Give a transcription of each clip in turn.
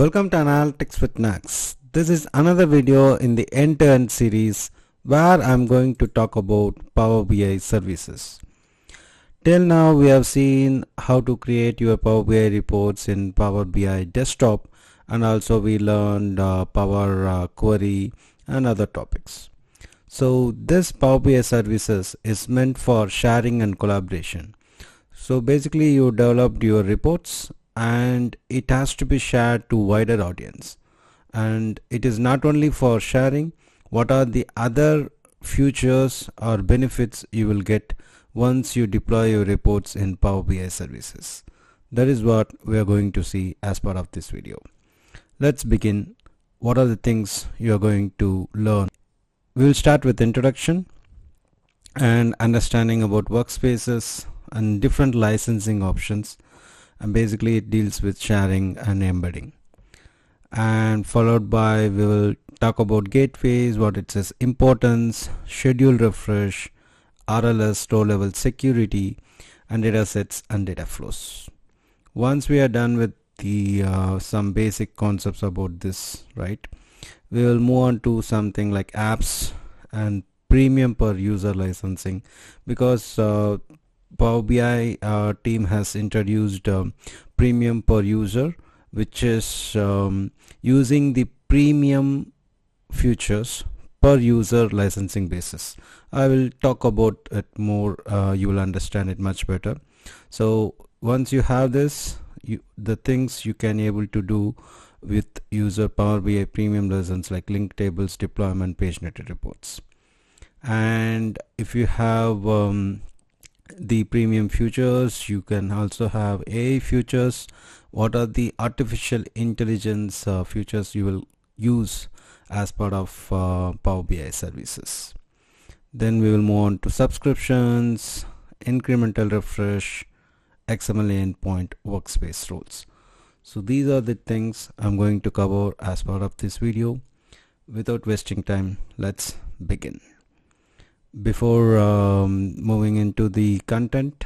Welcome to Analytics with Nags. This is another video in the end-to-end series where I'm going to talk about Power BI services. Till now we have seen how to create your Power BI reports in Power BI desktop, and also we learned Power Query and other topics. So this Power BI services is meant for sharing and collaboration. So basically you developed your reports and it has to be shared to wider audience, and it is not only for sharing. What are the other features or benefits you will get once you deploy your reports in Power BI services? That is what we are going to see as part of this video. Let's begin. What are the things you are going to learn? We will start with introduction and understanding about workspaces and different licensing options, and basically it deals with sharing and embedding. And followed by we will talk about gateways, what it says, importance, schedule refresh, RLS, row level security, and data sets and data flows. Once we are done with the some basic concepts about this, right, we will move on to something like apps and premium per user licensing, because Power BI team has introduced premium per user, which is using the premium features per user licensing basis. I will talk about it more, you will understand it much better. So once you have this, the things you can able to do with user Power BI premium license, like link tables, deployment, paginated reports. And if you have the premium features, you can also have AI features. What are the artificial intelligence features you will use as part of Power BI services? Then we will move on to subscriptions, incremental refresh, XMLA endpoint, workspace roles. So these are the things I'm going to cover as part of this video. Without wasting time, let's begin. Before moving into the content,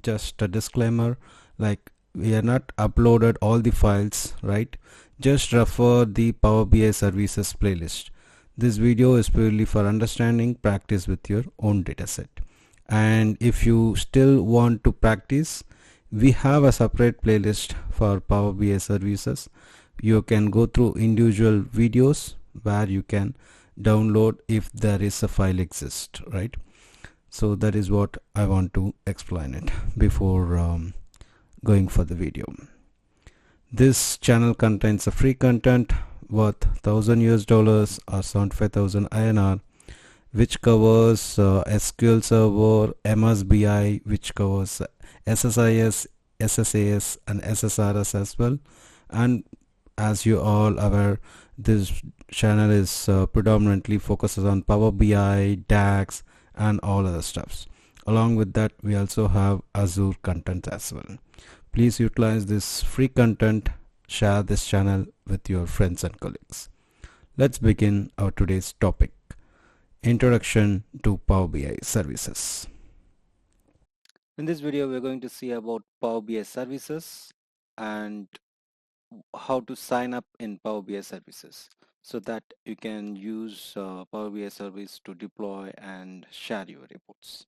just a disclaimer, like we are not uploaded all the files, right? Just refer the Power BI services playlist. This video is purely for understanding, practice with your own dataset. And if you still want to practice, we have a separate playlist for Power BI services. You can go through individual videos where you can download if there is a file exist, right? So that is what I want to explain it before going for the video. This channel contains a free content worth $1,000 or 75,000 INR, which covers SQL Server, MSBI, which covers SSIS, SSAS and SSRS as well. And as you all aware, this channel is predominantly focuses on Power BI, DAX and all other stuffs. Along with that, we also have Azure content as well. Please utilize this free content, share this channel with your friends and colleagues. Let's begin our today's topic, introduction to Power BI services. In this video, we're going to see about Power BI services and how to sign up in Power BI services so that you can use Power BI service to deploy and share your reports.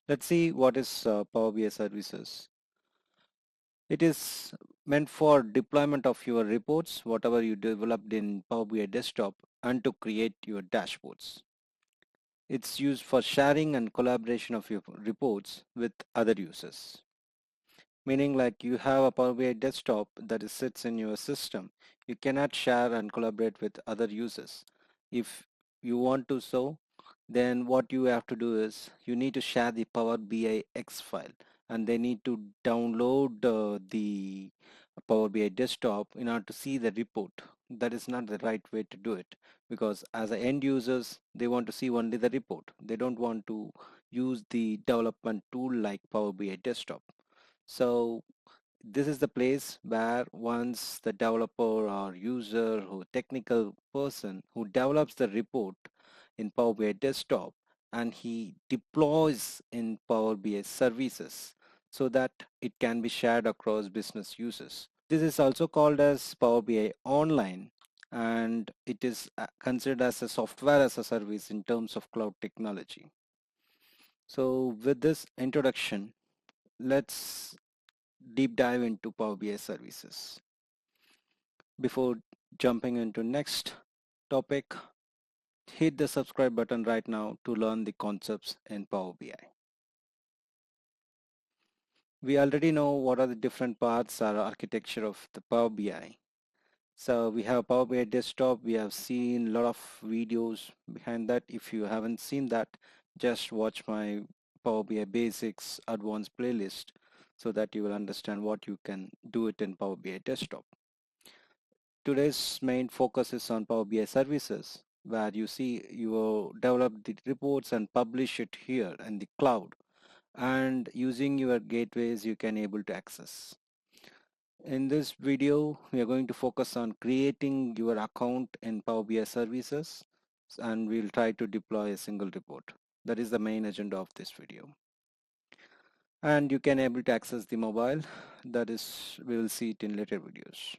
Let's see what is Power BI services. It is meant for deployment of your reports, whatever you developed in Power BI desktop, and to create your dashboards. It's used for sharing and collaboration of your reports with other users. Meaning, like, you have a Power BI desktop that sits in your system. You cannot share and collaborate with other users. If you want to so, then what you have to do is you need to share the Power BI X file, and they need to download the Power BI desktop in order to see the report. That is not the right way to do it, because as a end users, they want to see only the report. They don't want to use the development tool like Power BI desktop. So this is the place where once the developer or user or technical person who develops the report in Power BI desktop, and he deploys in Power BI services so that it can be shared across business users. This is also called as Power BI Online, and it is considered as a software as a service in terms of cloud technology. So with this introduction, let's deep dive into Power BI services. Before jumping into next topic, hit the subscribe button right now to learn the concepts in Power BI. We already know what are the different parts or architecture of the Power BI. So we have Power BI desktop. We have seen a lot of videos behind that. If you haven't seen that, just watch my Power BI basics advanced playlist so that you will understand what you can do it in Power BI desktop. Today's main focus is on Power BI services, where you see you will develop the reports and publish it here in the cloud, and using your gateways you can able to access. In this video, we are going to focus on creating your account in Power BI services, and we'll try to deploy a single report. That is the main agenda of this video. And you can able to access the mobile. That is, we will see it in later videos.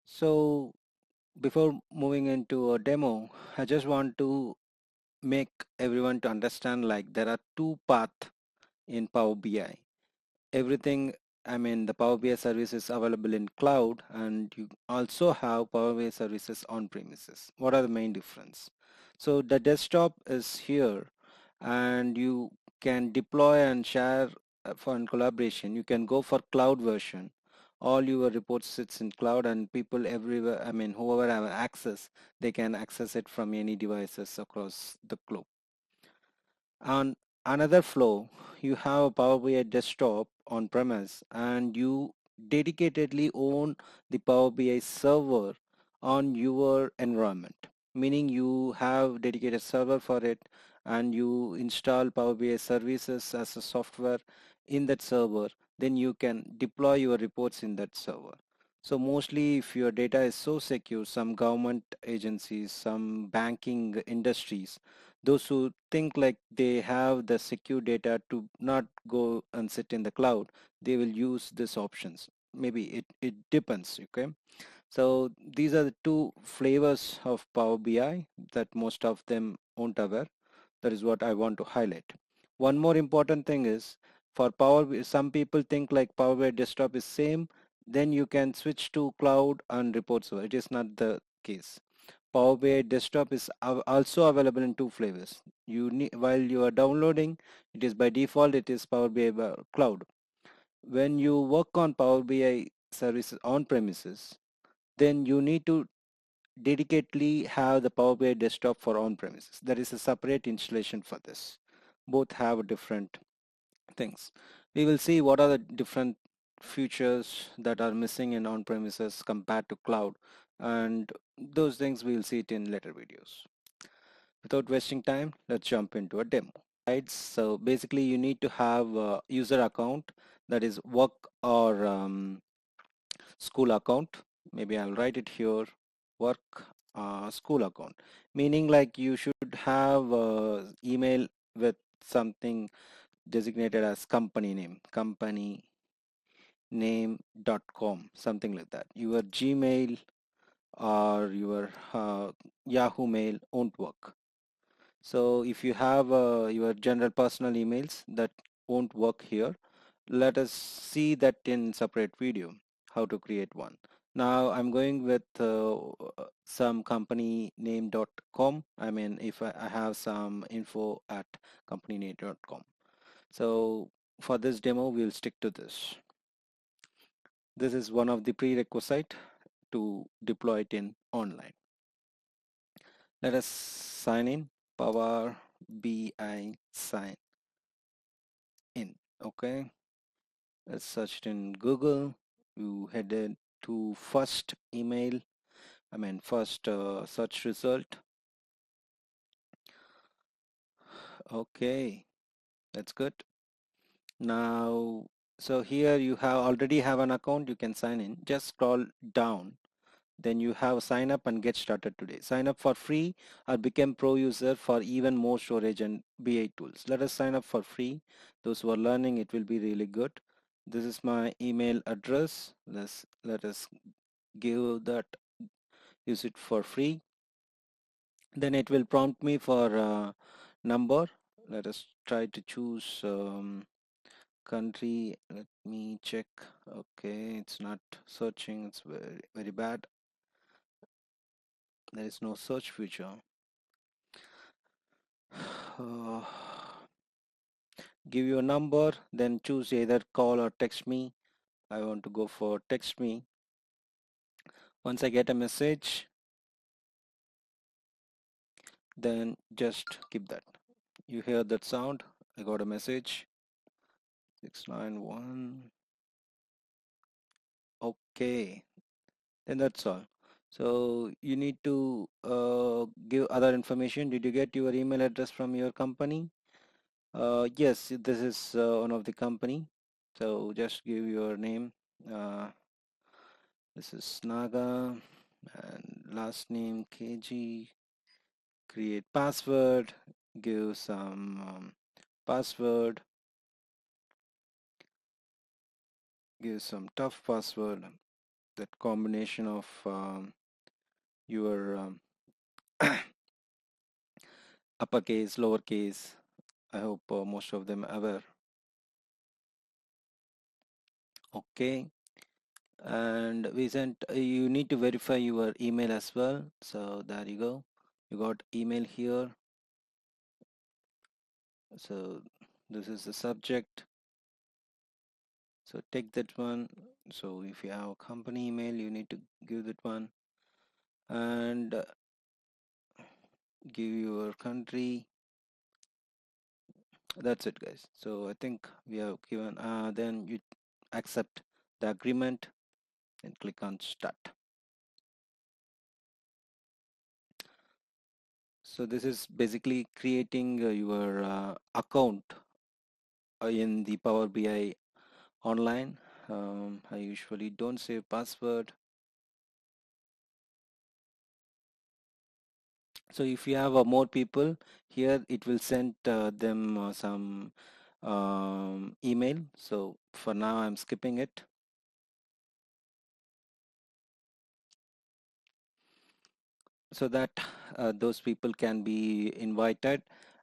So before moving into a demo, I just want to make everyone to understand like there are two paths in Power BI. Everything, I mean, the Power BI service is available in cloud, and you also have Power BI services on premises. What are the main difference? So the desktop is here, and you can deploy and share for collaboration. You can go for cloud version. All your reports sits in cloud, and people everywhere, I mean, whoever have access, they can access it from any devices across the globe. On another flow, you have a Power BI desktop on premise, and you dedicatedly own the Power BI server on your environment, meaning you have dedicated server for it, and you install Power BI services as a software in that server. Then you can deploy your reports in that server. So mostly if your data is so secure, some government agencies, some banking industries, those who think like they have the secure data to not go and sit in the cloud, they will use these options. Maybe it depends. Okay, so these are the two flavors of Power BI that most of them won't aware. That is what I want to highlight. One more important thing is, for some people think like Power BI desktop is same, then you can switch to cloud and report server. It is not the case. Power BI desktop is also available in two flavors. You need, while you are downloading, it is by default it is Power BI cloud. When you work on Power BI services on premises, then you need to dedicatedly have the Power BI desktop for on premises. There is a separate installation for this. Both have different things. We will see what are the different features that are missing in on premises compared to cloud, and those things we'll see it in later videos. Without wasting time, let's jump into a demo. Right, so basically you need to have a user account, that is work or school account. Maybe I'll write it here, work school account, meaning like you should have email with something designated as company name.com, something like that. Your Gmail or your Yahoo mail won't work. So if you have your general personal emails, that won't work here. Let us see that in separate video, how to create one. Now I'm going with some company name.com. I mean, if I have some info at companyname.com. So for this demo, we'll stick to this. This is one of the prerequisite to deploy it in online. Let us sign in. Power BI sign in. Okay, let's search it in Google. You headed to first email, I mean first search result. Okay, that's good. Now, so here you have already have an account, you can sign in. Just scroll down, then you have sign up and get started today. Sign up for free or become pro user for even more storage and BI tools. Let us sign up for free. Those who are learning, it will be really good. This is my email address. Let us give that, use it for free. Then it will prompt me for number. Let us try to choose country. Let me check. Okay, it's not searching. It's very bad. There is no search feature. Uh, give you a number, then choose either call or text me. I want to go for text me. Once I get a message, then just keep that. You hear that sound? I got a message. 691. Okay, then that's all. So you need to give other information. Did you get your email address from your company? Yes, this is one of the company. So just give your name. Uh, this is Naga and last name KG. Create password. Give some password. Give some tough password. That combination of your uppercase, lowercase. I hope most of them aware. Okay, and we sent. You need to verify your email as well. So there you go. You got email here. So this is the subject. So take that one. So if you have a company email, you need to give that one and give your country. That's it, guys. So I think we have given. Then you accept the agreement and click on start. So this is basically creating your account in the Power BI online. I usually don't save password. So if you have more people here, it will send them some email. So for now, I'm skipping it. So that those people can be invited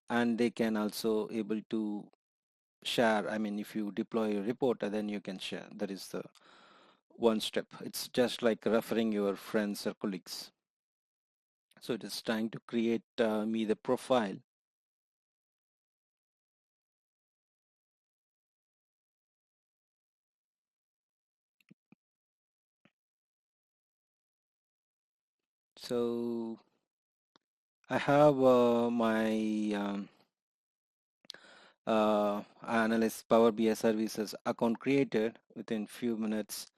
and they can also able to share. I mean, if you deploy a report, then you can share. That is the one step. It's just like referring your friends or colleagues. So it is trying to create me the profile. So I have my analyst Power BI services account created within few minutes.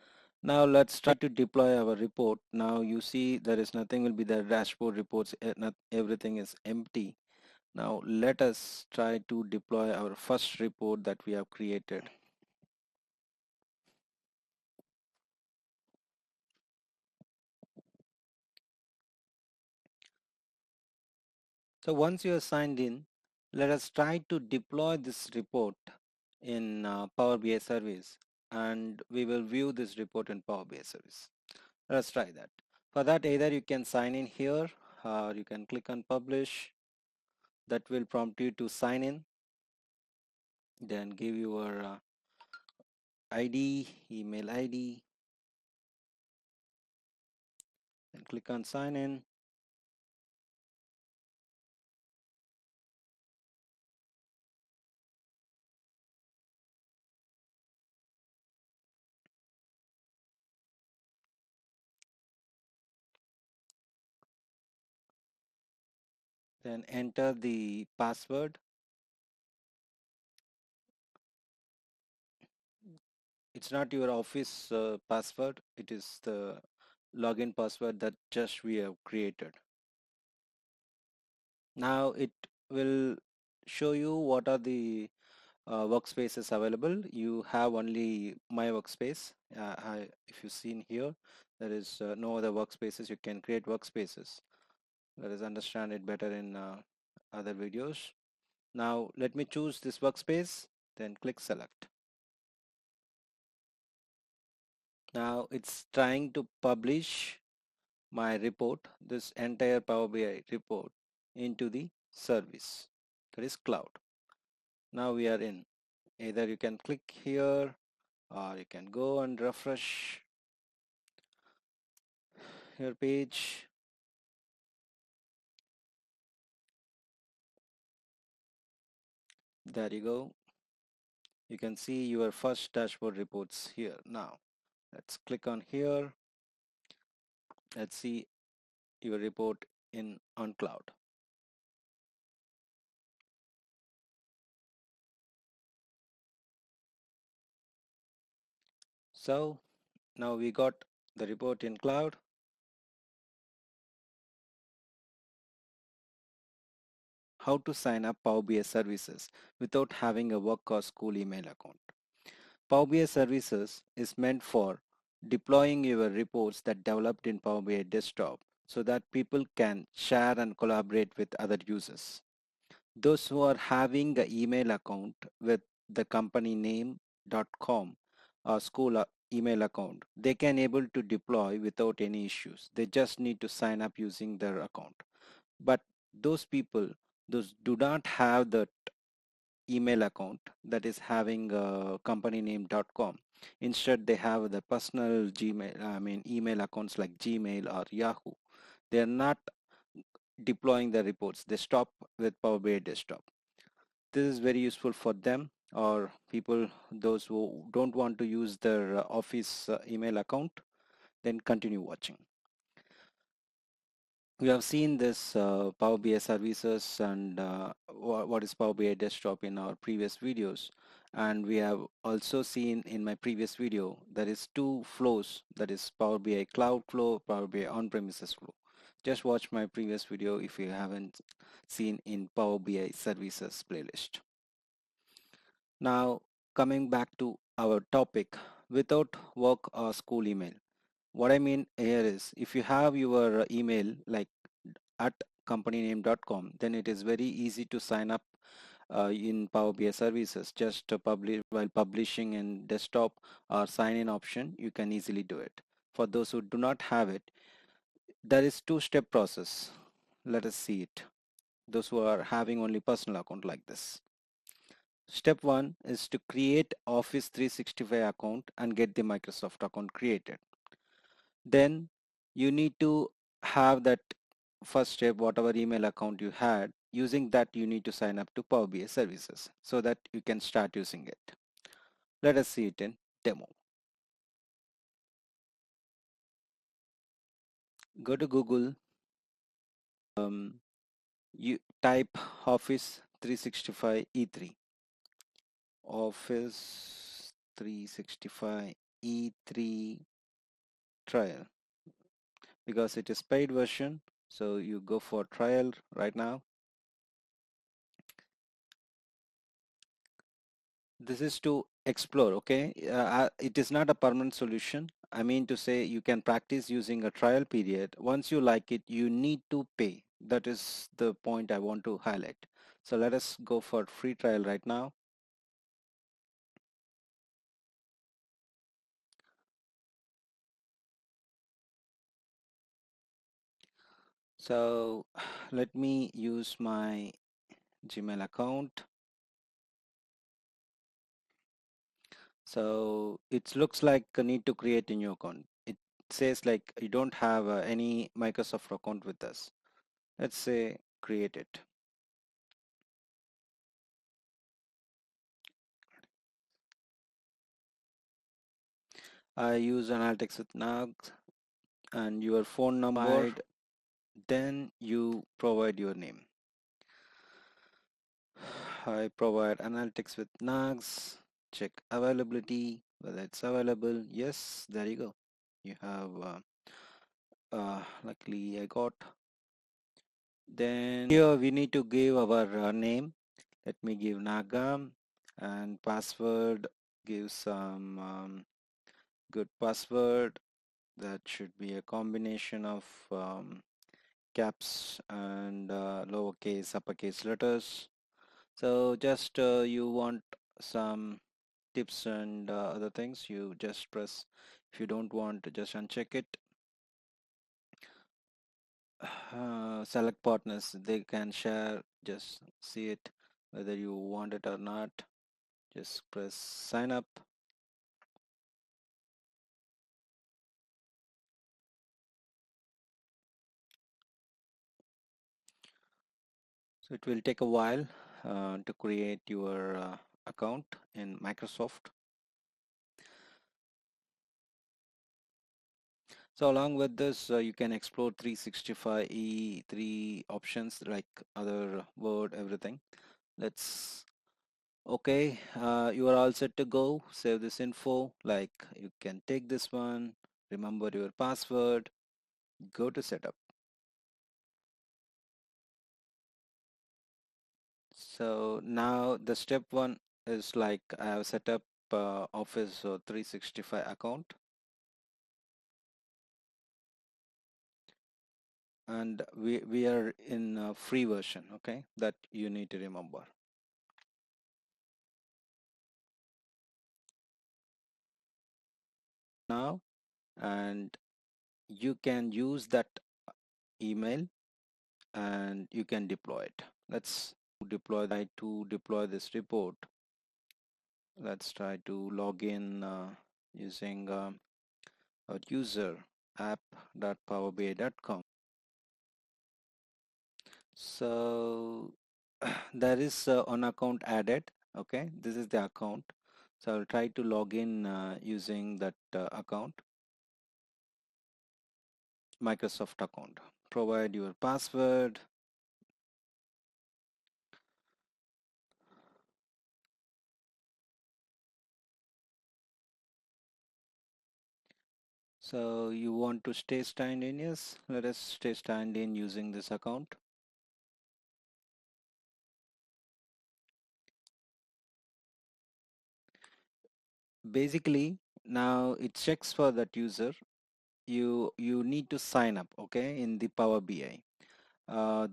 Now let's try to deploy our report. Now you see there is nothing will be the dashboard reports, not everything is empty. Now let us try to deploy our first report that we have created. So once you are signed in, let us try to deploy this report in Power BI service and we will view this report in Power BI service. Let's try that. For that, either you can sign in here or you can click on publish. That will prompt you to sign in. Then give your ID, email ID, and click on sign in. Then enter the password. It's not your office password. It is the login password that just we have created. Now it will show you what are the workspaces available. You have only my workspace. If you seen here, there is no other workspaces. You can create workspaces. Let us understand it better in other videos. Now let me choose this workspace, then click select. Now it's trying to publish my report, this entire Power BI report, into the service, that is cloud. Now we are in. Either you can click here or you can go and refresh your page. There you go. You can see your first dashboard reports here. Now let's click on here. Let's see your report in on cloud. So now we got the report in cloud. How to sign up Power BI services without having a work or school email account. Power BI services is meant for deploying your reports that developed in Power BI desktop so that people can share and collaborate with other users. Those who are having an email account with the company name.com or school email account, they can able to deploy without any issues. They just need to sign up using their account. But those people, those do not have the email account that is having company name.com. Instead, they have the personal email accounts like Gmail or Yahoo. They are not deploying the reports. They stop with Power BI Desktop. This is very useful for them or people, those who don't want to use their office email account, then continue watching. We have seen this Power BI services and what is Power BI desktop in our previous videos, and we have also seen in my previous video there is two flows, that is Power BI cloud flow, Power BI on-premises flow. Just watch my previous video if you haven't seen in Power BI services playlist. Now coming back to our topic, without work or school email. What I mean here is if you have your email like at companyname.com, then it is very easy to sign up in Power BI services. Just while publishing in desktop or sign in option, you can easily do it. For those who do not have it, there is two-step process. Let us see it. Those who are having only personal account like this. Step 1 is to create Office 365 account and get the Microsoft account created. Then you need to have that first step, whatever email account you had. Using that, you need to sign up to Power BI services so that you can start using it. Let us see it in demo. Go to Google, you type Office 365 E3. Office 365 E3 trial, because it is paid version, so you go for trial right now. This is to explore, okay? It is not a permanent solution. I mean to say you can practice using a trial period. Once you like it, you need to pay. That is the point I want to highlight. So let us go for free trial right now. So let me use my Gmail account. So it looks like a need to create a new account. It says like you don't have any Microsoft account with us. Let's say create it. I use analytics with Nags and your phone number. Then you provide your name. I provide analytics with Nags. Check availability, whether it's available. Yes, there you go. You have luckily I got. Then here we need to give our name. Let me give Nagam, and password. Give some good password. That should be a combination of caps and lowercase, uppercase letters. So just you want some tips and other things, you just press If you don't want to, just uncheck it. Select partners, they can share, just see it whether you want it or not. Just press sign up. So it will take a while to create your account in Microsoft. So along with this, you can explore 365 E3 options like other Word, everything. Okay, you are all set to go. Save this info, like you can take this one, remember your password, go to setup. So now the step one is like I have set up Office 365 account, and we are in a free version, okay, that you need to remember. Now, and you can use that email and you can deploy it. Let's deploy this report. Let's try to log in using our user app.powerbi.com. So there is an account added. Okay, this is the account. So I'll try to log in using that account, Microsoft account. Provide your password. So you want to stay signed in? Yes, let us stay signed in using this account. Basically, now it checks for that user. You need to sign up, okay, in the Power BI.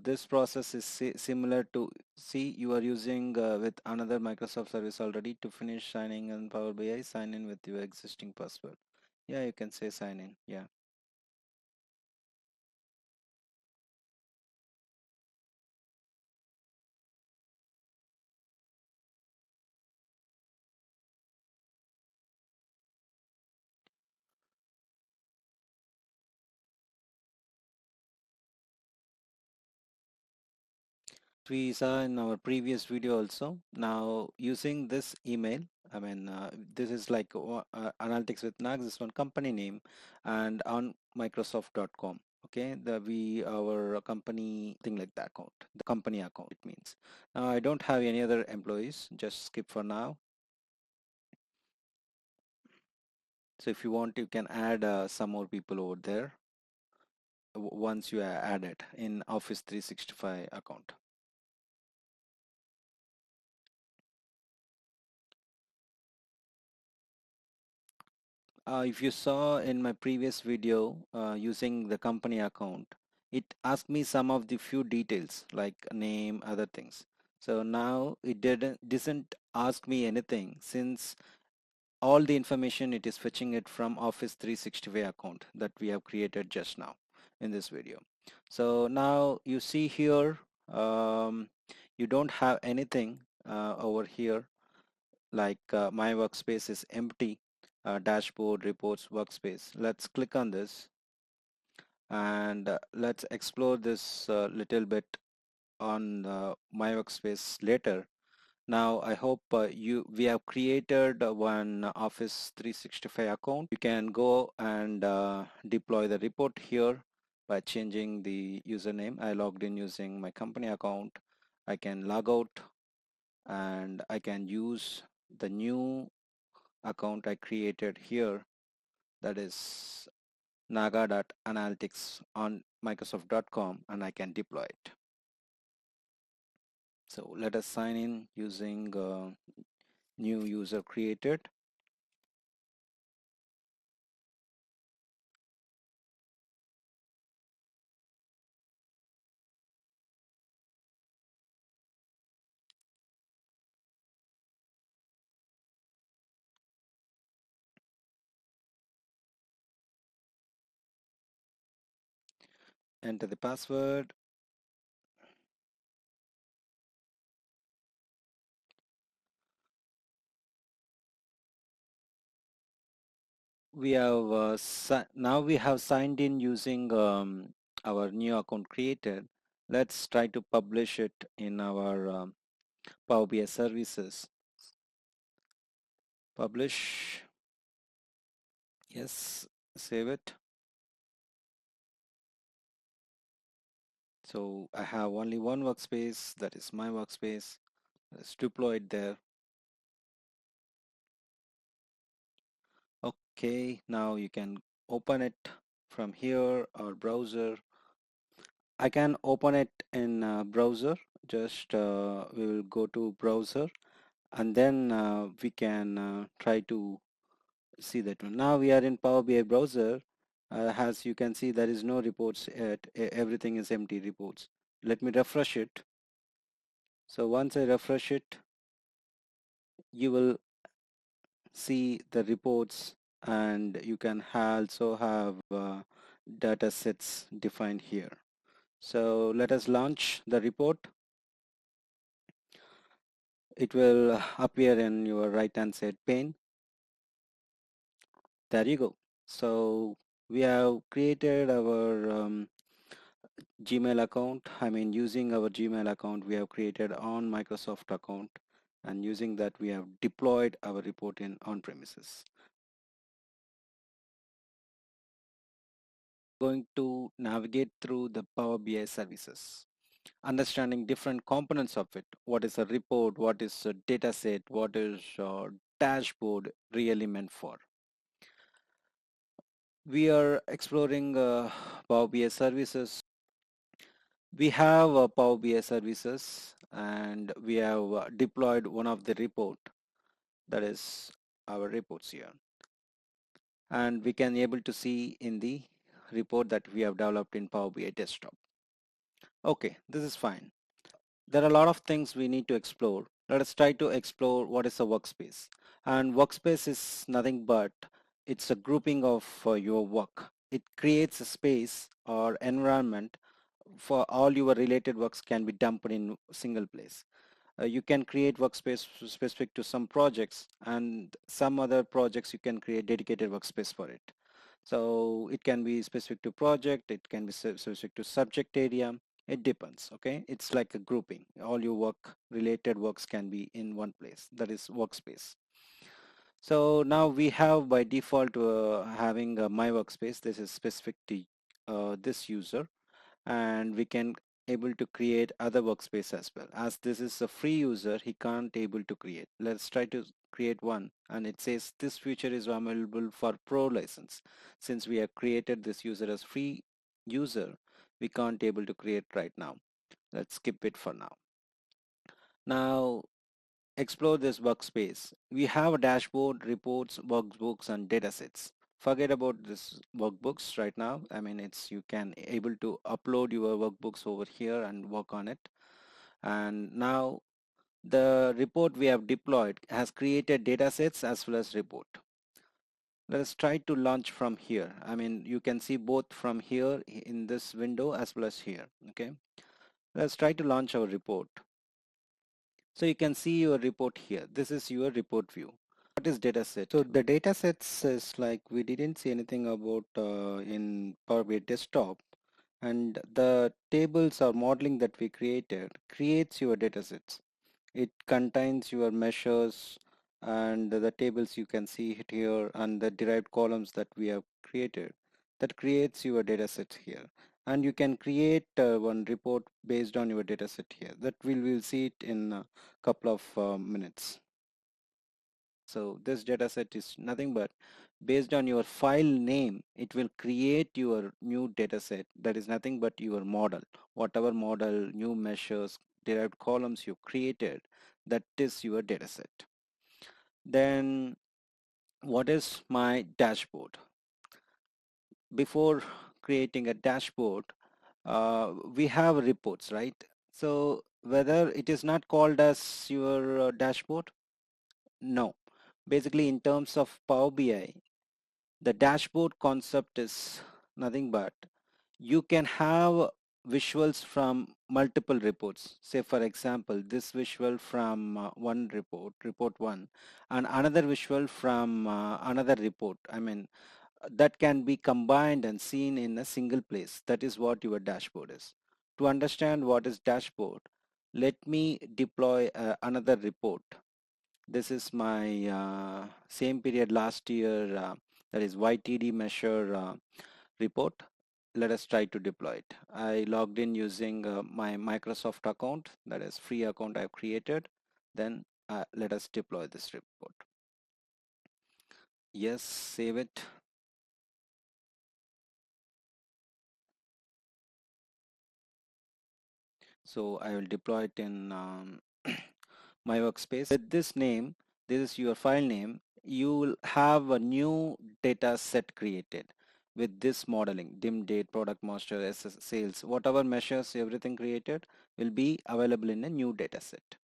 This process is similar to, see, you are using with another Microsoft service already. To finish signing in Power BI, sign in with your existing password. Yeah, you can say sign in. Yeah. We saw in our previous video also. Now using this email, I mean, this is like analytics with Nags, this one company name, and on Microsoft.com. Okay, our company thing like that account, the company account it means. Now I don't have any other employees, just skip for now. So if you want, you can add some more people over there once you add it in Office 365 account. If you saw in my previous video using the company account, it asked me some of the few details like name, other things. So now it doesn't ask me anything, since all the information it is fetching it from Office 365 account that we have created just now in this video. So now you see here, you don't have anything over here, like my workspace is empty, dashboard, reports, workspace. Let's click on this and let's explore this little bit on my workspace later. Now I hope we have created one Office 365 account. You can go and deploy the report here by changing the username. I logged in using my company account. I can log out and I can use the new account I created here, that is naga.analytics on microsoft.com, and I can deploy it. So let us sign in using new user created. enter the password. We have now we have signed in using our new account created. Let's try to publish it in our Power BI services. Publish. Yes, save it. So I have only one workspace, that is my workspace. Let's deploy it there. Okay, now you can open it from here or browser. I can open it in browser. Just we will go to browser, and then we can try to see that one. Now we are in Power BI browser. As you can see, there is no reports yet. Everything is empty reports. Let me refresh it. So once I refresh it, you will see the reports, and you can also have data sets defined here. So let us launch the report. It will appear in your right hand side pane. There you go. So we have created our Gmail account. I mean, using our Gmail account, we have created on Microsoft account, and using that we have deployed our report in on premises. Going to navigate through the Power BI services, understanding different components of it. What is a report? What is a data set? What is a dashboard really meant for? We are exploring Power BI services. We have Power BI services, and we have deployed one of the report, that is our reports here, and we can able to see in the report that we have developed in Power BI desktop. Okay, this is fine. There are a lot of things we need to explore. Let us try to explore what is a workspace. And workspace is nothing but it's a grouping of your work. It creates a space or environment for all your related works can be dumped in a single place. You can create workspace specific to some projects, and some other projects you can create dedicated workspace for it. So it can be specific to project, it can be specific to subject area. It depends. Okay, it's like a grouping. All your work related works can be in one place, that is workspace. So now we have by default having my workspace. This is specific to this user, and we can able to create other workspace as well. As this is a free user, he can't able to create. Let's try to create one, and it says this feature is available for pro license. Since we have created this user as free user, we can't able to create right now. Let's skip it for now. Now explore this workspace. We have a dashboard, reports, workbooks, and datasets. Forget about this workbooks right now. I mean, it's you can able to upload your workbooks over here and work on it. And now the report we have deployed has created datasets as well as report. Let us try to launch from here. I mean, you can see both from here in this window as well as here. Okay, let's try to launch our report. So you can see your report here. This is your report view. What is dataset? So the datasets is like we didn't see anything about in Power BI desktop, and the tables or modeling that we created creates your datasets. It contains your measures and the tables you can see it here, and the derived columns that we have created. That creates your dataset here, and you can create one report based on your dataset here. That we'll see it in a couple of minutes. So this dataset is nothing but based on your file name, it will create your new dataset. That is nothing but your model. Whatever model, new measures, derived columns you created, that is your dataset. Then what is my dashboard? Before creating a dashboard, we have reports, right? So whether it is not called as your dashboard? No. Basically, in terms of Power BI, the dashboard concept is nothing but You can have visuals from multiple reports. Say for example, this visual from one report, report one, and another visual from another report. I mean, that can be combined and seen in a single place. That is what your dashboard is. To understand what is dashboard, let me deploy another report. This is my same period last year, that is YTD measure report. Let us try to deploy it. I logged in using my Microsoft account, that is free account I've created. Then let us deploy this report. Yes, save it. So I will deploy it in my workspace. With this name, this is your file name, you will have a new data set created with this modeling, dim date, product master, SS, sales, whatever measures, everything created will be available in a new data set.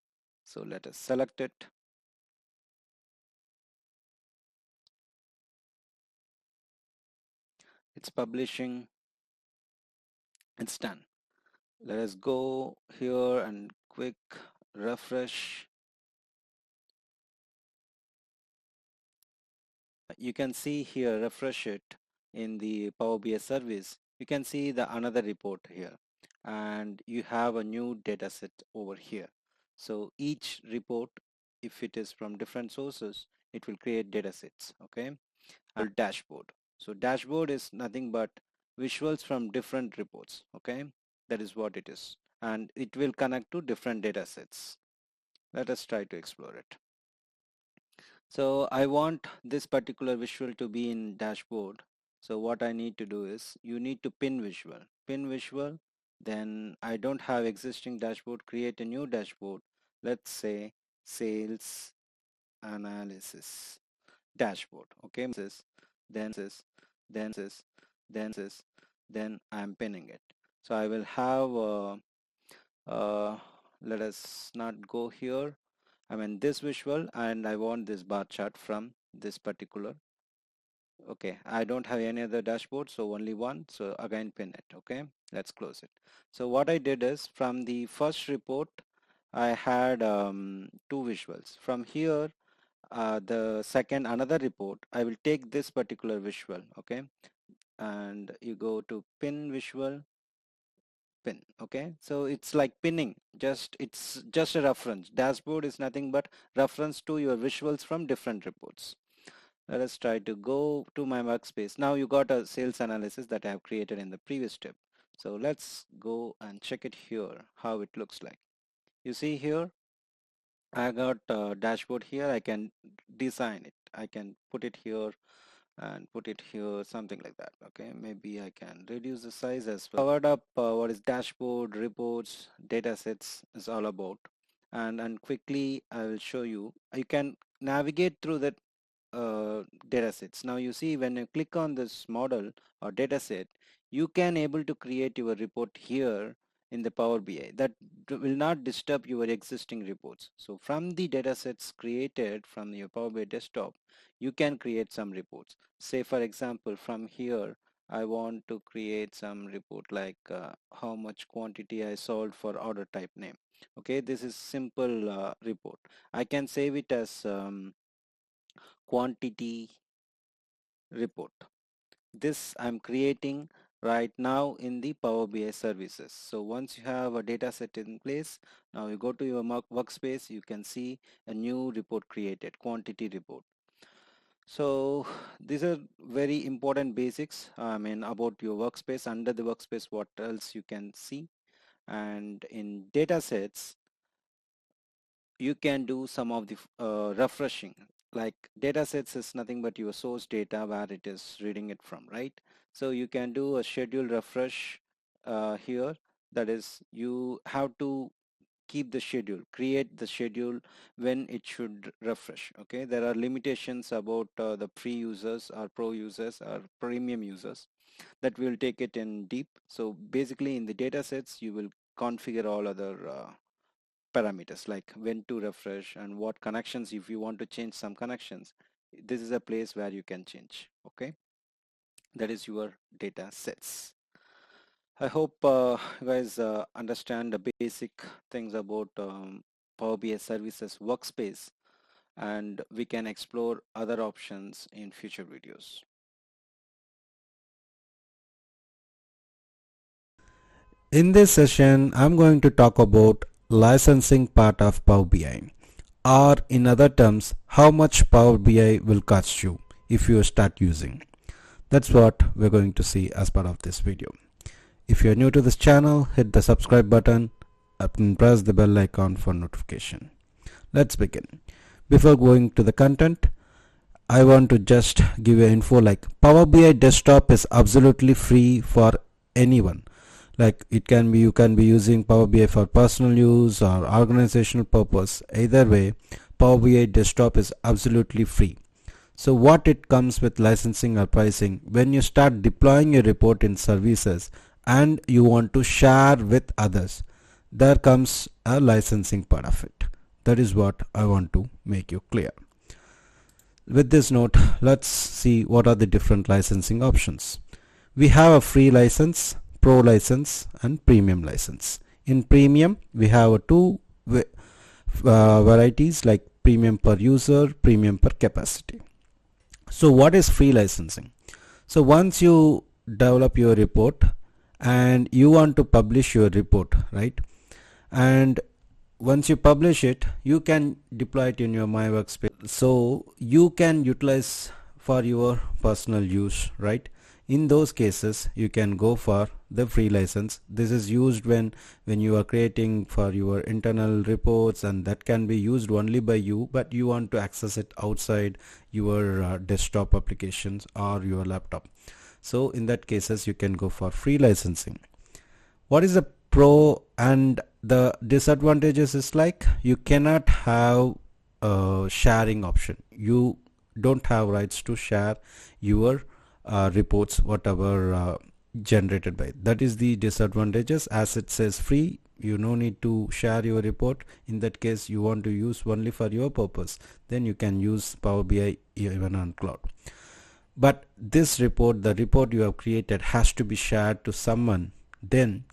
So let us select it. It's publishing. It's done. Let us go here and quick refresh. You can see here, refresh it in the Power BI service. You can see the another report here, and you have a new data set over here. So each report, if it is from different sources, it will create data sets. Okay, and dashboard. So dashboard is nothing but visuals from different reports. Okay, that is what it is, and it will connect to different data sets. Let us try to explore it. So I want this particular visual to be in dashboard. So what I need to do is, you need to pin visual, then I don't have existing dashboard, create a new dashboard. Let's say sales analysis dashboard. Okay, then then I'm pinning it. So I will have let us not go here. I mean this visual, and I want this bar chart from this particular. Okay, I don't have any other dashboard, so only one. So again pin it. Okay, let's close it. So what I did is, from the first report I had two visuals. From here, the second another report, I will take this particular visual. Okay, and you go to pin visual, pin. Okay, so it's like pinning, it's just a reference. Dashboard is nothing but reference to your visuals from different reports. Let us try to go to my workspace. Now you got a sales analysis that I have created in the previous step. So let's go and check it here, how it looks like. You see here, I got a dashboard here. I can design it. I can put it here and put it here, something like that. Okay, maybe I can reduce the size as well. Covered up what is dashboard, reports, data sets is all about. And quickly I will show you. You can navigate through that data sets. Now you see, when you click on this model or data set, you can able to create your report here in the Power BI. That will not disturb your existing reports. So from the data sets created from your Power BI desktop, you can create some reports. Say for example, from here I want to create some report like how much quantity I sold for order type name. Okay, this is simple report. I can save it as quantity report. This I'm creating right now in the Power BI services. So once you have a data set in place, now you go to your workspace, you can see a new report created, quantity report. So these are very important basics, I mean, about your workspace. Under the workspace, what else you can see, and in data sets you can do some of the refreshing. Like data sets is nothing but your source data where it is reading it from, right? So you can do a schedule refresh here. That is, you have to keep the schedule, create the schedule when it should refresh. Okay, there are limitations about the free users or pro users or premium users, that will take it in deep. So basically in the data sets you will configure all other parameters, like when to refresh and what connections. If you want to change some connections, this is a place where you can change. Okay, that is your data sets. I hope you guys understand the basic things about Power BI services workspace, and we can explore other options in future videos. In this session, I'm going to talk about licensing part of Power BI, or in other terms, how much Power BI will cost you if you start using. That's what we're going to see as part of this video. If you're new to this channel, hit the subscribe button and press the bell icon for notification. Let's begin. Before going to the content, I want to just give you info like Power BI desktop is absolutely free for anyone. Like you can be using Power BI for personal use or organizational purpose. Either way, Power BI desktop is absolutely free. So what it comes with licensing or pricing, when you start deploying a report in services and you want to share with others, there comes a licensing part of it. That is what I want to make you clear. With this note, let's see what are the different licensing options. We have a free license, pro license and premium license. In premium, we have two varieties like premium per user, premium per capacity. So what is free licensing? So once you develop your report and you want to publish your report, right? And once you publish it, you can deploy it in your My Workspace. So you can utilize for your personal use, right? In those cases, you can go for the free license. This is used when you are creating for your internal reports, and that can be used only by you, but you want to access it outside your desktop applications or your laptop. So in that cases, you can go for free licensing. What is the pro and the disadvantages is like you cannot have a sharing option. You don't have rights to share your reports whatever generated by. That is the disadvantages. As it says free, you no need to share your report. In that case, you want to use only for your purpose, then you can use Power BI even on cloud. But this report, the report you have created, has to be shared to someone. Then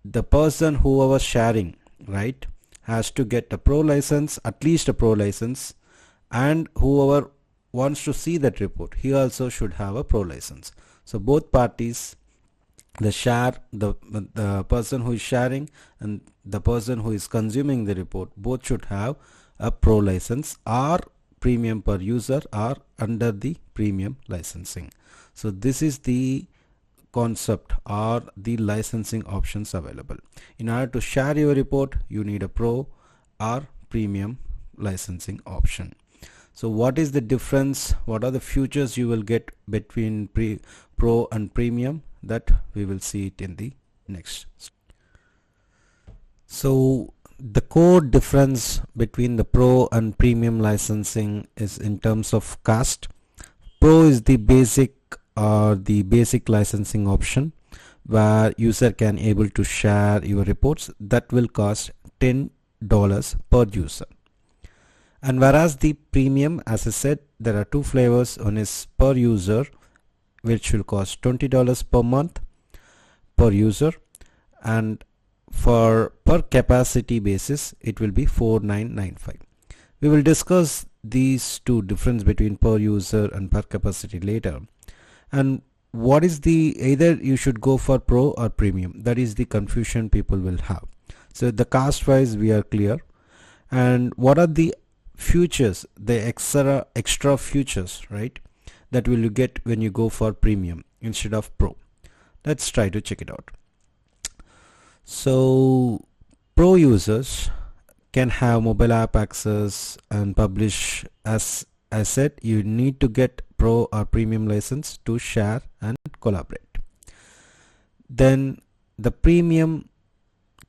the person whoever sharing, right, has to get a pro license, at least a pro license, and whoever wants to see that report, he also should have a pro license. So both parties, the person who is sharing and the person who is consuming the report, both should have a pro license or premium per user or under the premium licensing. So this is the concept or the licensing options available. In order to share your report, you need a pro or premium licensing option. So what is the difference? What are the features you will get between pro and premium? That we will see it in the next. So the core difference between the pro and premium licensing is in terms of cost. Pro is the basic licensing option where user can able to share your reports. That will cost $10 per user. And whereas the premium, as I said, there are two flavors. One is per user, which will cost $20 per month per user, and for per capacity basis it will be $4,995. We will discuss these two difference between per user and per capacity later. And what is the, either you should go for pro or premium. That is the confusion people will have. So the cost wise we are clear. And what are the features, the extra features, right, that will you get when you go for premium instead of pro? Let's try to check it out. So pro users can have mobile app access and publish. As I said, you need to get pro or premium license to share and collaborate. Then the premium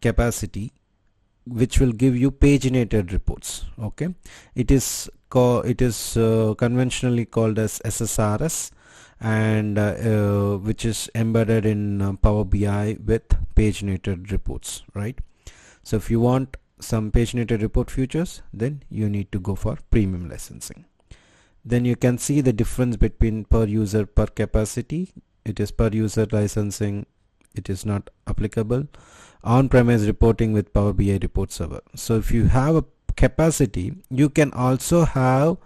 capacity, which will give you paginated reports. Okay, it is conventionally called as SSRS, and which is embedded in Power BI with paginated reports, right? So if you want some paginated report features, then you need to go for premium licensing. Then you can see the difference between per user, per capacity. It is per user licensing it is not applicable. On-premise reporting with Power BI report server. So if you have a capacity, you can also have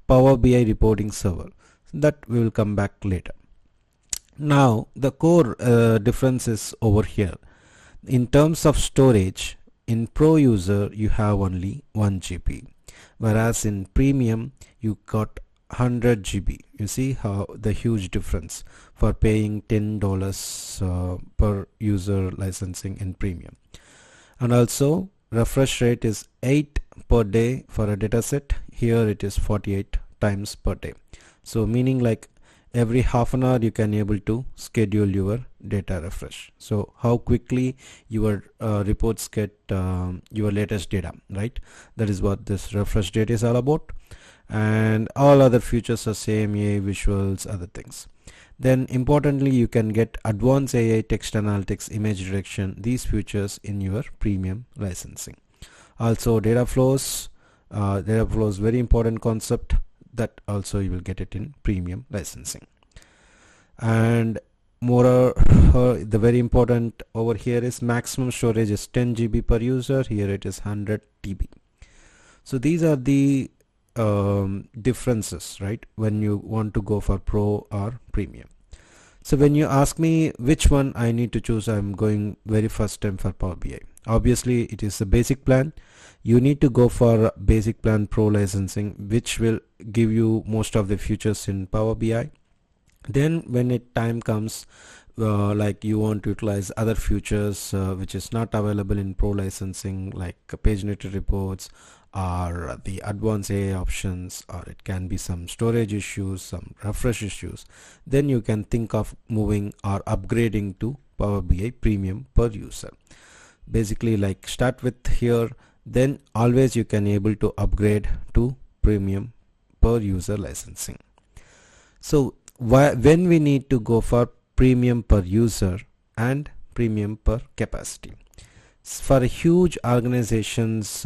Power BI reporting server. That we will come back later. Now the core difference is over here. In terms of storage, in Pro user you have only 1 GB, whereas in Premium you got 100 GB. You see how the huge difference for paying $10 per user licensing in Premium. And also refresh rate is 8 per day for a dataset. Here it is 48 times per day. So meaning like every half an hour you can able to schedule your data refresh. So how quickly your reports get your latest data, right? That is what this refresh date is all about. And all other features are same, AI visuals, other things. Then importantly, you can get advanced AI, text analytics, image direction, these features in your Premium licensing. Also data flows, very important concept, that also you will get it in Premium licensing. And more the very important over here is maximum storage is 10 GB per user. Here it is 100 TB. So these are the differences, right, when you want to go for Pro or Premium. So when you ask me which one I need to choose, I'm going very first time for Power BI. Obviously it is the basic plan. You need to go for basic plan Pro licensing, which will give you most of the features in Power BI. Then when it time comes, like you want to utilize other features which is not available in Pro licensing, like Paginated Reports or the advanced AI options, or it can be some storage issues, some refresh issues, then you can think of moving or upgrading to Power BI Premium per user. Basically like start with here, then always you can able to upgrade to Premium per user licensing. So when we need to go for Premium per user and Premium per capacity, for huge organizations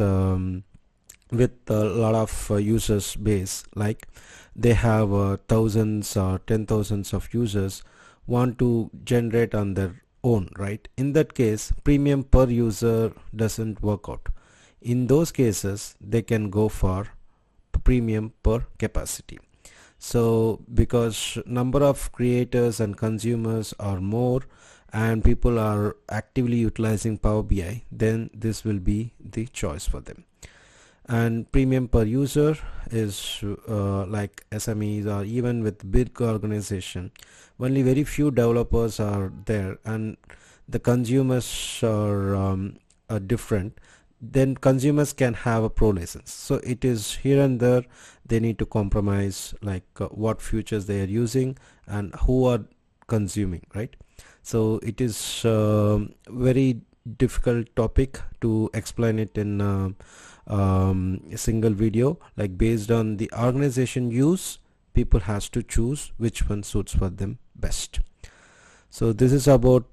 with a lot of users base, like they have thousands or 10,000s of users, want to generate on their own, right? In that case, Premium per user doesn't work out. In those cases they can go for Premium per capacity. So because number of creators and consumers are more and people are actively utilizing Power BI, then this will be the choice for them. And Premium per user is like SMEs or even with big organization, only very few developers are there and the consumers are different, then consumers can have a Pro license. So it is here and there they need to compromise, like what features they are using and who are consuming, right? So it is very difficult topic to explain it in a single video. Like based on the organization use, people has to choose which one suits for them best. So this is about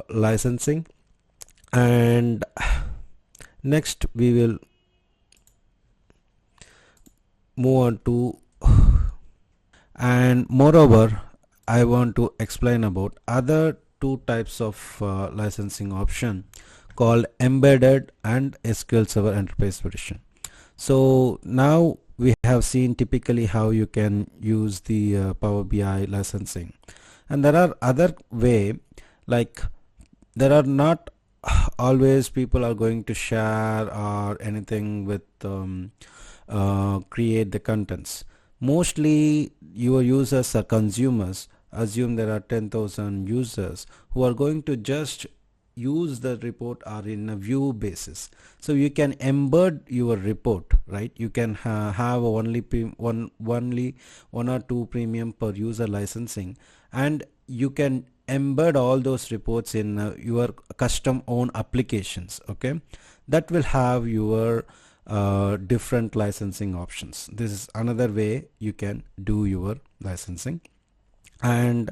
licensing. And next we will move on to, and moreover I want to explain about other two types of licensing option called Embedded and SQL Server Enterprise Edition. So now we have seen typically how you can use the Power BI licensing, and there are other way, like there are not always people are going to share or anything with create the contents. Mostly your users are consumers. Assume there are 10,000 users who are going to just use the report or in a view basis. So you can embed your report, right? You can have only one or two Premium per user licensing, and you can embed all those reports in your custom own applications. Okay, that will have your different licensing options. This is another way you can do your licensing. And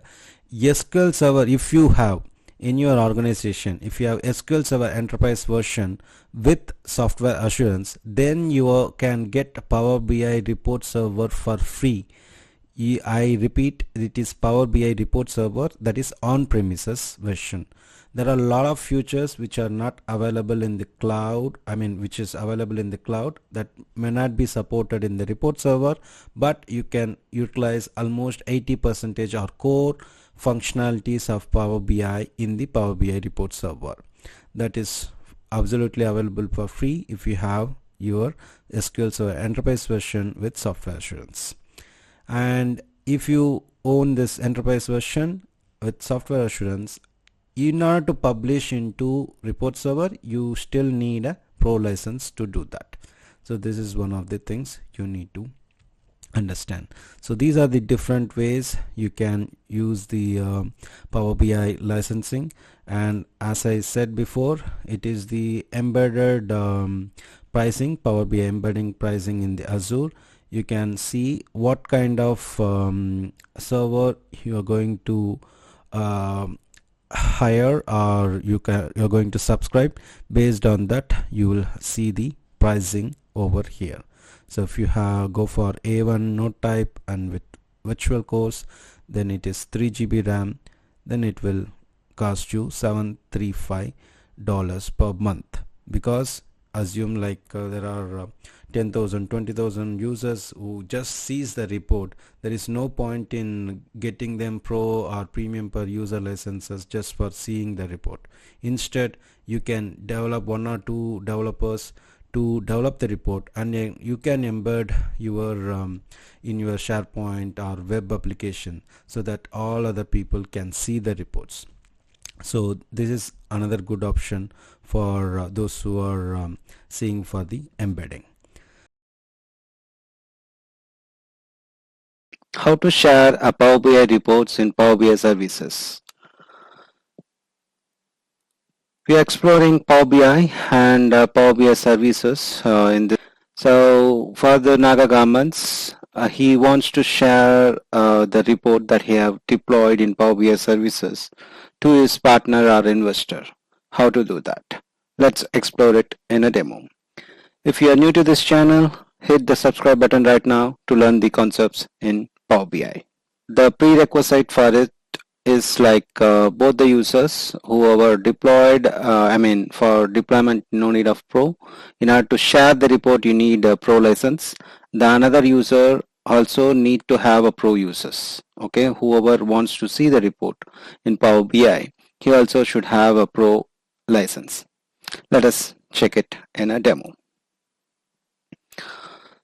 SQL Server, if you have in your organization, if you have SQL Server Enterprise version with software assurance, then you can get Power BI report server for free I repeat, it is Power BI report server, that is on-premises version. There are a lot of features which are not available in the cloud, which is available in the cloud, that may not be supported in the report server, but you can utilize almost 80% or core functionalities of Power BI in the Power BI report server. That is absolutely available for free if you have your SQL Server Enterprise version with software assurance. And if you own this enterprise version with software assurance, in order to publish into report server, you still need a pro license to do that. So this is one of the things you need to understand. So these are the different ways you can use the Power BI licensing. And as I said before, it is the embedded pricing, Power BI embedding pricing in the Azure. You can see what kind of server you are going to hire, or you're going to subscribe. Based on that, you will see the pricing over here. So if you go for A1 node type and with virtual cores, then it is 3 GB RAM, then it will cost you $735 per month, because assume like there are 10,000 20,000 users who just sees the report. There is no point in getting them pro or premium per user licenses just for seeing the report. Instead, you can develop 1 or 2 developers to develop the report, and you can embed your in your SharePoint or web application, so that all other people can see the reports. So this is another good option for those who are seeing for the embedding. How to share a Power BI reports in Power BI services. We are exploring Power BI and Power BI services in this. So for the Naga governments, he wants to share the report that he have deployed in Power BI services to his partner or investor. How to do that? Let's explore it in a demo. If you are new to this channel, hit the subscribe button right now to learn the concepts in Power BI. The prerequisite for it is like both the users, whoever deployed, for deployment no need of pro. In order to share the report, you need a pro license. The another user also need to have a pro users. Okay, whoever wants to see the report in Power BI, he also should have a pro license. Let us check it in a demo.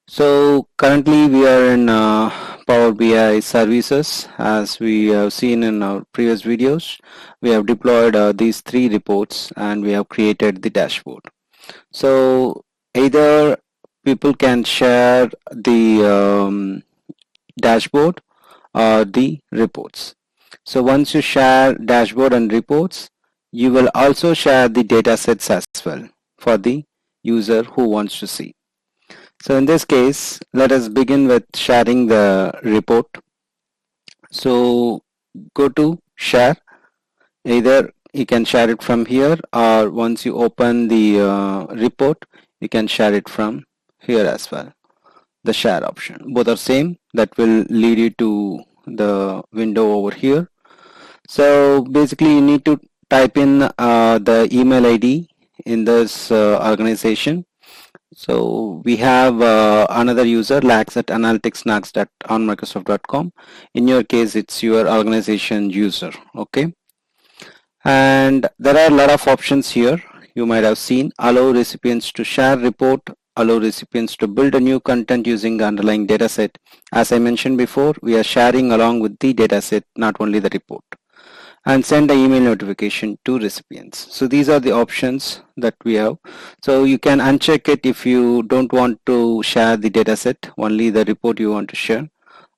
So currently we are in Power BI services. As we have seen in our previous videos, we have deployed these 3 reports and we have created the dashboard. So either people can share the dashboard or the reports. So once you share dashboard and reports, you will also share the data sets as well for the user who wants to see. So in this case, let us begin with sharing the report. So go to share. Either you can share it from here, or once you open the report, you can share it from here as well. The share option. Both are same. That will lead you to the window over here. So basically you need to type in the email ID in this organization. So we have another user, Nags at analyticswithnags.onmicrosoft.com. In your case, it's your organization user. Okay. And there are a lot of options here. You might have seen allow recipients to share report, allow recipients to build a new content using the underlying dataset. As I mentioned before, we are sharing along with the dataset, not only the report. And send an email notification to recipients. So these are the options that we have. So you can uncheck it if you don't want to share the dataset, only the report you want to share,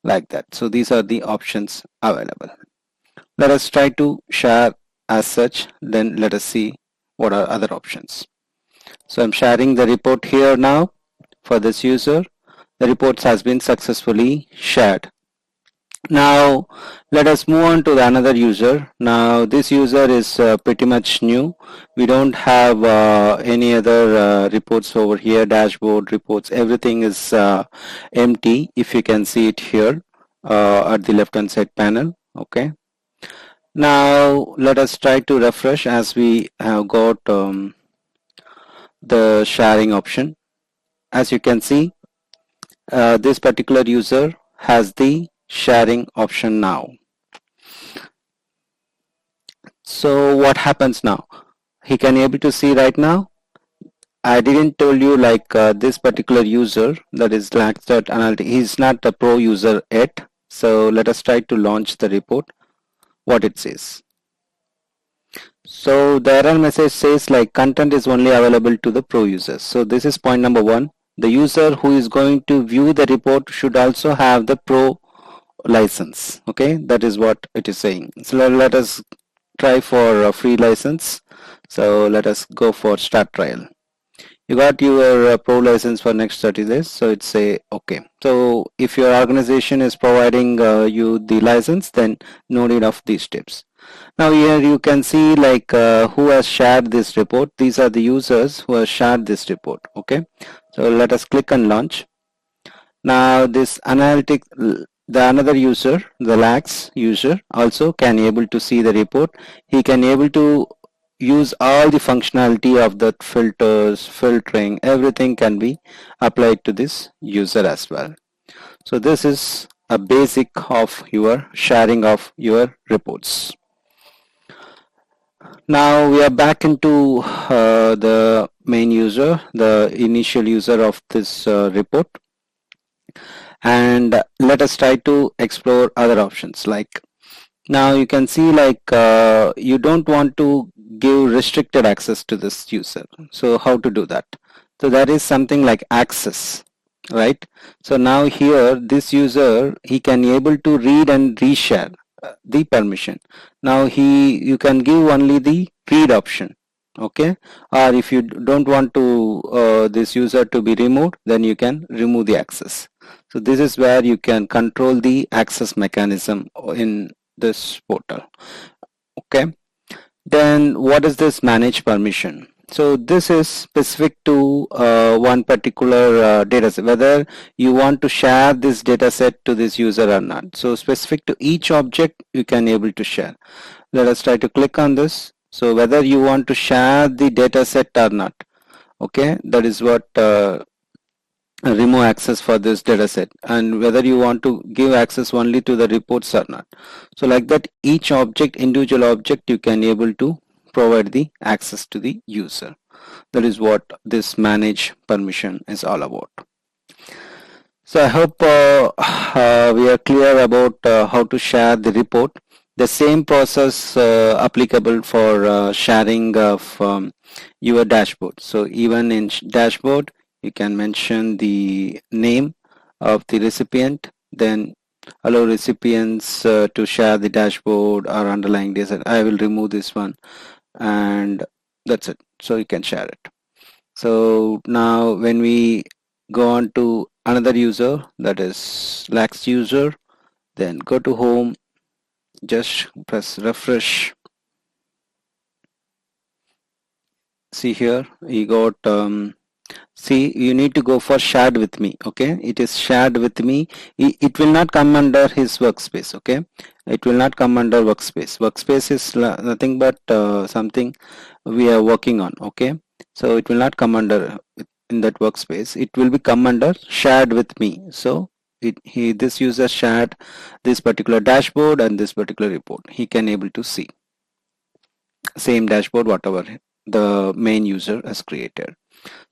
like that. So these are the options available. Let us try to share as such, then let us see what are other options. So I'm sharing the report here now for this user. The reports has been successfully shared. Now let us move on to the another user. Now this user is pretty much new. We don't have any other reports over here, dashboard reports, everything is empty. If you can see it here, at the left hand side panel. Okay. Now let us try to refresh as we have got the sharing option. As you can see, this particular user has the sharing option now. So what happens now? He can able to see right now. I didn't tell you like this particular user, that is Nags.analytics, he's not a pro user yet. So let us try to launch the report. What it says. So the error message says like content is only available to the pro users. So this is point number one. The user who is going to view the report should also have the pro license. Okay, that is what it is saying. So let us try for a free license. So let us go for start trial. You got your pro license for next 30 days, so it's say okay. So if your organization is providing you the license, then no need of these tips. Now here you can see like who has shared this report. These are the users who have shared this report. Okay, so let us click on launch. Now this analytic, the another user, the lax user also can able to see the report. He can able to use all the functionality of the filters, filtering, everything can be applied to this user as well. So this is a basic of your sharing of your reports. Now we are back into the main user, the initial user of this report, and let us try to explore other options. Like now you can see like you don't want to give restricted access to this user. So how to do that? So there is something like access, right? So now here this user, he can able to read and reshare the permission. Now you can give only the read option. Okay, or if you don't want to this user to be removed, then you can remove the access. So this is where you can control the access mechanism in this portal. Okay, then what is this manage permission? So this is specific to one particular data set, whether you want to share this data set to this user or not. So specific to each object you can able to share. Let us try to click on this. So whether you want to share the data set or not. Okay, that is what remove access for this data set, and whether you want to give access only to the reports or not. So like that, each object, individual object, you can able to provide the access to the user. That is what this manage permission is all about. So I hope we are clear about how to share the report. The same process applicable for sharing of your dashboard. So even in dashboard, you can mention the name of the recipient, then allow recipients to share the dashboard or underlying data. I will remove this one, and that's it. So you can share it. So now when we go on to another user, that is lax user, then go to home, just press refresh. See here, he got see, you need to go for shared with me. Okay, it is shared with me. It will not come under his workspace. Okay, it will not come under workspace. Workspace is nothing but something we are working on. Okay, so it will not come under in that workspace. It will be come under shared with me. So this user shared this particular dashboard and this particular report. He can able to see same dashboard whatever the main user has created.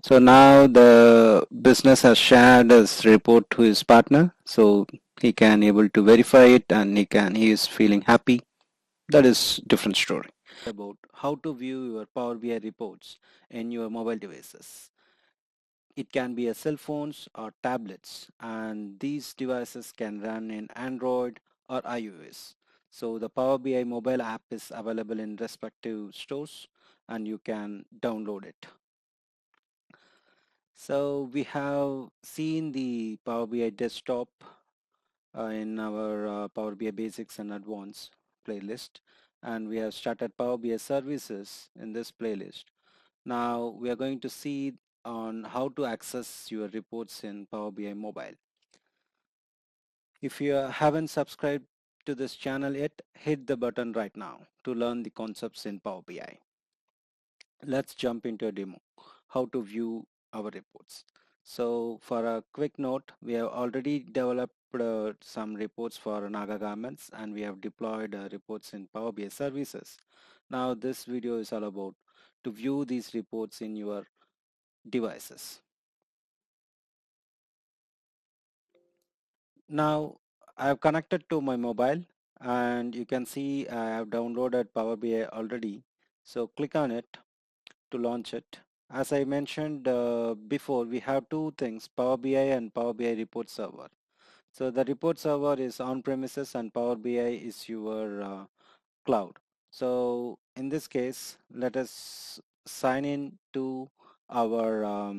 So now the business has shared his report to his partner, so he can able to verify it, and he is feeling happy. That is different story. About how to view your Power BI reports in your mobile devices. It can be a cell phones or tablets, and these devices can run in Android or iOS. So the Power BI mobile app is available in respective stores, and you can download it. So we have seen the Power BI desktop in our Power BI Basics and Advanced playlist, and we have started Power BI services in this playlist. Now we are going to see on how to access your reports in Power BI mobile. If you haven't subscribed to this channel yet, hit the button right now to learn the concepts in Power BI. Let's jump into a demo, how to view our reports. So for a quick note, we have already developed some reports for Naga garments, and we have deployed reports in Power BI services. Now this video is all about to view these reports in your devices. Now I have connected to my mobile, and you can see I have downloaded Power BI already. So click on it to launch it. As I mentioned before, we have two things, Power BI and Power BI report server. So the report server is on premises and Power BI is your cloud. So in this case, let us sign in to our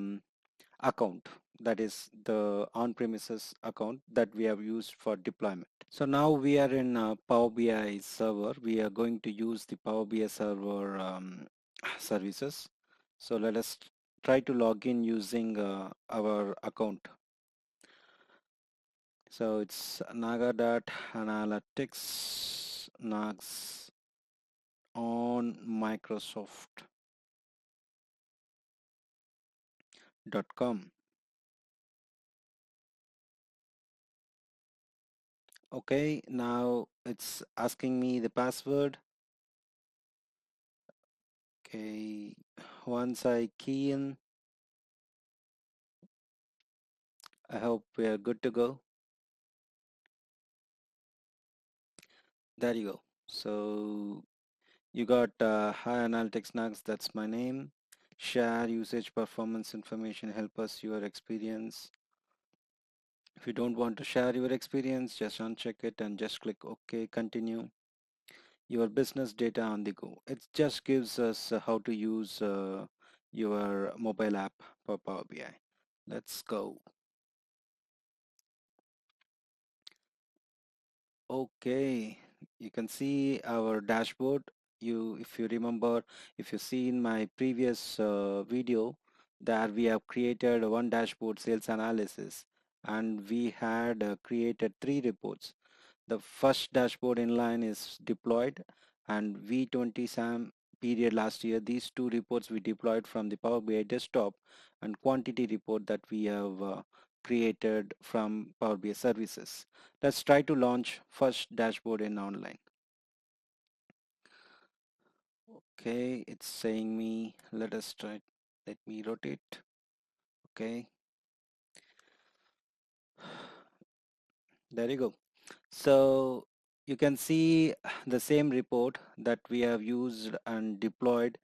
account, that is the on-premises account that we have used for deployment. So now we are in Power BI server. We are going to use the Power BI server services. So let us try to log in using our account. So it's naga.analytics nags on microsoft.com. Okay, now it's asking me the password. Okay, once I key in, I hope we are good to go. There you go. So you got Hi Analytics Nags, that's my name. Share usage performance information, help us your experience. If you don't want to share your experience, just uncheck it and just click OK, continue. Your business data on the go. It just gives us how to use your mobile app for Power BI. Let's go. Okay, you can see our dashboard. If you remember, if you see in my previous video, that we have created one dashboard sales analysis, and we had created three reports. The first dashboard inline is deployed, and V20 SAM period last year, these two reports we deployed from the Power BI desktop, and quantity report that we have created from Power BI services. Let's try to launch first dashboard in online. Okay, it's saying me, let me rotate. Okay, there you go. So you can see the same report that we have used and deployed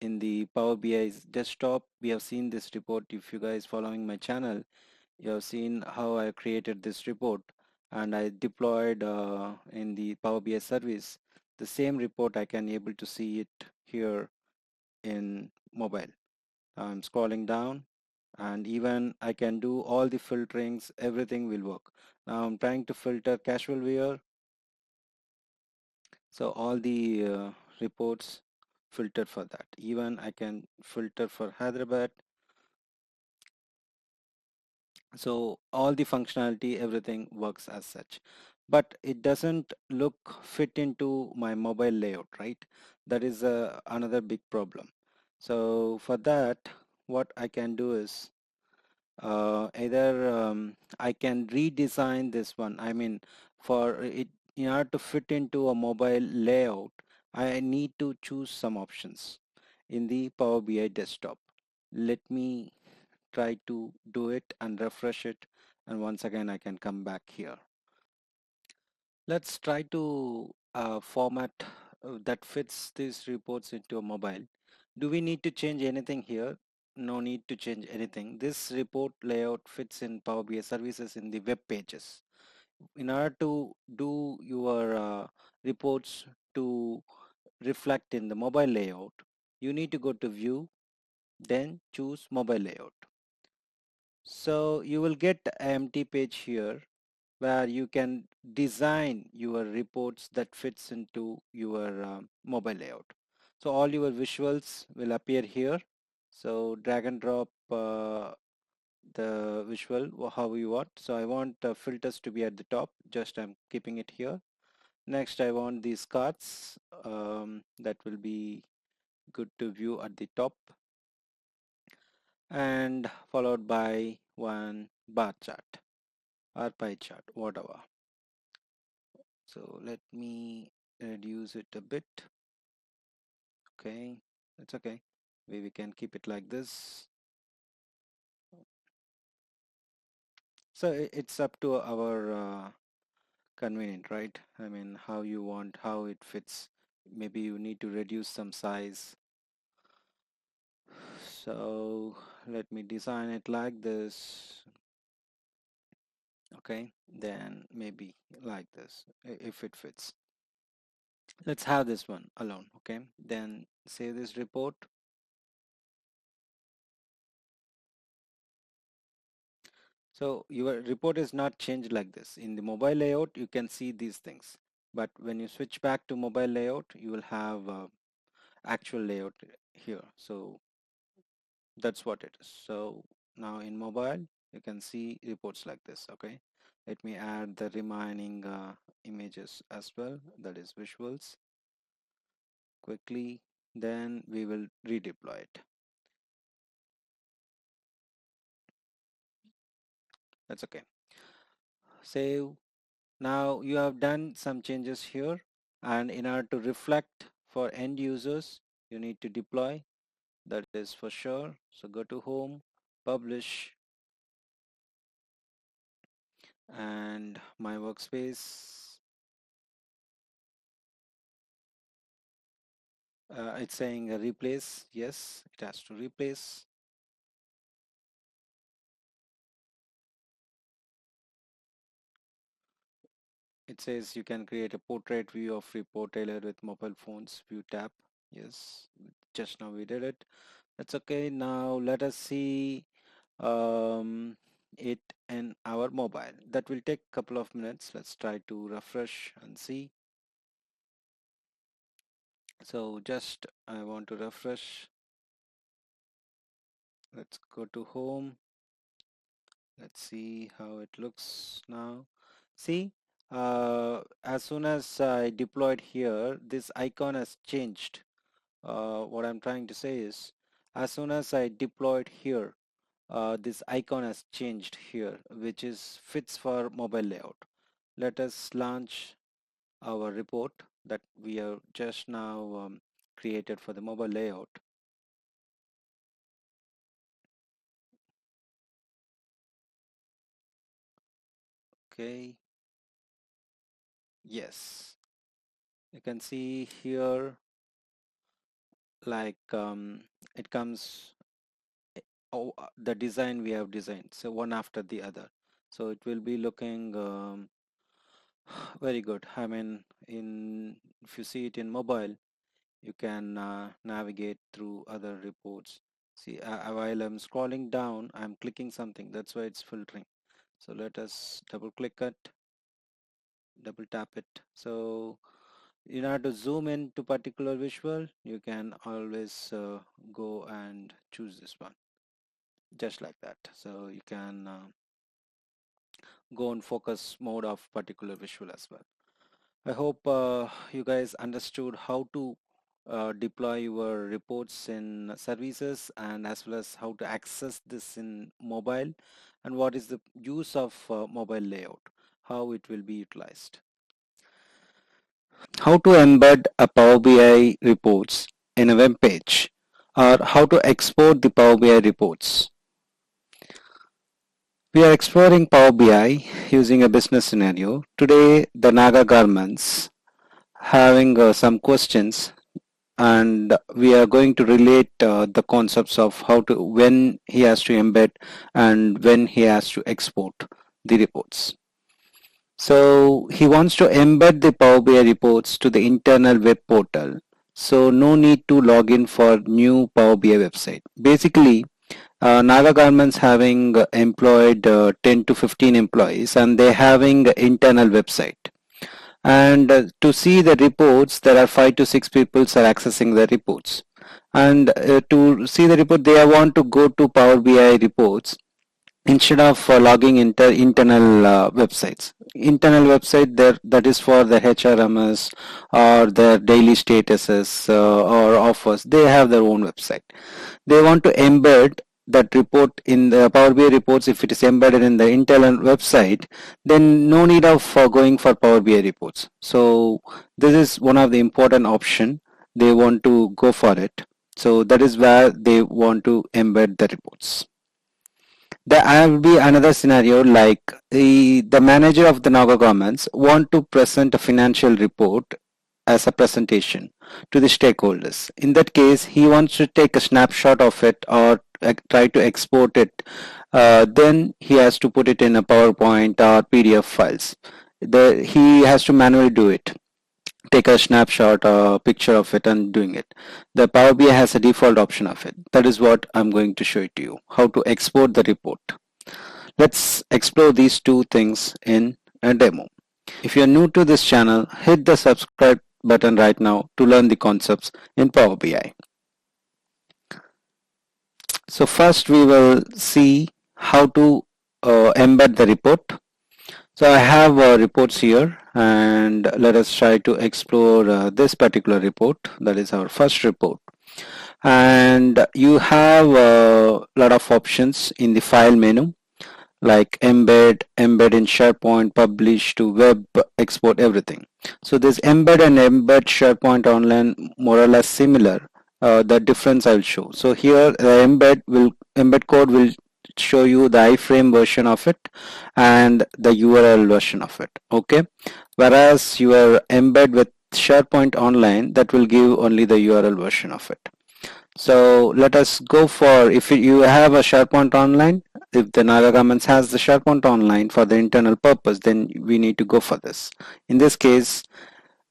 in the Power BI's desktop. We have seen this report. If you guys following my channel, you have seen how I created this report, and I deployed in the Power BI service. The same report I can able to see it here in mobile. I'm scrolling down, and even I can do all the filterings, everything will work. Now I'm trying to filter casual wear, so all the reports filter for that. Even I can filter for Hyderabad. So all the functionality, everything works as such, but it doesn't look fit into my mobile layout, right? That is another big problem. So for that, what I can do is either I can redesign this one. I mean, for it, in order to fit into a mobile layout, I need to choose some options in the Power BI desktop. Let me try to do it and refresh it, and once again I can come back here. Let's try to format that fits these reports into a mobile. Do we need to change anything here? No need to change anything. This report layout fits in Power BI services in the web pages. In order to do your reports to reflect in the mobile layout, you need to go to view, then choose mobile layout. So you will get an empty page here where you can design your reports that fits into your mobile layout. So all your visuals will appear here. So drag and drop the visual how we want. So I want filters to be at the top, just I'm keeping it here. Next I want these cards that will be good to view at the top, and followed by one bar chart or pie chart, whatever. So let me reduce it a bit. Okay, it's okay. We can keep it like this. So it's up to our convenient, right? I mean, how you want, how it fits. Maybe you need to reduce some size. So let me design it like this. Okay, then maybe like this if it fits. Let's have this one alone. Okay, then save this report. So your report is not changed like this. In the mobile layout you can see these things, but when you switch back to mobile layout you will have actual layout here. So that's what it is. So now in mobile you can see reports like this. Okay, let me add the remaining images as well, that is visuals, quickly, then we will redeploy it. That's okay. Save. Now you have done some changes here, and in order to reflect for end users you need to deploy, that is for sure. So go to home, publish, and my workspace. It's saying replace. Yes, it has to replace. It says you can create a portrait view of report tailored with mobile phones. View tab. Yes, just now we did it. That's okay. Now let us see it in our mobile. That will take a couple of minutes. Let's try to refresh and see. So just I want to refresh. Let's go to home. Let's see how it looks now. See, as soon as I deployed here, this icon has changed. What I'm trying to say is, as soon as I deployed here, this icon has changed here, which is fits for mobile layout. Let us launch our report that we have just now created for the mobile layout. Okay, yes, you can see here like it comes the design we have designed, so one after the other, so it will be looking very good. I mean, in if you see it in mobile, you can navigate through other reports. See, while I'm scrolling down, I'm clicking something, that's why it's filtering. So let us double click it, double tap it. So in order to zoom in to particular visual, you can always go and choose this one, just like that. So you can go on focus mode of particular visual as well. I hope you guys understood how to deploy your reports in services, and as well as how to access this in mobile, and what is the use of mobile layout, how it will be utilized. How to embed a Power BI reports in a web page, or how to export the Power BI reports. We are exploring Power BI using a business scenario. Today, the Naga garments having some questions, and we are going to relate the concepts of how to, when he has to embed and when he has to export the reports. So he wants to embed the Power BI reports to the internal web portal. So no need to log in for new Power BI website. Basically, Naga Garments having employed 10 to 15 employees, and they having internal website. And to see the reports, there are 5 to 6 people are accessing the reports. And to see the report, they want to go to Power BI reports, instead of logging into internal internal website there, that is for the HRMS or their daily statuses or offers. They have their own website. They want to embed that report in the Power BI reports. If it is embedded in the internal website, then no need of going for Power BI reports. So this is one of the important option. They want to go for it. So that is where they want to embed the reports. There will be another scenario like the manager of the Naga governments want to present a financial report as a presentation to the stakeholders. In that case, he wants to take a snapshot of it or try to export it. Then he has to put it in a PowerPoint or PDF files. He has to manually do it, take a snapshot or picture of it and doing it. The Power BI has a default option of it. That is what I'm going to show it to you, how to export the report. Let's explore these two things in a demo. If you're new to this channel, hit the subscribe button right now to learn the concepts in Power BI. So first we will see how to embed the report. So I have reports here, and let us try to explore this particular report. That is our first report. And you have a lot of options in the file menu, like embed, embed in SharePoint, publish to web, export, everything. So this embed and embed SharePoint online more or less similar. The difference I'll show. So here the embed code will show you the iframe version of it and the URL version of it. Okay, whereas your embed with SharePoint online, that will give only the URL version of it. So let us go for, if you have a SharePoint online, if the Naga Governments has the SharePoint online for the internal purpose, then we need to go for this. In this case,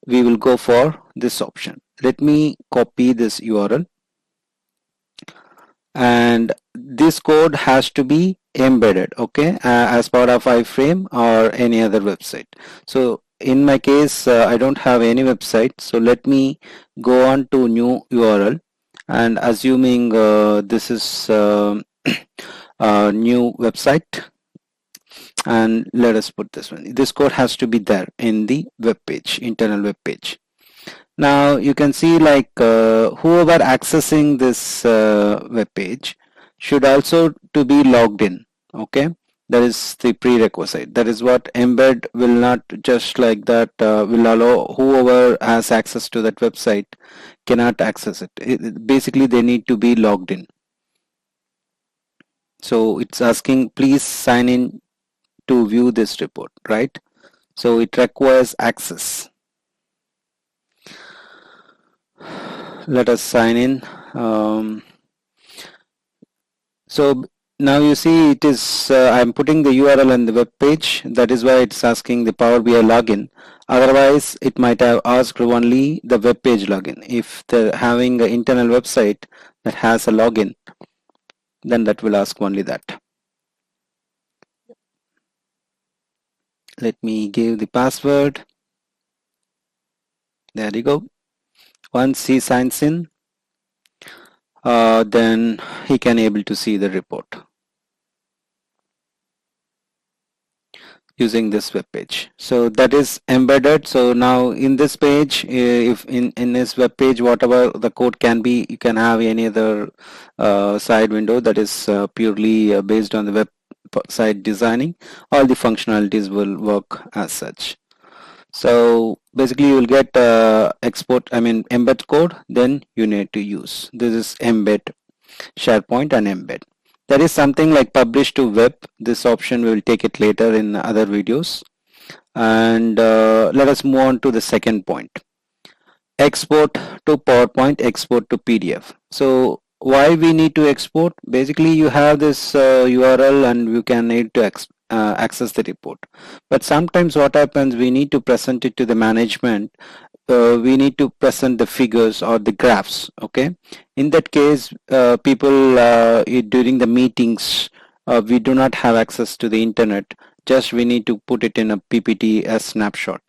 we will go for this option. Let me copy this URL, and this code has to be embedded, okay, as part of iframe or any other website. So in my case, I don't have any website, so let me go on to new URL, and assuming this is a new website, and let us put this one. This code has to be there in the web page, internal web page. Now you can see, like whoever accessing this web page should also to be logged in. Okay, that is the prerequisite. That is what embed will not just like that will allow whoever has access to that website cannot access it. Basically they need to be logged in. So it's asking please sign in to view this report, right? So it requires access. Let us sign in. So now you see it is I'm putting the URL on the web page. That is why it's asking the Power BI login. Otherwise it might have asked only the web page login. If they're having an internal website that has a login, then that will ask only that. Let me give the password. There you go. Once he signs in, then he can able to see the report using this web page. So that is embedded. So now in this page, if in this web page, whatever the code can be, you can have any other side window that is purely based on the website designing. All the functionalities will work as such. So basically you will get embed code, then you need to use. This is embed SharePoint and embed. There is something like publish to web. This option we will take it later in other videos. And let us move on to the second point. Export to PowerPoint, export to PDF. So why we need to export? Basically you have this URL and you can need to access the report. But sometimes what happens, we need to present it to the management. We need to present the figures or the graphs. Okay, in that case people during the meetings we do not have access to the internet. Just we need to put it in a PPT as snapshot.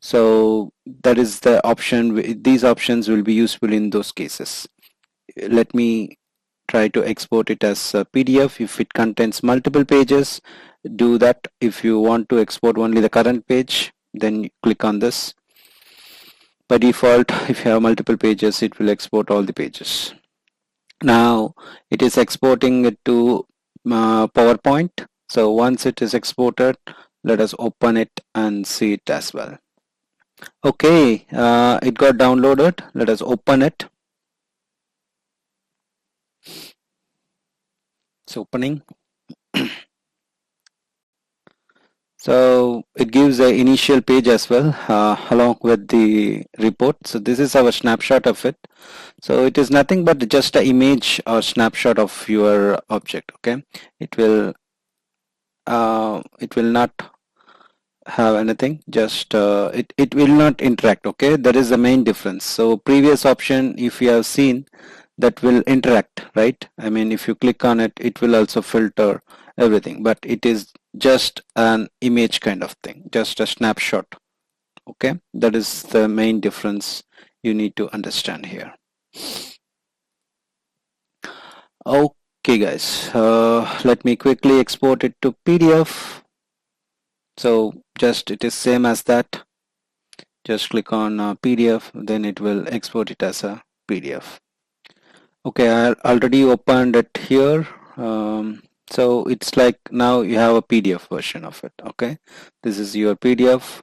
So that is the option. These options will be useful in those cases. Let me try to export it as a PDF. If it contains multiple pages, do that. If you want to export only the current page, then click on this. By default, if you have multiple pages, it will export all the pages. Now it is exporting it to PowerPoint. So once it is exported, let us open it and see it as well. Okay, it got downloaded. Let us open it. It's opening. So it gives the initial page as well along with the report. So this is our snapshot of it. So it is nothing but just an image or snapshot of your object. Okay, it will not have anything, just it will not interact. Okay, that is the main difference. So previous option, if you have seen, that will interact, right? I mean, if you click on it, it will also filter everything, but it is just an image kind of thing, just a snapshot. Okay, that is the main difference you need to understand here. Okay guys, let me quickly export it to PDF. So just it is same as that. Just click on PDF, then it will export it as a PDF. Okay, I already opened it here. So it's like now you have a PDF version of it. Okay, this is your PDF,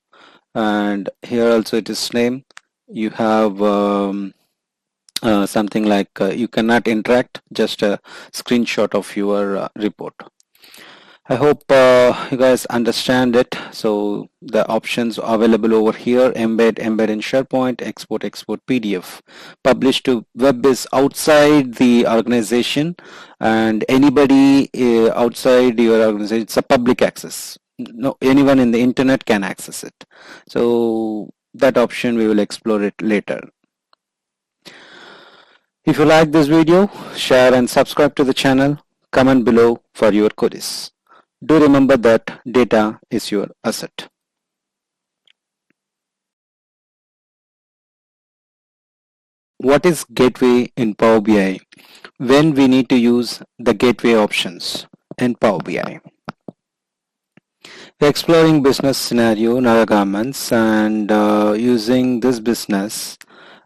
and here also it is name. You have something like you cannot interact, just a screenshot of your report. I hope you guys understand it. So the options available over here: embed in SharePoint, export PDF. Publish to web is outside the organization, and anybody outside your organization, it's a public access. No, anyone in the internet can access it. So that option we will explore it later. If you like this video, share and subscribe to the channel. Comment below for your queries. Do remember that data is your asset. What is gateway in Power BI? When we need to use the gateway options in Power BI. We're exploring business scenario, Naga Garments, and using this business,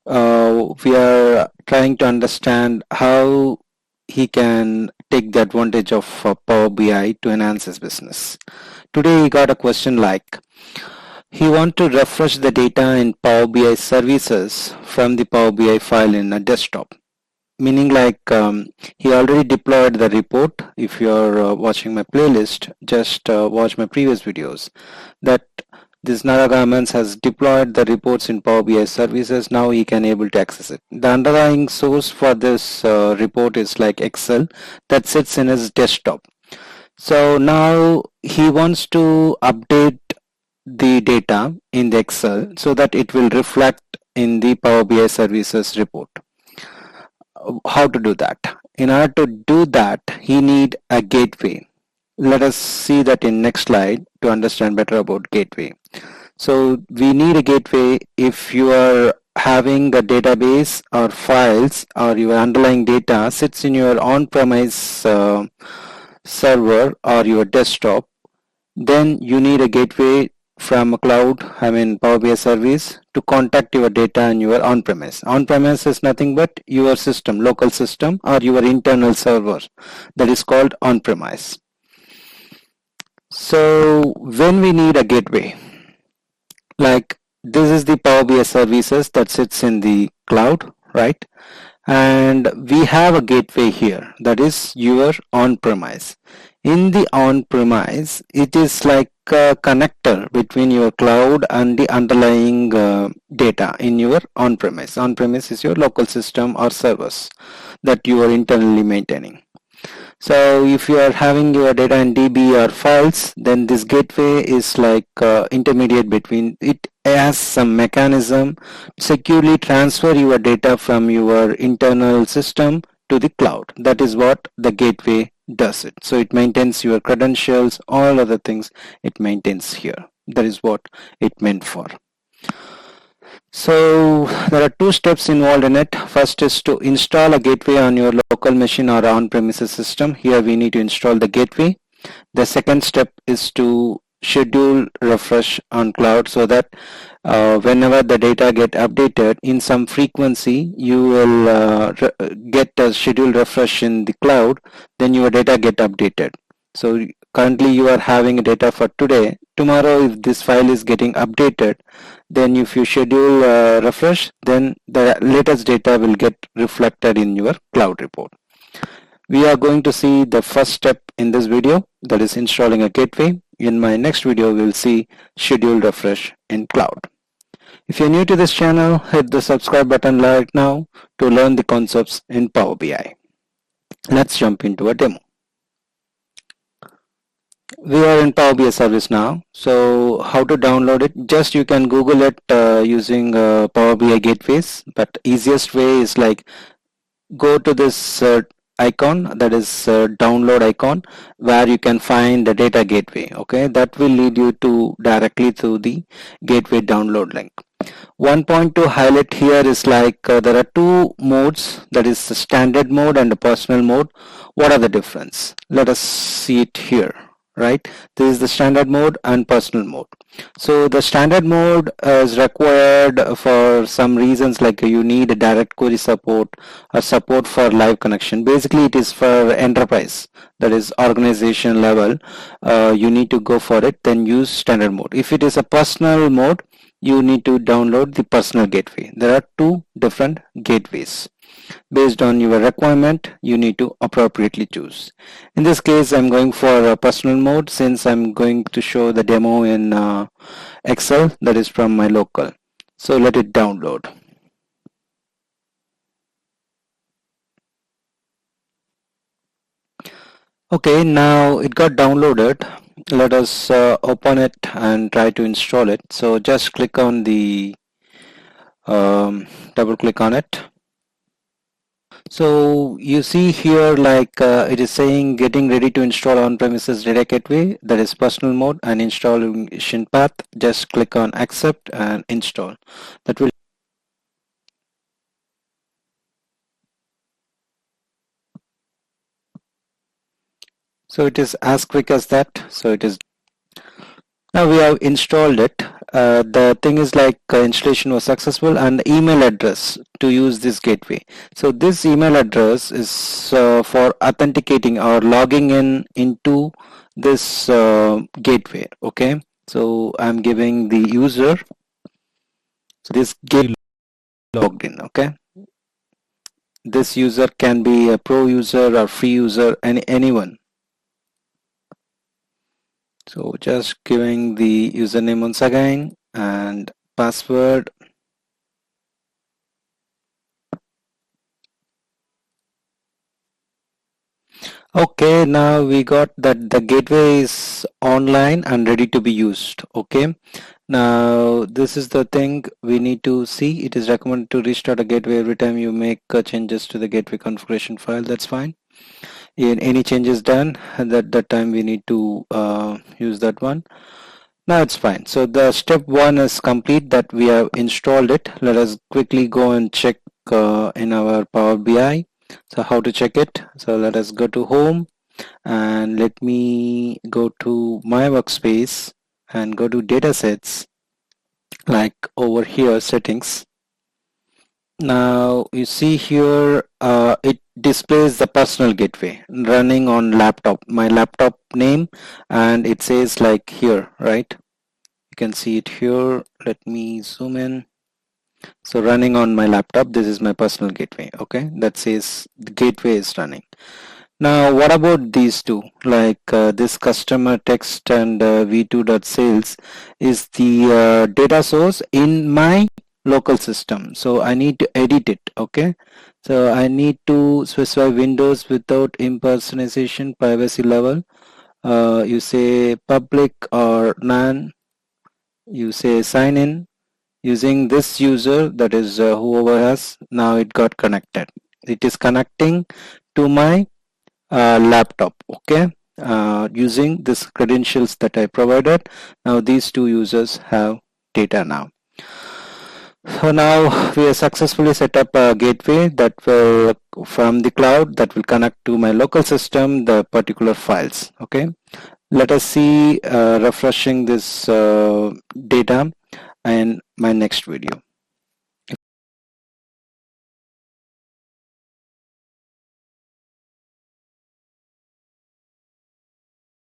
we are trying to understand how he can take the advantage of Power BI to enhance his business. Today he got a question like, he wants to refresh the data in Power BI services from the Power BI file in a desktop. Meaning like he already deployed the report. If you're watching my playlist, just watch my previous videos. That this Naga Garments has deployed the reports in Power BI services. Now he can able to access it. The underlying source for this report is like Excel that sits in his desktop. So now he wants to update the data in the Excel so that it will reflect in the Power BI services report. How to do that? In order to do that, he need a gateway. Let us see that in next slide to understand better about gateway. So we need a gateway if you are having a database or files or your underlying data sits in your on-premise server or your desktop, then you need a gateway from a cloud, I mean Power BI service, to contact your data in your on-premise. On-premise is nothing but your system, local system or your internal server, that is called on-premise. So when we need a gateway, like this is the Power BI services that sits in the cloud, right? And we have a gateway here, that is your on-premise. In the on-premise, it is like a connector between your cloud and the underlying data in your on-premise. On-premise is your local system or servers that you are internally maintaining. So if you are having your data in DB or files, then this gateway is like intermediate between. It has some mechanism to securely transfer your data from your internal system to the cloud. That is what the gateway does it. So it maintains your credentials, all other things it maintains here. That is what it meant for. So there are two steps involved in it. First is to install a gateway on your local machine or on-premises system. Here we need to install the gateway. The second step is to schedule refresh on cloud, so that whenever the data get updated in some frequency, you will get a scheduled refresh in the cloud, then your data get updated. So currently you are having data for today. Tomorrow if this file is getting updated, then if you schedule refresh, then the latest data will get reflected in your cloud report. We are going to see the first step in this video, that is installing a gateway. In my next video, we'll see scheduled refresh in cloud. If you're new to this channel, hit the subscribe button right now to learn the concepts in Power BI. Let's jump into a demo. We are in Power BI service now. So how to download it? Just you can Google it using Power BI gateways, but easiest way is like go to this icon, that is download icon, where you can find the data gateway. Okay, that will lead you to directly to the gateway download link. One point to highlight here is like there are two modes, that is the standard mode and the personal mode. What are the difference? Let us see it here. Right, this is the standard mode and personal mode. So the standard mode is required for some reasons, like you need a direct query support or support for live connection. Basically it is for enterprise, that is organization level. You need to go for it, then use standard mode. If it is a personal mode, you need to download the personal gateway. There are two different gateways. Based on your requirement, you need to appropriately choose. In this case, I'm going for a personal mode, since I'm going to show the demo in Excel, that is from my local. So let it download. Okay, now it got downloaded. Let us open it and try to install it. So just click on the double click on it. So you see here, like it is saying getting ready to install on-premises data gateway, that is personal mode, and installation path. Just click on accept and install. That will. So it is as quick as that. So it is. Now we have installed it. The thing is like installation was successful, and the email address to use this gateway. So this email address is for authenticating or logging in into this gateway. Okay, so I'm giving the user. So this gateway logged in. Okay, this user can be a pro user or free user, anyone. So just giving the username once again and password. Okay, now we got that the gateway is online and ready to be used. Okay, now this is the thing we need to see. It is recommended to restart a gateway every time you make changes to the gateway configuration file. That's fine. In any changes done, that time we need to use that one. Now it's fine. So the step one is complete, that we have installed it. Let us quickly go and check in our Power BI. So how to check it? So let us go to home, and let me go to my workspace and go to datasets, like over here settings. Now you see here it displays the personal gateway running on laptop, my laptop name, and it says like here, right? You can see it here. Let me zoom in. So running on my laptop, this is my personal gateway. Okay, that says the gateway is running. Now what about these two, like this customer text and v2.sales is the data source in my local system, so I need to edit it. Okay, so I need to specify Windows without impersonation privacy level. You say public or none. You say sign in using this user, that is whoever has. Now it got connected. It is connecting to my laptop. Okay, using this credentials that I provided. Now these two users have data now. So now we have successfully set up a gateway that will from the cloud that will connect to my local system the particular files. Okay, let us see refreshing this data in my next video.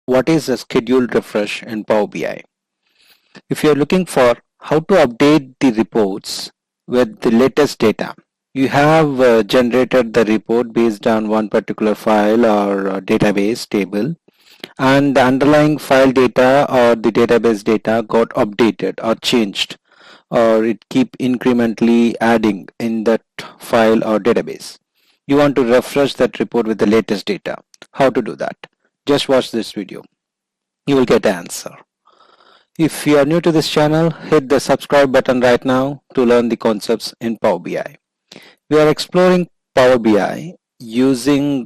What is a scheduled refresh in Power BI? If you're looking for how to update the reports with the latest data, you have generated the report based on one particular file or database table, and the underlying file data or the database data got updated or changed, or it keep incrementally adding in that file or database. You want to refresh that report with the latest data. How to do that? Just watch this video. You will get an answer. If you are new to this channel, hit the subscribe button right now to learn the concepts in Power BI. We are exploring Power BI using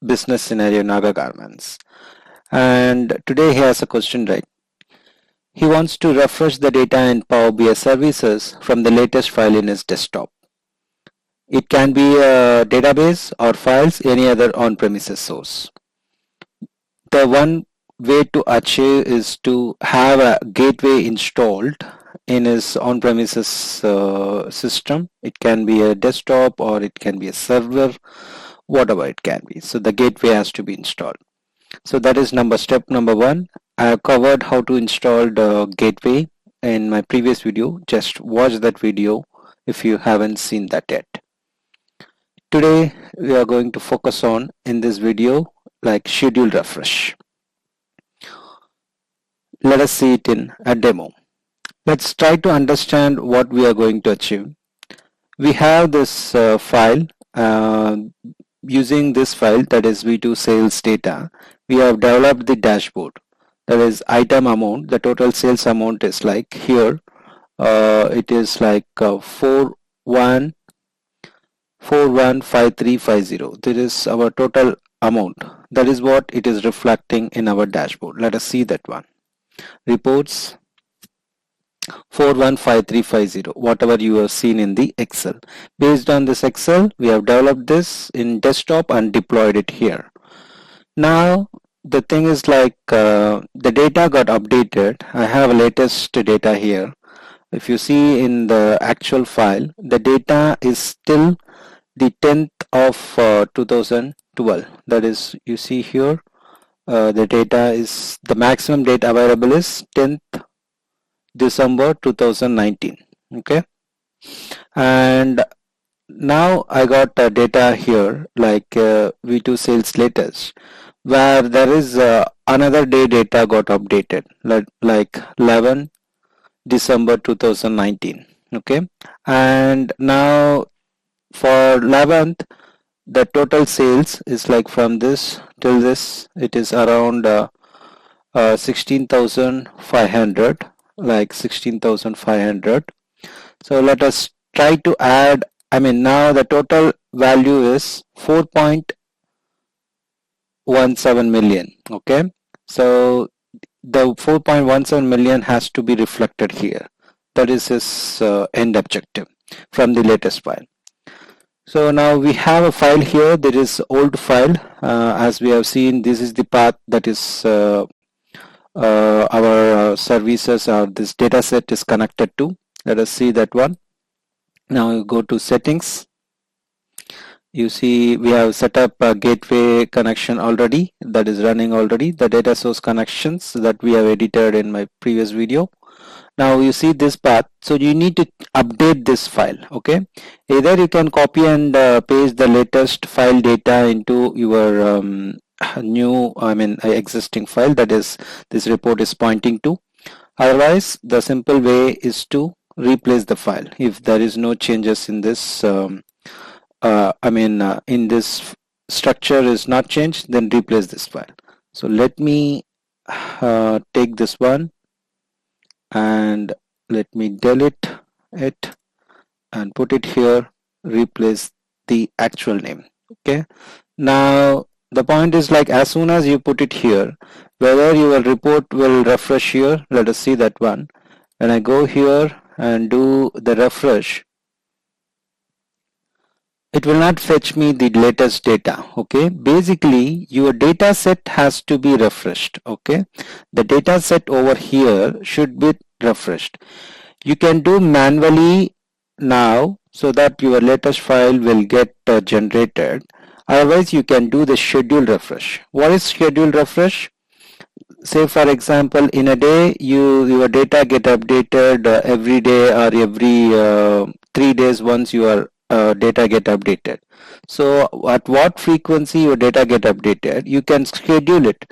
business scenario Naga Garments. And today he has a question, right? He wants to refresh the data in Power BI services from the latest file in his desktop. It can be a database or files, any other on-premises source. The one way to achieve is to have a gateway installed in his on-premises system. It can be a desktop or it can be a server, whatever it can be. So the gateway has to be installed. So that is step number one. I have covered how to install the gateway in my previous video. Just watch that video if you haven't seen that yet. Today we are going to focus on in this video like schedule refresh. Let us see it in a demo. Let's try to understand what we are going to achieve. We have this file. Using this file, that is V2 sales data, we have developed the dashboard. That is item amount. The total sales amount is like here. It is like 415350. This is our total amount. That is what it is reflecting in our dashboard. Let us see that one. Reports 415350, whatever you have seen in the Excel. Based on this Excel, we have developed this in desktop and deployed it here. Now the thing is like the data got updated. I have latest data here. If you see in the actual file, the data is still the 10th of 2012. That is, you see here, the data is the maximum date available is 10th December 2019. Okay, and now I got data here like V2 sales latest, where there is another day data got updated like 11 December 2019. Okay, and now for 11th, the total sales is like from this till this, it is around 16,500, like 16,500. So let us try to add, now the total value is 4.17 million. Okay, so the 4.17 million has to be reflected here. That is his end objective from the latest file. So now we have a file here. There is old file. As we have seen, this is the path that is our services or this data set is connected to. Let us see that one. Now you go to settings. You see we have set up a gateway connection already, that is running already. The data source connections that we have edited in my previous video. Now you see this path, so you need to update this file. Okay, either you can copy and paste the latest file data into your new existing file, that is this report is pointing to. Otherwise the simple way is to replace the file if there is no changes in this in this structure is not changed, then replace this file. So let me take this one and let me delete it and put it here, replace the actual name. Okay, now the point is like as soon as you put it here, whether your report will refresh here. Let us see that one. When I go here and do the refresh, it will not fetch me the latest data. Okay, basically your data set has to be refreshed. Okay, the data set over here should be refreshed. You can do manually now so that your latest file will get generated. Otherwise you can do the schedule refresh. What is schedule refresh? Say for example, in a day your data get updated every day or every 3 days once your data get updated. So at what frequency your data get updated, you can schedule it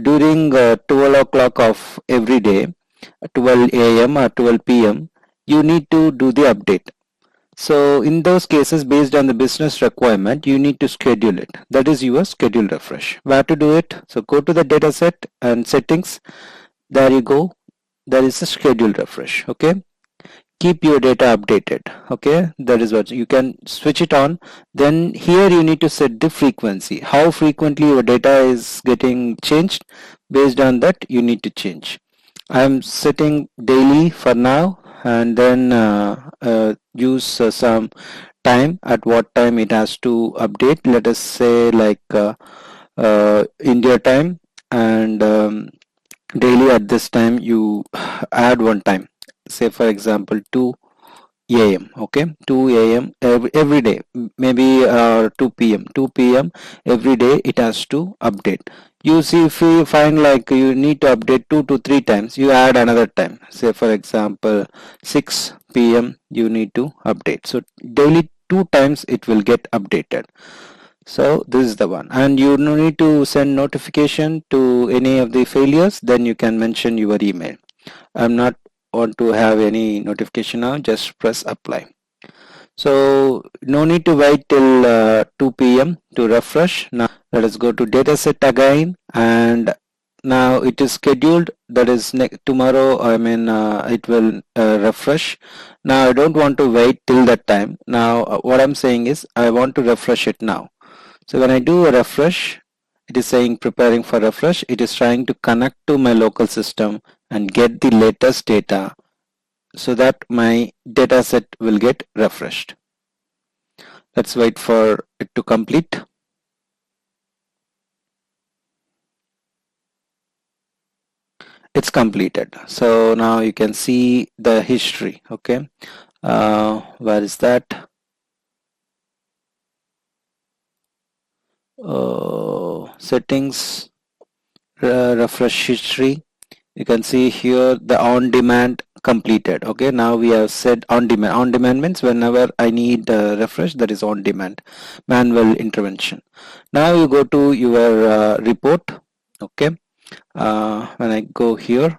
during 12 o'clock of every day, 12 a.m. or 12 p.m. you need to do the update. So in those cases, based on the business requirement, you need to schedule it. That is your schedule refresh. Where to do it? So go to the dataset and settings. There you go. There is a schedule refresh. Okay. Keep your data updated. Okay. That is what you can switch it on. Then here you need to set the frequency. How frequently your data is getting changed. Based on that, you need to change. I'm setting daily for now, and then use some time at what time it has to update. Let us say like India time, and daily at this time you add one time. Say for example 2 a.m. Okay, 2 a.m. Every day, maybe 2 p.m. 2 p.m. every day it has to update. You see, if you find like you need to update 2 to 3 times, you add another time. Say for example 6 p.m. you need to update. So daily 2 times it will get updated. So this is the one, and you no need to send notification to any of the failures. Then you can mention your email. I'm not want to have any notification now, just press apply. So no need to wait till 2 p.m. to refresh. Now let us go to dataset again, and now it is scheduled, that is tomorrow. I mean it will refresh. Now I don't want to wait till that time. Now what I'm saying is I want to refresh it now. So when I do a refresh, it is saying preparing for refresh. It is trying to connect to my local system and get the latest data so that my data set will get refreshed. Let's wait for it to complete. It's completed. So now you can see the history. Okay, where is that? Settings, refresh history. You can see here the on demand completed. Okay, now we have said on demand. On demand means whenever I need refresh, that is on demand. Manual intervention. Now you go to your report. Okay, when I go here,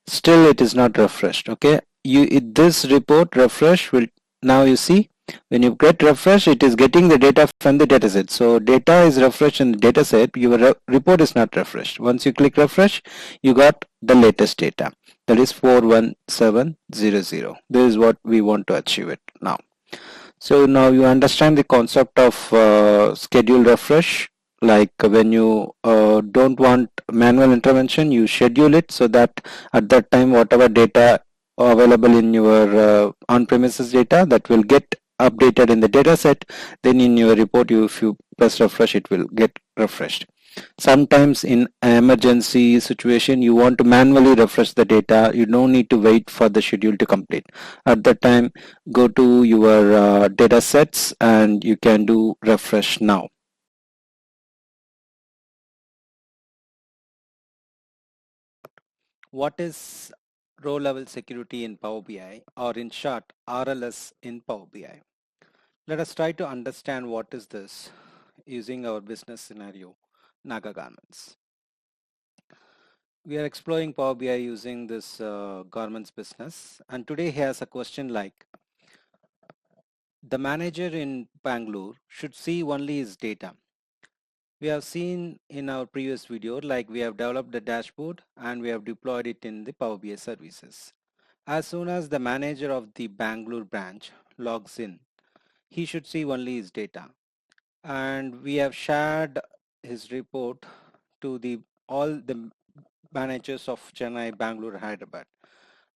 still it is not refreshed. Okay, this report refresh will, now you see when you get refresh, it is getting the data from the dataset. So data is refreshed in the dataset, your report is not refreshed. Once you click refresh, you got the latest data, that is 41700. This is what we want to achieve it now. So now you understand the concept of schedule refresh. Like when you don't want manual intervention, you schedule it so that at that time whatever data available in your on-premises data, that will get updated in the data set. Then in your report, if you press refresh, it will get refreshed. Sometimes in emergency situation, you want to manually refresh the data. You don't need to wait for the schedule to complete. At that time, go to your data sets and you can do refresh now. What is row level security in Power BI, or in short RLS in Power BI? Let us try to understand what is this using our business scenario, Naga Garments. We are exploring Power BI using this garments business, and today he has a question like, the manager in Bangalore should see only his data. We have seen in our previous video, like we have developed a dashboard and we have deployed it in the Power BI services. As soon as the manager of the Bangalore branch logs in, he should see only his data. And we have shared his report to all the managers of Chennai, Bangalore, Hyderabad.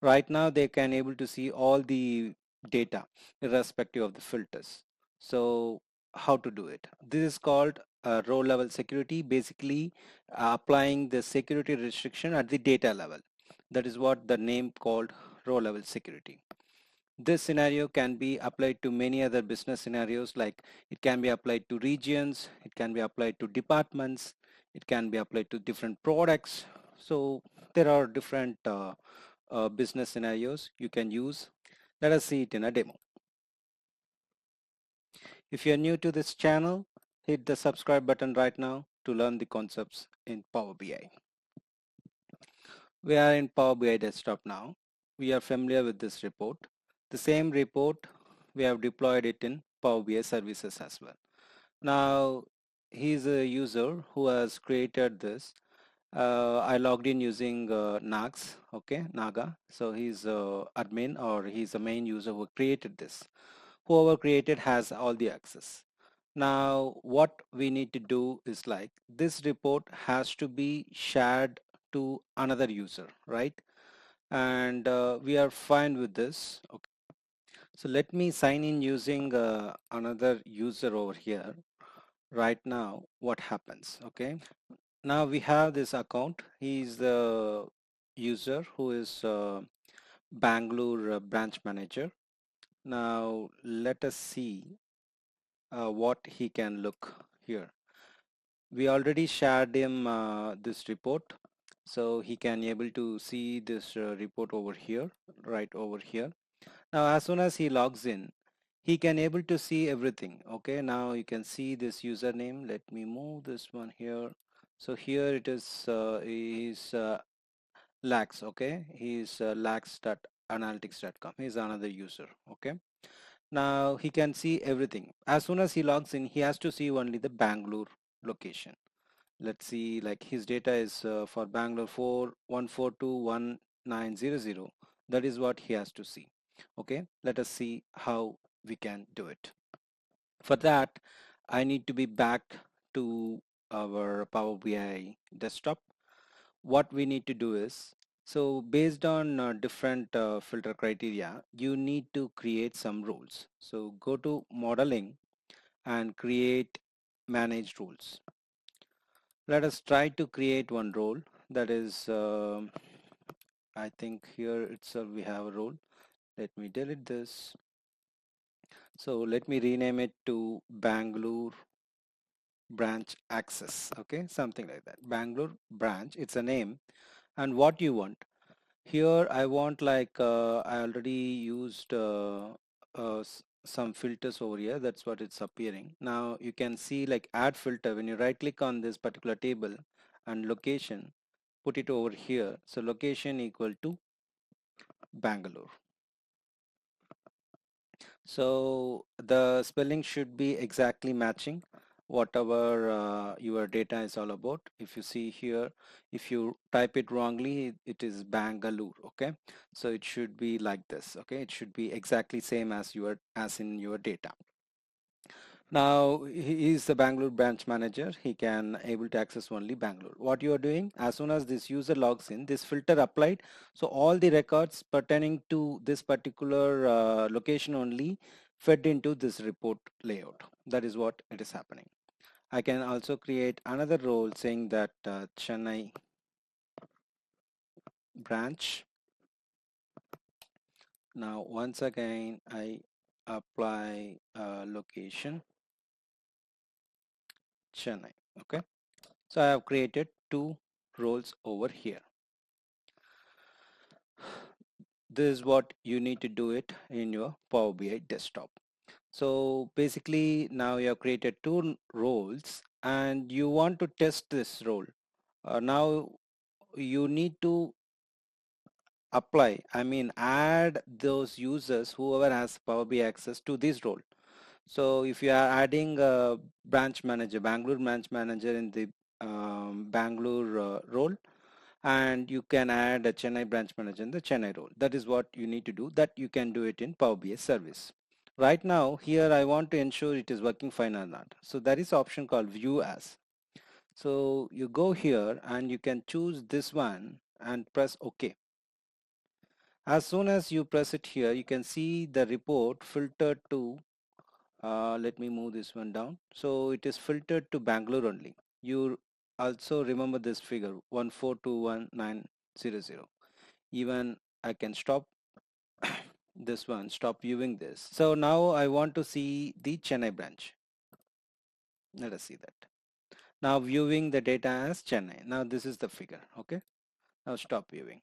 Right now they can able to see all the data irrespective of the filters. So how to do it? This is called row level security, basically applying the security restriction at the data level. That is what the name called row level security. This scenario can be applied to many other business scenarios, like it can be applied to regions, it can be applied to departments, it can be applied to different products. So there are different business scenarios you can use. Let us see it in a demo. If you're new to this channel, hit the subscribe button right now to learn the concepts in Power BI. We are in Power BI desktop now. We are familiar with this report. The same report, we have deployed it in Power BI services as well. Now, he's a user who has created this. I logged in using Nags, okay, Naga. So he's admin, or he's the main user who created this. Whoever created has all the access. Now, what we need to do is, like, this report has to be shared to another user, right? And we are fine with this. Okay. So let me sign in using another user over here. Right now, what happens? Okay. Now we have this account. He's the user who is Bangalore branch manager. Now let us see what he can look here. We already shared him this report, so he can able to see this report over here, right over here. Now as soon as he logs in, he can able to see everything. Okay, now you can see this username. Let me move this one here. So here it is Lax. Okay, he's lax.analytics.com. He's another user. Okay, now he can see everything. As soon as he logs in, he has to see only the Bangalore location. Let's see, like his data is for Bangalore 41421900. That is what he has to see. Okay, let us see how we can do it. For that, I need to be back to our Power BI desktop. What we need to do is, so based on different filter criteria, you need to create some rules. So go to modeling and create managed rules. Let us try to create one role. That is, I think here itself we have a role. Let me delete this. So let me rename it to Bangalore branch access. Okay, something like that. Bangalore branch, it's a name. And what you want here, I want, like, I already used some filters over here. That's what it's appearing. Now you can see, like, add filter. When you right click on this particular table and location, put it over here. So location equal to Bangalore. So the spelling should be exactly matching whatever your data is all about. If you see here, if you type it wrongly, it is Bangalore. Okay, so it should be like this. Okay, it should be exactly same as in your data. Now he is the Bangalore branch manager. He can able to access only Bangalore. What you are doing, as soon as this user logs in, this filter applied. So all the records pertaining to this particular location only fed into this report layout. That is what it is happening. I can also create another role saying that Chennai branch. Now once again I apply location Chennai. Okay. So I have created two roles over here. This is what you need to do it in your Power BI desktop. So basically now you have created two roles and you want to test this role. Now you need to apply, I mean add those users, whoever has Power BI access to this role. So if you are adding a branch manager, Bangalore branch manager in the Bangalore role, and you can add a Chennai branch manager in the Chennai role. That is what you need to do. That you can do it in Power BI service. Right now here I want to ensure it is working fine or not. So there is option called view as. So you go here and you can choose this one and press OK. As soon as you press it here, you can see the report filtered to, let me move this one down. So it is filtered to Bangalore only. You also remember this figure 1421900. Even I can stop this one, stop viewing this. So now I want to see the Chennai branch. Let us see that. Now viewing the data as Chennai. Now this is the figure. Okay. Now stop viewing.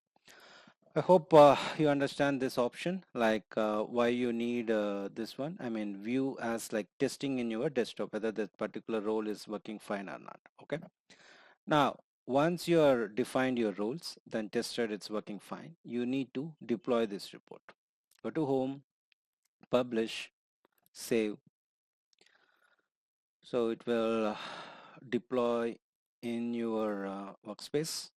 I hope you understand this option, like why you need this one. I mean, view as like testing in your desktop, whether that particular role is working fine or not. Okay. Now, once you are defined your roles, then tested it's working fine. You need to deploy this report. Go to home, publish, save. So it will deploy in your workspace.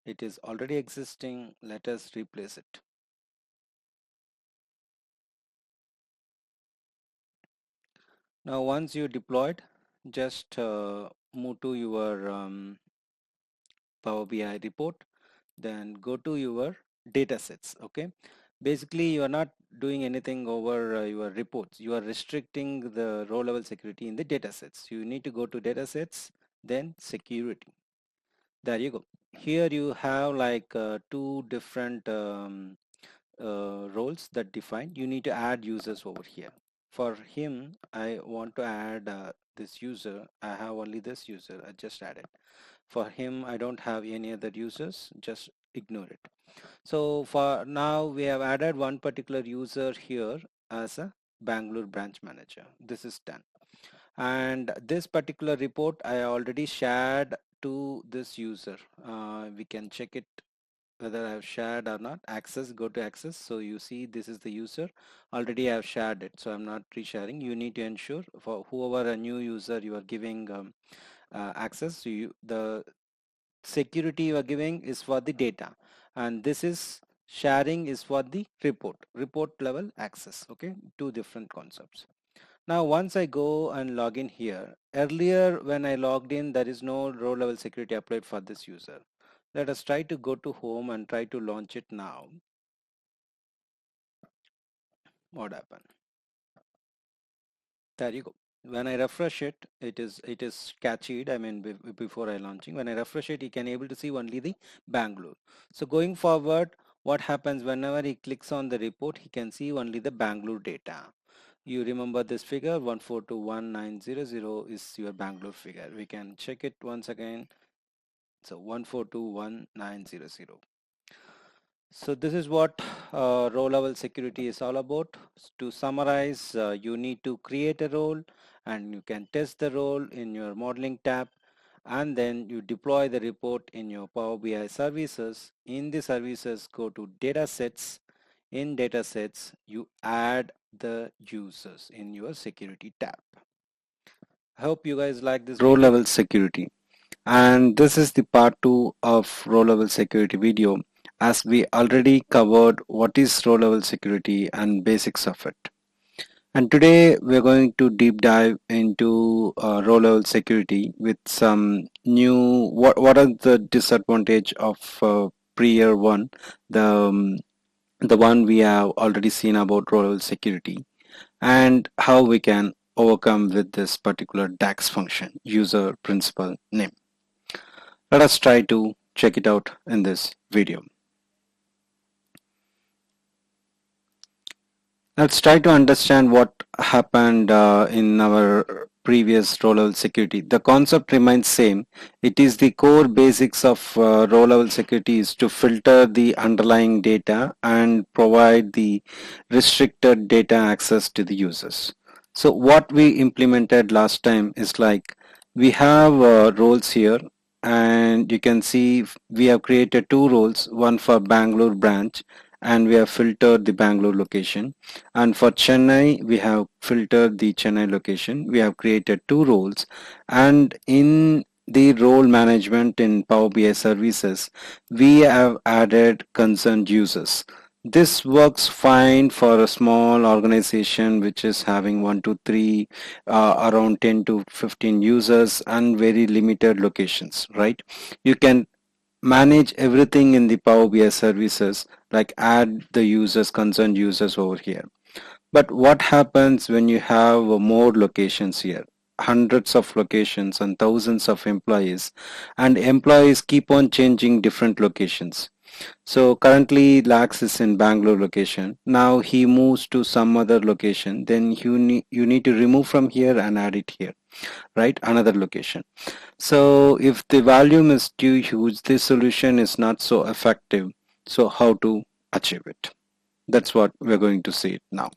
It is already existing. Let us replace it. Now once you deployed, just move to your Power BI report, then go to your datasets. Okay, basically you are not doing anything over your reports. You are restricting the row level security in the datasets. You need to go to datasets, then security. There you go. Here you have like two different roles that define. You need to add users over here. For him, I want to add this user. I have only this user. I just added. For him, I don't have any other users. Just ignore it. So for now, we have added one particular user here as a Bangalore branch manager. This is done. And this particular report I already shared to this user. We can check it whether I've shared or not. Access, go to access. So you see this is the user. Already I've shared it, so I'm not resharing. You need to ensure for whoever a new user you are giving access to, the security you are giving is for the data, and this is sharing is for the report level access. Okay, two different concepts. Now once I go and log in here, earlier when I logged in, there is no row level security applied for this user. Let us try to go to home and try to launch it now. What happened? There you go. When I refresh it, it is catched. I mean, before I launching, when I refresh it, you can able to see only the Bangalore. So going forward, what happens whenever he clicks on the report, he can see only the Bangalore data. You remember this figure 1421900 is your Bangalore figure. We can check it once again. So 1421900. So this is what row level security is all about. To summarize, you need to create a role and you can test the role in your modeling tab, and then you deploy the report in your Power BI services. In the services, go to datasets. In datasets, you add the users in your security tab. I hope you guys like this row level security. And this is the part 2 of row level security video, as we already covered what is row level security and basics of it. And today we're going to deep dive into row level security with some new, what are the disadvantage of prior one, the one we have already seen about row level security, and how we can overcome with this particular DAX function, user principal name. Let us try to check it out in this video. Let's try to understand what happened in our previous row level security. The concept remains same. It is the core basics of row level security is to filter the underlying data and provide the restricted data access to the users. So what we implemented last time is like we have roles here, and you can see we have created two roles, one for Bangalore branch, and we have filtered the Bangalore location, and for Chennai we have filtered the Chennai location. We have created two roles, and in the role management in Power BI services we have added concerned users. This works fine for a small organization which is having 1 to 3 around 10 to 15 users and very limited locations, right? You can manage everything in the Power BI services like add the users, concerned users over here. But what happens when you have more locations here? Hundreds of locations and thousands of employees, and employees keep on changing different locations. So currently Lax is in Bangalore location. Now he moves to some other location. Then you need to remove from here and add it here, right? Another location. So if the volume is too huge, this solution is not so effective. So how to achieve it? That's what we're going to see it now.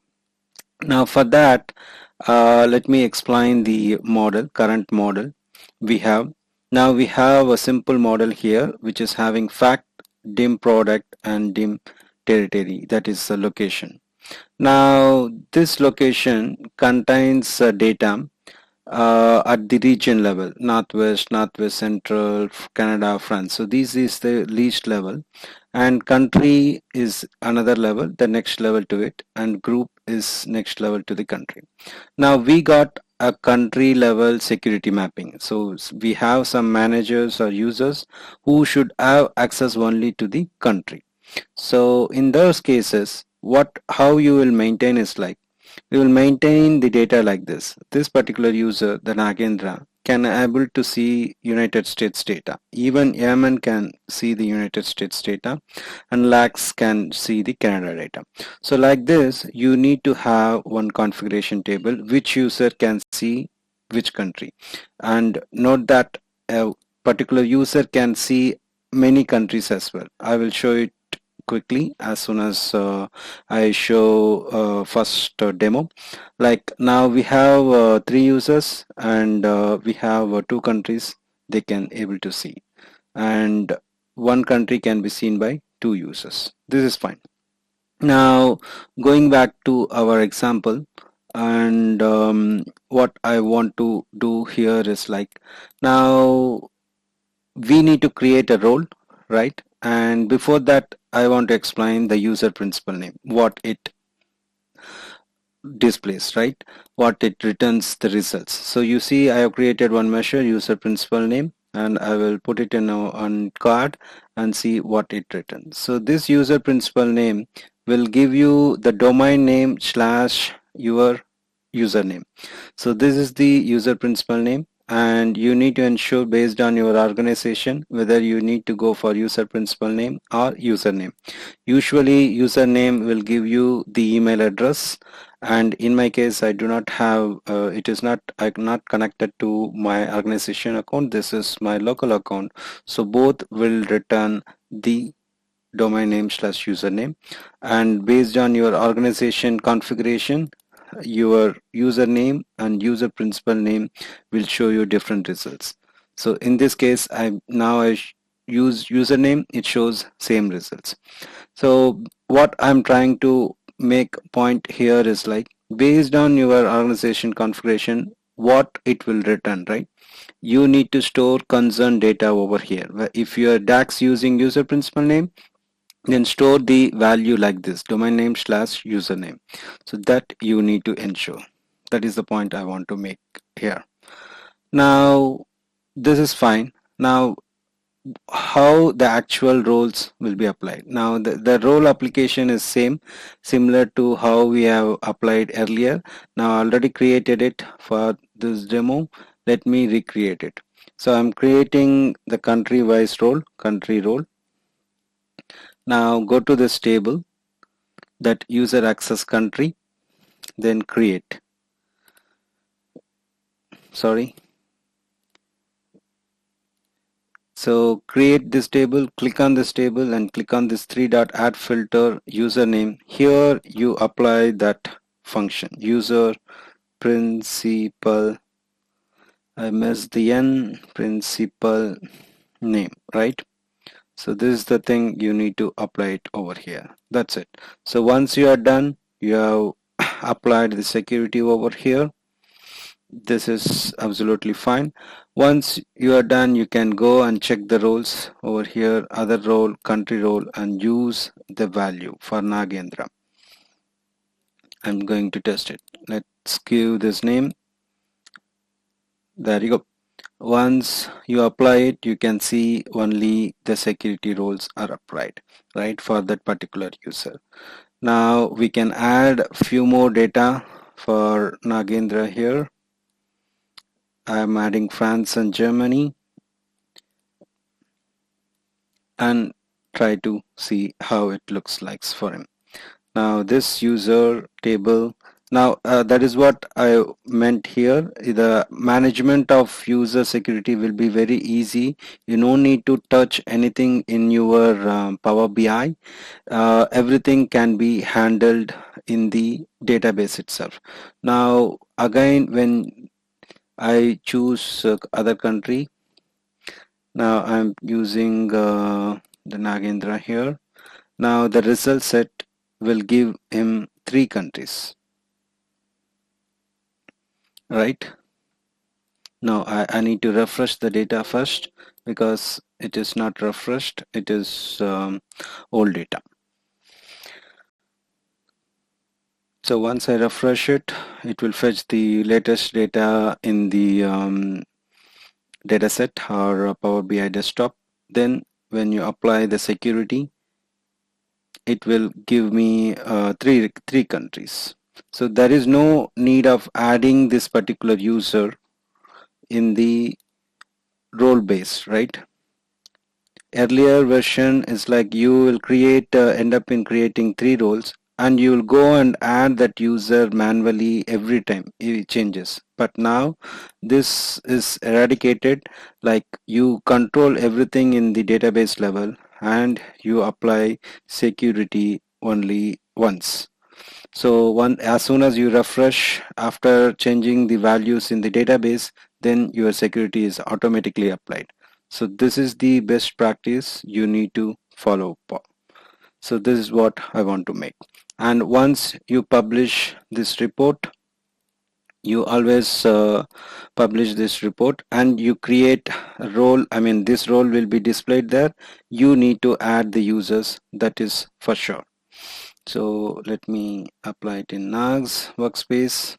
Now for that, let me explain the model, current model we have. Now we have a simple model here which is having fact, dim product and dim territory, that is the location. Now this location contains data at the region level, northwest, northwest central, Canada, France. So this is the least level, and country is another level, the next level to it, and group is next level to the country. Now we got a country level security mapping. So we have some managers or users who should have access only to the country. So in those cases, how you will maintain is like, we will maintain the data like this. This particular user, the Nagendra, can able to see United States data. Even Yemen can see the United States data, and Lax can see the Canada data. So like this, you need to have one configuration table, which user can see which country. And note that a particular user can see many countries as well. I will show it quickly as soon as I show first demo. Like now we have three users, and we have two countries they can able to see, and one country can be seen by two users. This is fine. Now going back to our example, and what I want to do here is like, now we need to create a role, right? And before that, I want to explain the user principal name, what it displays, right? What it returns the results. So you see I have created one measure, user principal name, and I will put it in on card and see what it returns. So this user principal name will give you the domain name slash your username. So this is the user principal name, and you need to ensure based on your organization whether you need to go for user principal name or username. Usually username will give you the email address, and in my case I do not have it is not, I'm not connected to my organization account. This is my local account, so both will return the domain name slash username. And based on your organization configuration, your username and user principal name will show you different results. So in this case, I use username, it shows same results. So what I'm trying to make point here is like, based on your organization configuration, what it will return, right? You need to store concerned data over here. If your DAX using user principal name, then store the value like this, domain name slash username. So that you need to ensure. That is the point I want to make here. Now this is fine. Now how the actual roles will be applied. Now the role application is similar to how we have applied earlier. Now I already created it for this demo. Let me recreate it. So I'm creating the country wise role, country role. Now go to this table, that user access country, then create. Sorry. So create this table, click on this table and click on this three dot add filter username. Here you apply that function, user principal, I missed the N, principal name, right? So this is the thing you need to apply it over here. That's it. So once you are done, you have applied the security over here. This is absolutely fine. Once you are done, you can go and check the roles over here, other role, country role, and use the value for Nagendra. I'm going to test it. Let's give this name. There you go. Once you apply it, you can see only the security roles are applied, right, for that particular user. Now we can add few more data for Nagendra here. I'm adding France and Germany and try to see how it looks like for him. Now this user table, now that is what I meant here. The management of user security will be very easy. You don't need to touch anything in your Power BI. Everything can be handled in the database itself. Now again, when I choose other country, now I'm using the Nagendra here. Now the result set will give him 3 countries, right? Now I need to refresh the data first because it is not refreshed, it is old data. So once I refresh it, it will fetch the latest data in the dataset or Power BI desktop. Then when you apply the security, it will give me three countries. So there is no need of adding this particular user in the role base, right? Earlier version is like you will end up in creating 3 roles, and you will go and add that user manually every time it changes. But now this is eradicated, like you control everything in the database level and you apply security only once. So as soon as you refresh after changing the values in the database, then your security is automatically applied. So this is the best practice you need to follow. So this is what I want to make. And once you publish this report, you always publish this report and you create a role. I mean, this role will be displayed there. You need to add the users, that is for sure. So let me apply it in Nags workspace.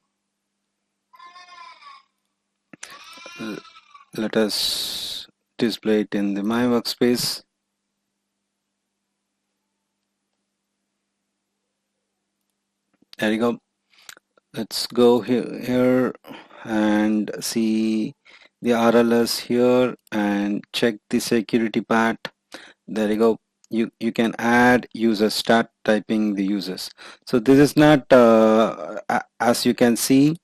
Let us display it in the my workspace. There you go. Let's go here and see the RLS here and check the security part. There you go. You can add users, start typing the users. So this is not as you can see,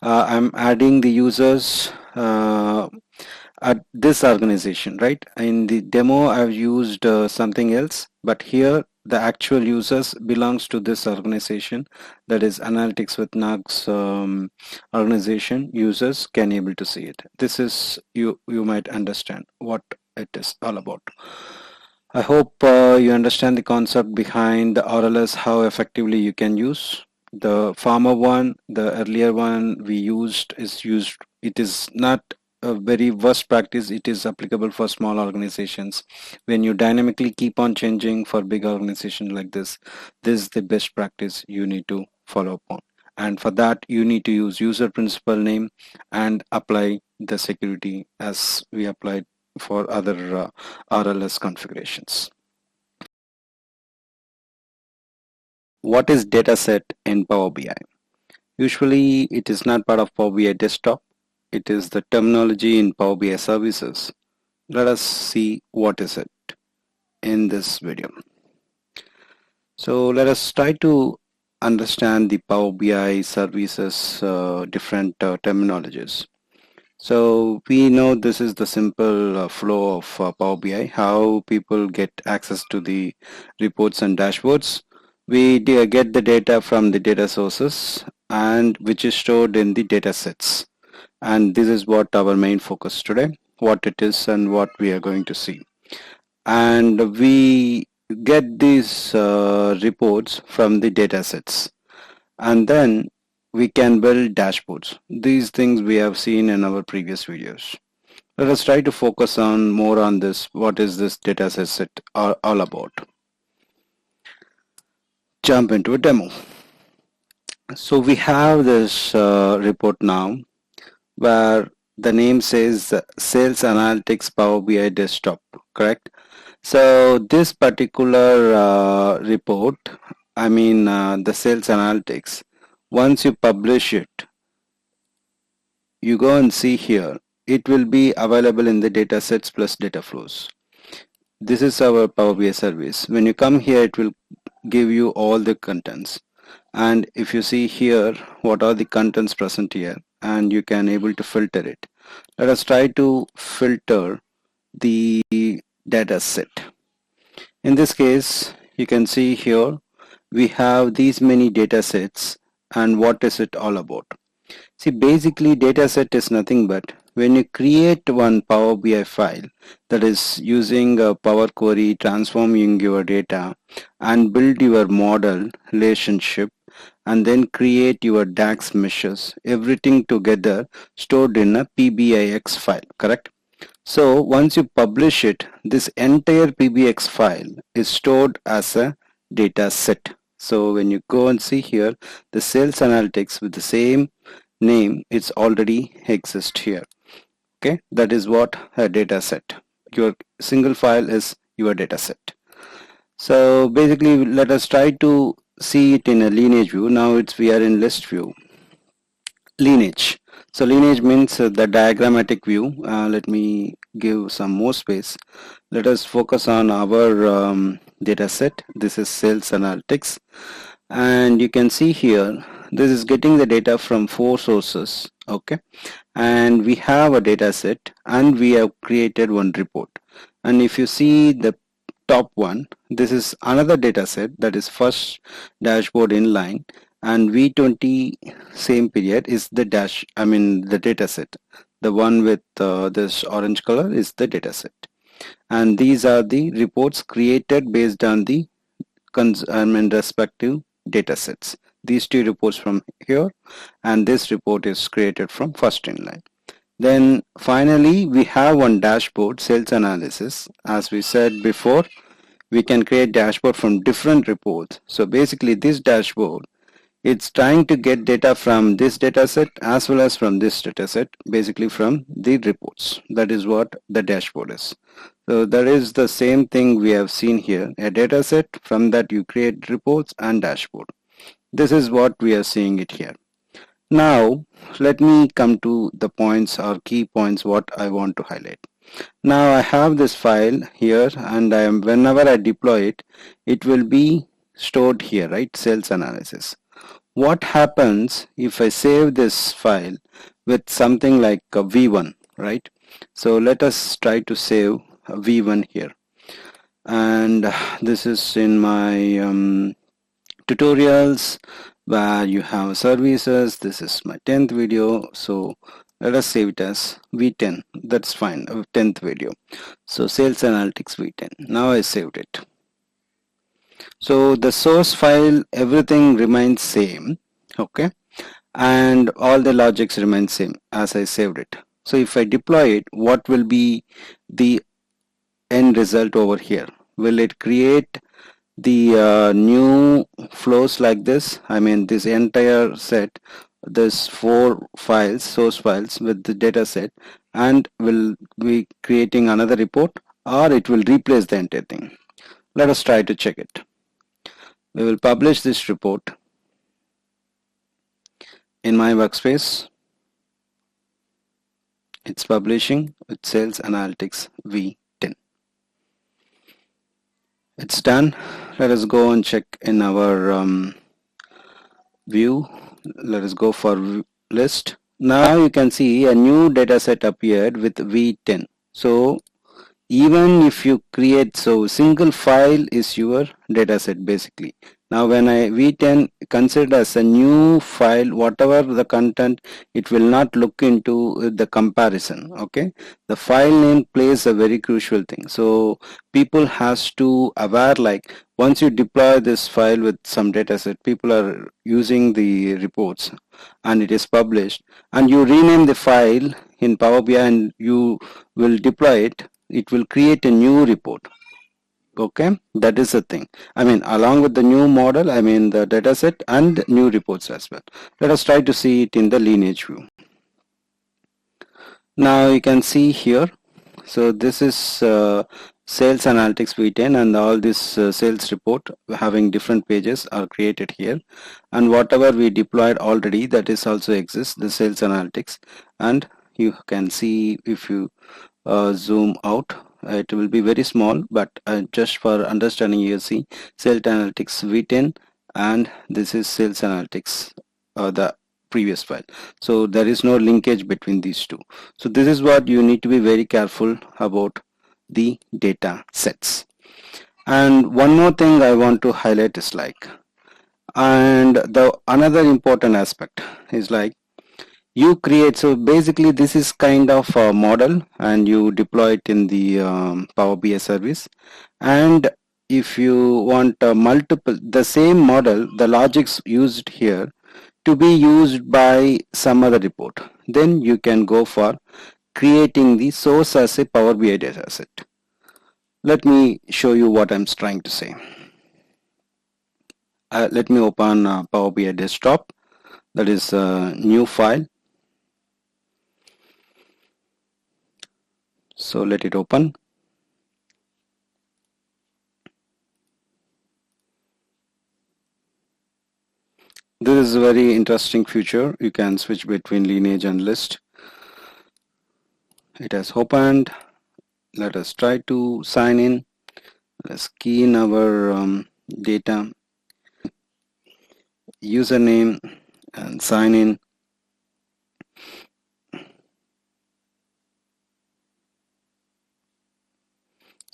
I'm adding the users at this organization, right? In the demo I've used something else, but here the actual users belongs to this organization, that is Analytics with Nags organization. Users can able to see it. This is you might understand what it is all about. I hope you understand the concept behind the RLS, how effectively you can use. The former one, the earlier one we used is used. It is not a very worst practice. It is applicable for small organizations. When you dynamically keep on changing for big organization like this is the best practice you need to follow upon. And for that, you need to use user principal name and apply the security as we applied for other RLS configurations. What is dataset in Power BI? Usually it is not part of Power BI desktop. It is the terminology in Power BI services. Let us see what is it in this video. So let us try to understand the Power BI services different terminologies. So we know this is the simple flow of Power BI, how people get access to the reports and dashboards. We get the data from the data sources and which is stored in the data sets. And this is what our main focus today, what it is and what we are going to see. And we get these reports from the data sets. And then we can build dashboards. These things we have seen in our previous videos. Let us try to focus on more on this. What is this data set all about? Jump into a demo. So we have this report now where the name says Sales Analytics Power BI Desktop, correct? So this particular report, the Sales Analytics, once you publish it, you go and see here, it will be available in the Datasets plus Dataflows. This is our Power BI service. When you come here, it will give you all the contents. And if you see here, what are the contents present here, and you can able to filter it. Let us try to filter the data set. In this case, you can see here, we have these many data sets, and what is it all about? See, basically dataset is nothing but when you create one Power BI file, that is using a Power Query, transforming your data and build your model relationship, and then create your DAX meshes, everything together stored in a PBIX file, correct? So once you publish it, this entire PBX file is stored as a data set. So when you go and see here, the sales analytics with the same name, it's already exist here. Okay, that is what a data set. Your single file is your data set. So basically, let us try to see it in a lineage view. Now we are in list view. Lineage. So lineage means the diagrammatic view. Let me give some more space. Let us focus on our data set. This is sales analytics, and you can see here this is getting the data from 4 sources. Okay, and we have a data set, and we have created one report. And if you see the top one, this is another data set, that is first dashboard inline, and V20 same period is the the data set. The one with this orange color is the data set, and these are the reports created based on the respective data sets. These 2 reports from here, and this report is created from first inline. Then finally we have one dashboard, sales analysis. As we said before, we can create dashboard from different reports. So basically this dashboard, it's trying to get data from this data set as well as from this data set, basically from the reports. That is what the dashboard is. So that is the same thing we have seen here, a data set, from that you create reports and dashboard. This is what we are seeing it here. Now let me come to the points or key points what I want to highlight. Now I have this file here, and whenever I deploy it, it will be stored here, right? Sales analysis. What happens if I save this file with something like a V1, right? So let us try to save a V1 here, and this is in my tutorials where you have services. This is my 10th video, so let us save it as V10. That's fine, 10th video. So sales analytics V10. Now I saved it. So the source file, everything remains same, okay, and all the logics remain same as I saved it. So if I deploy it, what will be the end result over here? Will it create the new flows like this? This entire set, this 4 files, source files with the data set, and will be creating another report, or it will replace the entire thing? Let us try to check it. We will publish this report in my workspace. It's publishing with sales analytics V10. It's done. Let us go and check in our view. Let us go for list. Now you can see a new data set appeared with V10. So even if you create, so single file is your data set basically. Now when I V10 considered as a new file, whatever the content, it will not look into the comparison. Okay, the file name plays a very crucial thing. So people has to aware, like once you deploy this file with some data set, people are using the reports and it is published, and you rename the file in Power BI and you will deploy it, it will create a new report. Okay, that is the thing. Along with the new model, the data set and new reports as well. Let us try to see it in the lineage view. Now you can see here, so this is sales analytics v10, and all this sales report having different pages are created here, and whatever we deployed already, that is also exists, the sales analytics. And you can see, if you zoom out, it will be very small, but just for understanding, you see sales analytics v10, and this is sales analytics, the previous file. So there is no linkage between these two. So this is what you need to be very careful about, the data sets. And one more thing I want to highlight is like, and the another important aspect is like, you create, so basically this is kind of a model, and you deploy it in the Power BI service. And if you want multiple, the same model, the logics used here to be used by some other report, then you can go for creating the source as a Power BI data set. Let me show you what I'm trying to say. Let me open Power BI desktop, that is a new file. So let it open. This is a very interesting feature. You can switch between lineage and list. It has opened. Let us try to sign in. Let's key in our data, username, and sign in.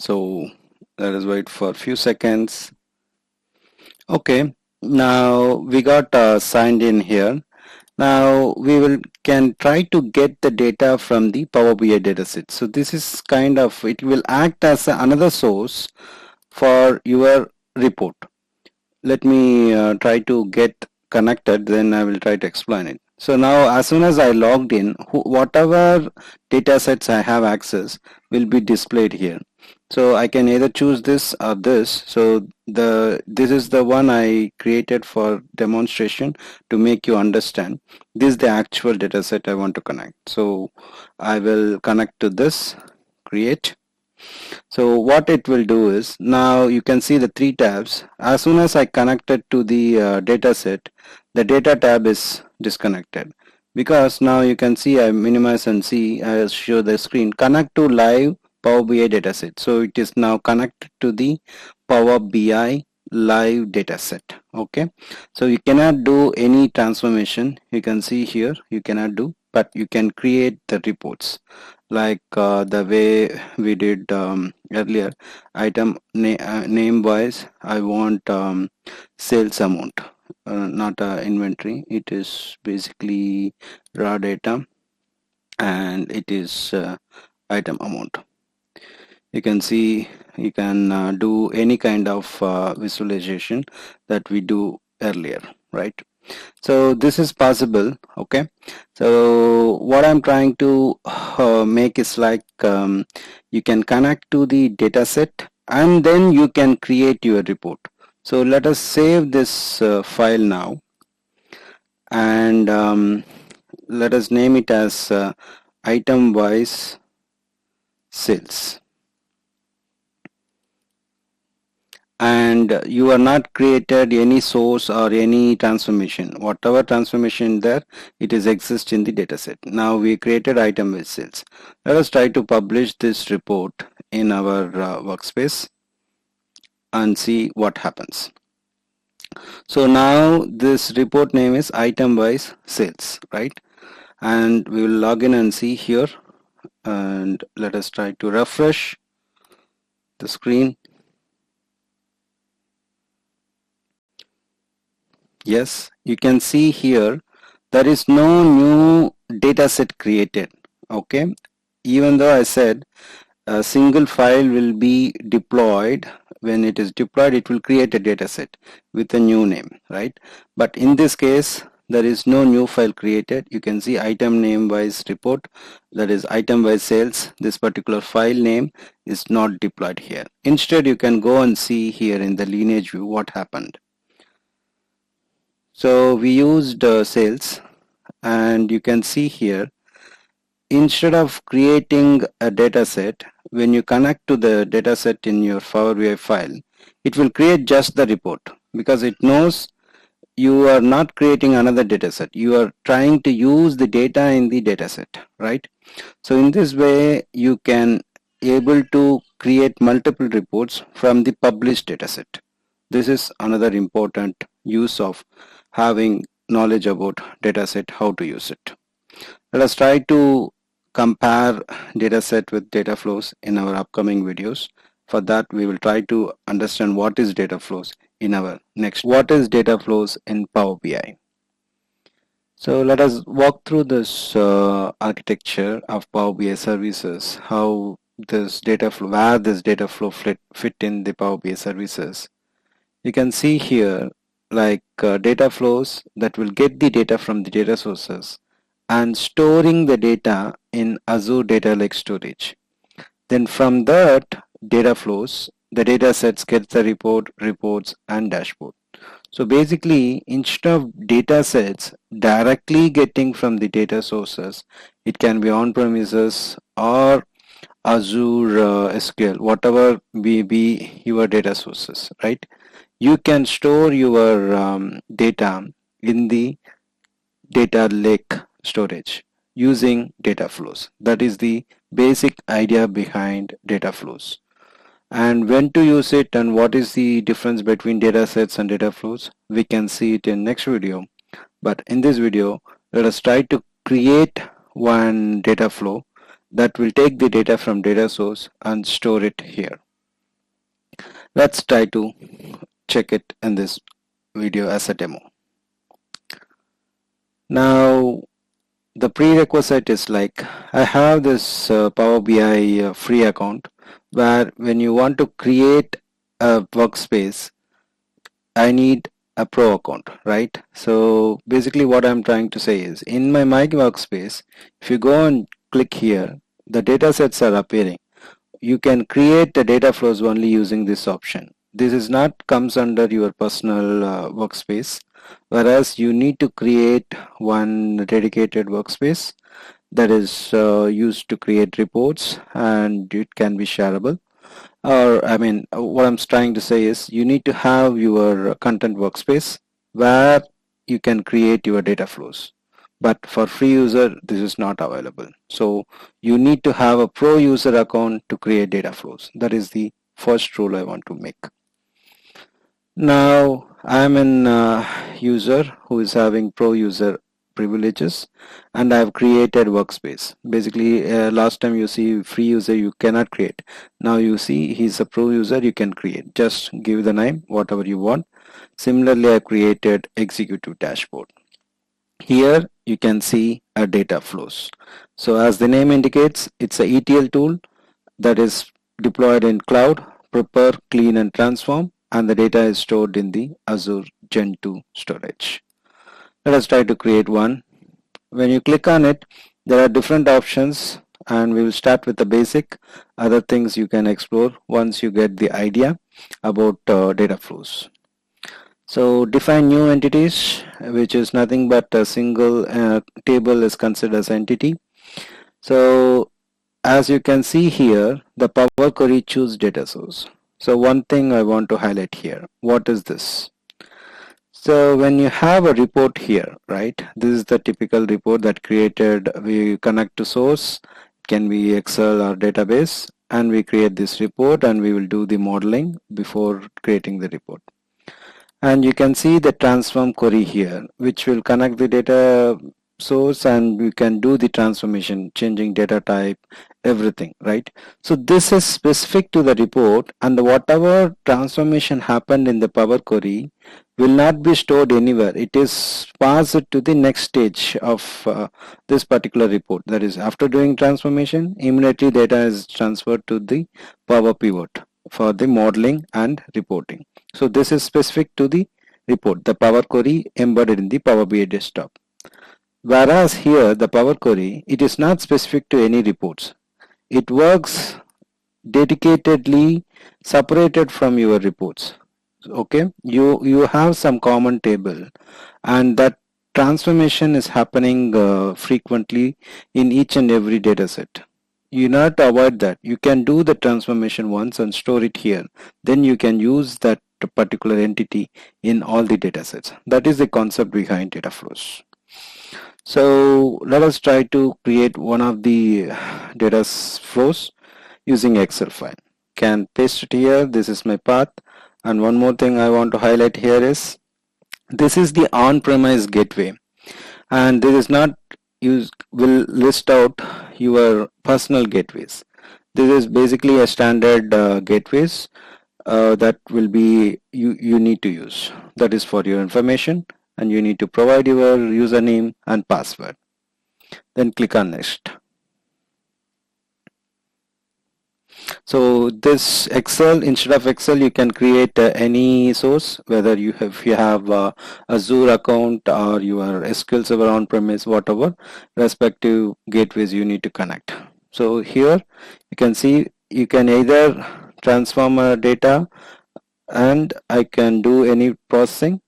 So let us wait for a few seconds. Okay, now we got signed in here. Now we can try to get the data from the Power BI dataset. So this is kind of, it will act as another source for your report. Let me try to get connected, then I will try to explain it. So now as soon as I logged in, whatever data sets I have access will be displayed here. So I can either choose this or this. So this is the one I created for demonstration to make you understand. This is the actual data set I want to connect. So I will connect to this, create. So what it will do is, now you can see the three tabs. As soon as I connect it to the data set, the data tab is disconnected, because now you can see I minimize and see, I show the screen connect to live Power BI dataset. So it is now connected to the Power BI live dataset. Okay, so you cannot do any transformation. You can see here you cannot do, but you can create the reports like the way we did earlier. Item name wise, I want sales amount, not inventory. It is basically raw data, and it is item amount. You can see, you can do any kind of visualization that we do earlier, right? So this is possible. Okay, so what I'm trying to make is like, you can connect to the data set, and then you can create your report. So let us save this file now, and let us name it as item wise sales. And you are not created any source or any transformation. Whatever transformation there, it is exist in the dataset. Now we created item with sales. Let us try to publish this report in our workspace and see what happens. So now this report name is item wise sales, right? And we will log in and see here, and let us try to refresh the screen. Yes, you can see here there is no new data set created. Okay, even though I said a single file will be deployed, when it is deployed it will create a data set with a new name, right? But in this case there is no new file created. You can see item name wise report, that is item wise sales. This particular file name is not deployed here. Instead you can go and see here in the lineage view what happened. So we used sales, and you can see here instead of creating a data set, when you connect to the data set in your Power BI file, it will create just the report because it knows you are not creating another data set. You are trying to use the data in the data set, right? So in this way, you can able to create multiple reports from the published data set. This is another important use of having knowledge about dataset, how to use it. Let us try to compare dataset with data flows in our upcoming videos. For that, we will try to understand what is data flows in our next. What is data flows in Power BI? So let us walk through this architecture of Power BI services, how this data flow, where this data flow fit in the Power BI services. You can see here like data flows that will get the data from the data sources and storing the data in Azure Data Lake storage. Then from that data flows, the data sets get the reports and dashboard. So basically, instead of data sets directly getting from the data sources, it can be on-premises or Azure SQL, whatever be your data sources, right? You can store your data in the data lake storage using data flows. That is the basic idea behind data flows. And when to use it and what is the difference between data sets and data flows, we can see it in next video. But in this video, let us try to create one data flow that will take the data from data source and store it here. Let's try to check it in this video as a demo. Now the prerequisite is like I have this Power BI free account where when you want to create a workspace, I need a pro account, right? So basically what I'm trying to say is in my workspace, if you go and click here, the data sets are appearing. You can create the data flows only using this option. This is not comes under your personal workspace, whereas you need to create one dedicated workspace that is used to create reports, and it can be shareable. Or I mean, what I'm trying to say is you need to have your content workspace where you can create your data flows. But for free user, this is not available. So you need to have a pro user account to create data flows. That is the first rule I want to make. Now I'm an user who is having pro user privileges, and I have created workspace. Basically last time you see free user you cannot create. Now you see he's a pro user, you can create. Just give the name whatever you want. Similarly, I created executive dashboard. Here you can see a data flows. So as the name indicates, it's a ETL tool that is deployed in cloud, prepare, clean and transform, and the data is stored in the Azure Gen 2 storage. Let us try to create one. When you click on it, there are different options, and we will start with the basic. Other things you can explore once you get the idea about data flows. So define new entities, which is nothing but a single table is considered as entity. So as you can see here, the Power Query choose data source. So one thing I want to highlight here, what is this? So when you have a report here, right, this is the typical report that created, we connect to source, it can be Excel or database, and we create this report and we will do the modeling before creating the report. And you can see the transform query here, which will connect the data source and we can do the transformation, changing data type, everything, right? So this is specific to the report, and whatever transformation happened in the Power Query will not be stored anywhere. It is passed to the next stage of this particular report. That is, after doing transformation, immediately data is transferred to the Power Pivot for the modeling and reporting. So this is specific to the report, the Power Query embedded in the Power BI desktop. Whereas here the Power Query, it is not specific to any reports. It works dedicatedly separated from your reports. Okay, you have some common table, and that transformation is happening frequently in each and every data set. You not to avoid that. You can do the transformation once and store it here. Then you can use that particular entity in all the data sets. That is the concept behind data flows. So let us try to create one of the data flows using Excel file. Can paste it here. This is my path. And one more thing I want to highlight here is this is the on-premise gateway, and this is not will list out your personal gateways. This is basically a standard gateways that will be you need to use. That is for your information, and you need to provide your username and password. Then click on next. So this Excel, instead of Excel, you can create any source, whether you have Azure account or your SQL Server on-premise, whatever respective gateways you need to connect. So here you can see you can either transform data, and I can do any processing.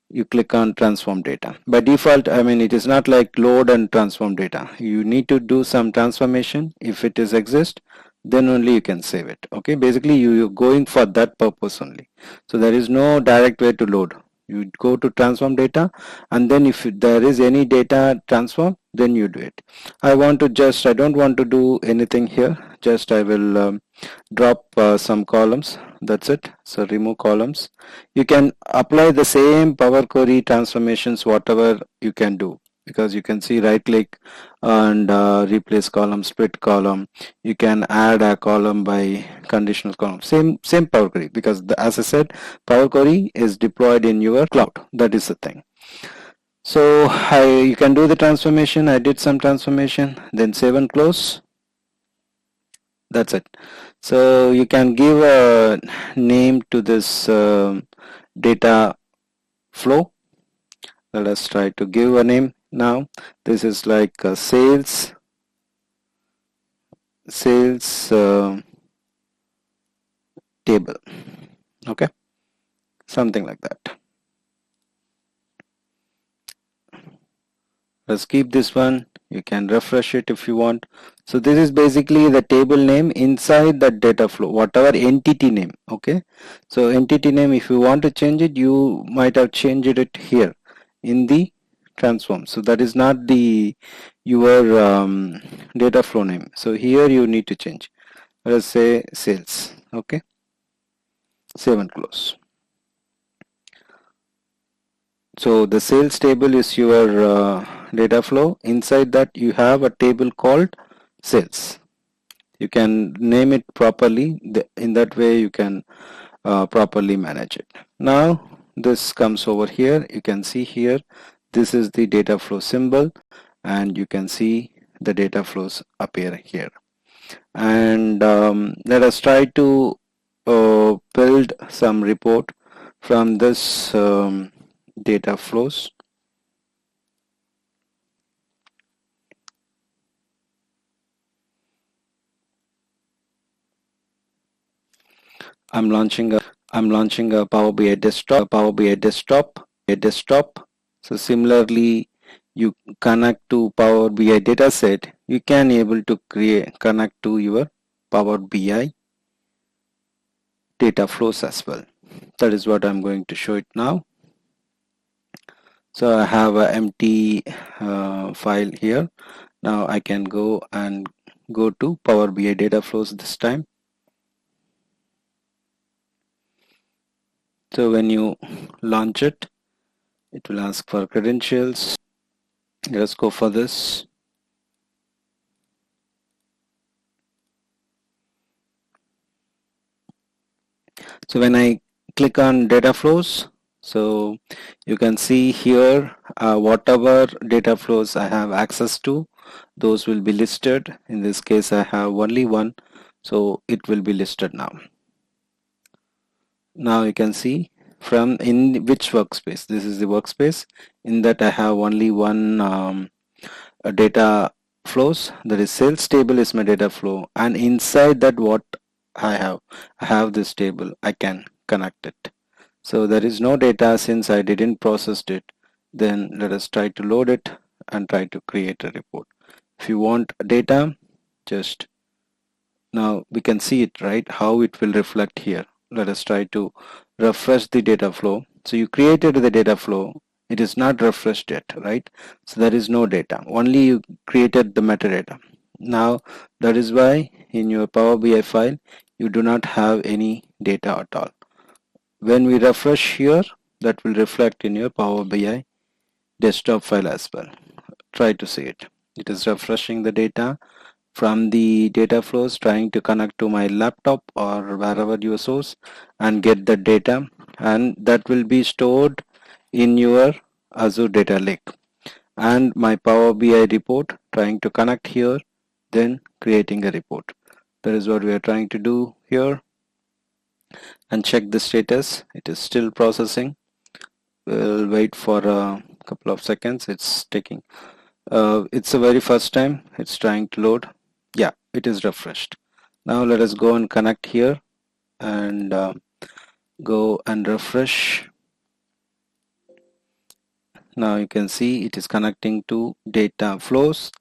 You click on transform data. By default, I mean, it is not like load and transform data. You need to do some transformation. If it is exist, then only you can save it. Okay, basically you're going for that purpose only. So there is no direct way to load. You go to transform data, and then if there is any data transform, then you do it. I don't want to do anything here. Just I will drop some columns. That's it. So remove columns. You can apply the same Power Query transformations, whatever you can do, because you can see right click and replace column, split column. You can add a column by conditional column. Same Power Query, because as I said, Power Query is deployed in your cloud. That is the thing. So you can do the transformation. I did some transformation, then save and close. That's it. So you can give a name to this data flow. Let us try to give a name now. This is like a sales table. Okay, something like that. Let's keep this one. You can refresh it if you want. So this is basically the table name inside the data flow, whatever entity name. Okay, so entity name, if you want to change it, you might have changed it here in the transform. So that is not the your data flow name. So here you need to change. Let's say sales. Okay, save and close. So the sales table is your data flow. Inside that you have a table called sales. You can name it properly. In that way you can properly manage it. Now this comes over here. You can see here, this is the data flow symbol, and you can see the data flows appear here. And let us try to build some report from this data flows. I'm launching a Power BI desktop. So similarly, you connect to Power BI dataset, you can able to connect to your Power BI data flows as well. That is what I'm going to show it now. So I have an empty file here. Now I can go to Power BI data flows this time. So when you launch it, it will ask for credentials. Let's go for this. So when I click on data flows, so you can see here whatever data flows I have access to, those will be listed. In this case I have only one, so it will be listed now. Now you can see from in which workspace. This is the workspace. In that I have only one data flows, that is sales table is my data flow, and inside that what I have this table. I can connect it. So there is no data since I didn't process it. Then let us try to load it and try to create a report. If you want data, just now we can see it, right, how it will reflect here. Let us try to refresh the data flow. So you created the data flow, it is not refreshed yet, right? So there is no data, only you created the metadata. Now that is why in your Power BI file you do not have any data at all. When we refresh here, that will reflect in your Power BI desktop file as well. Try to see it. It is refreshing the data from the data flows, trying to connect to my laptop or wherever your source and get the data, and that will be stored in your Azure Data Lake. And my Power BI report, trying to connect here, then creating a report. That is what we are trying to do here. And check the status, it is still processing. We'll wait for a couple of seconds. It's taking it's the very first time it's trying to load. Yeah, it is refreshed. Now let us go and connect here and go and refresh. Now you can see it is connecting to data flows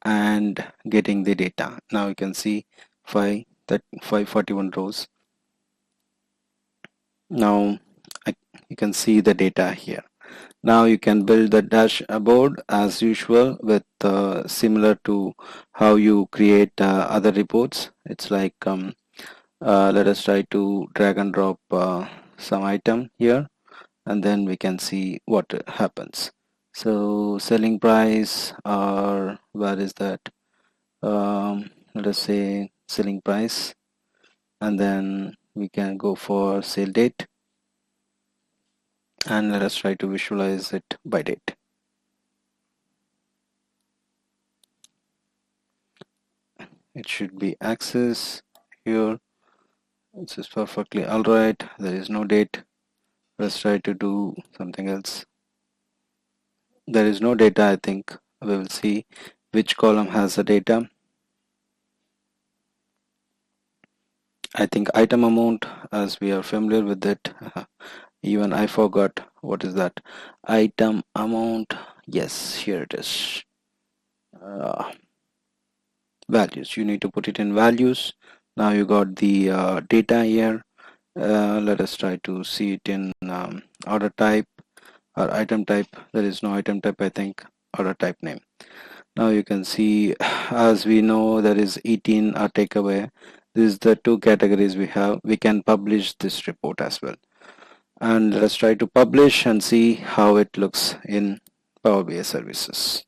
and getting the data. Now you can see 541 rows. Now you can see the data here. Now you can build the dashboard as usual with similar to how you create other reports. It's like let us try to drag and drop some item here, and then we can see what happens. So selling price, or where is that? Let us say selling price, and then we can go for sale date, and let us try to visualize it by date. It should be access here. This is perfectly all right. There is no date. Let's try to do something else. There is no data. I think we will see which column has the data. I think item amount, as we are familiar with it. Even I forgot what is that item amount. Yes, here it is. Values, you need to put it in values. Now you got the data here. Let us try to see it in order type or item type. There is no item type, I think. Order type name. Now you can see, as we know, there is 18 or takeaway. This is the two categories we have. We can publish this report as well. And let's try to publish and see how it looks in Power BI services.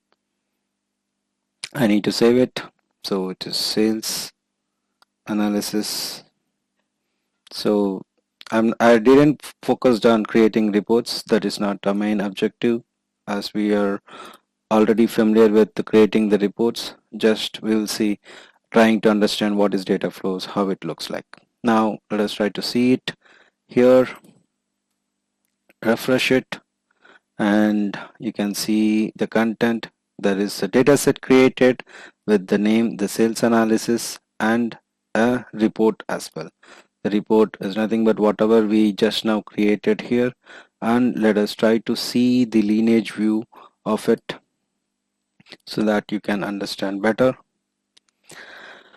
I need to save it. So it is sales analysis. So I didn't focus on creating reports. That is not our main objective, as we are already familiar with creating the reports. Just we will see trying to understand what is data flows, how it looks like. Now let us try to see it here. Refresh it, and you can see the content. There is a data set created with the name, the sales analysis, and a report as well. The report is nothing but whatever we just now created here, and let us try to see the lineage view of it so that you can understand better.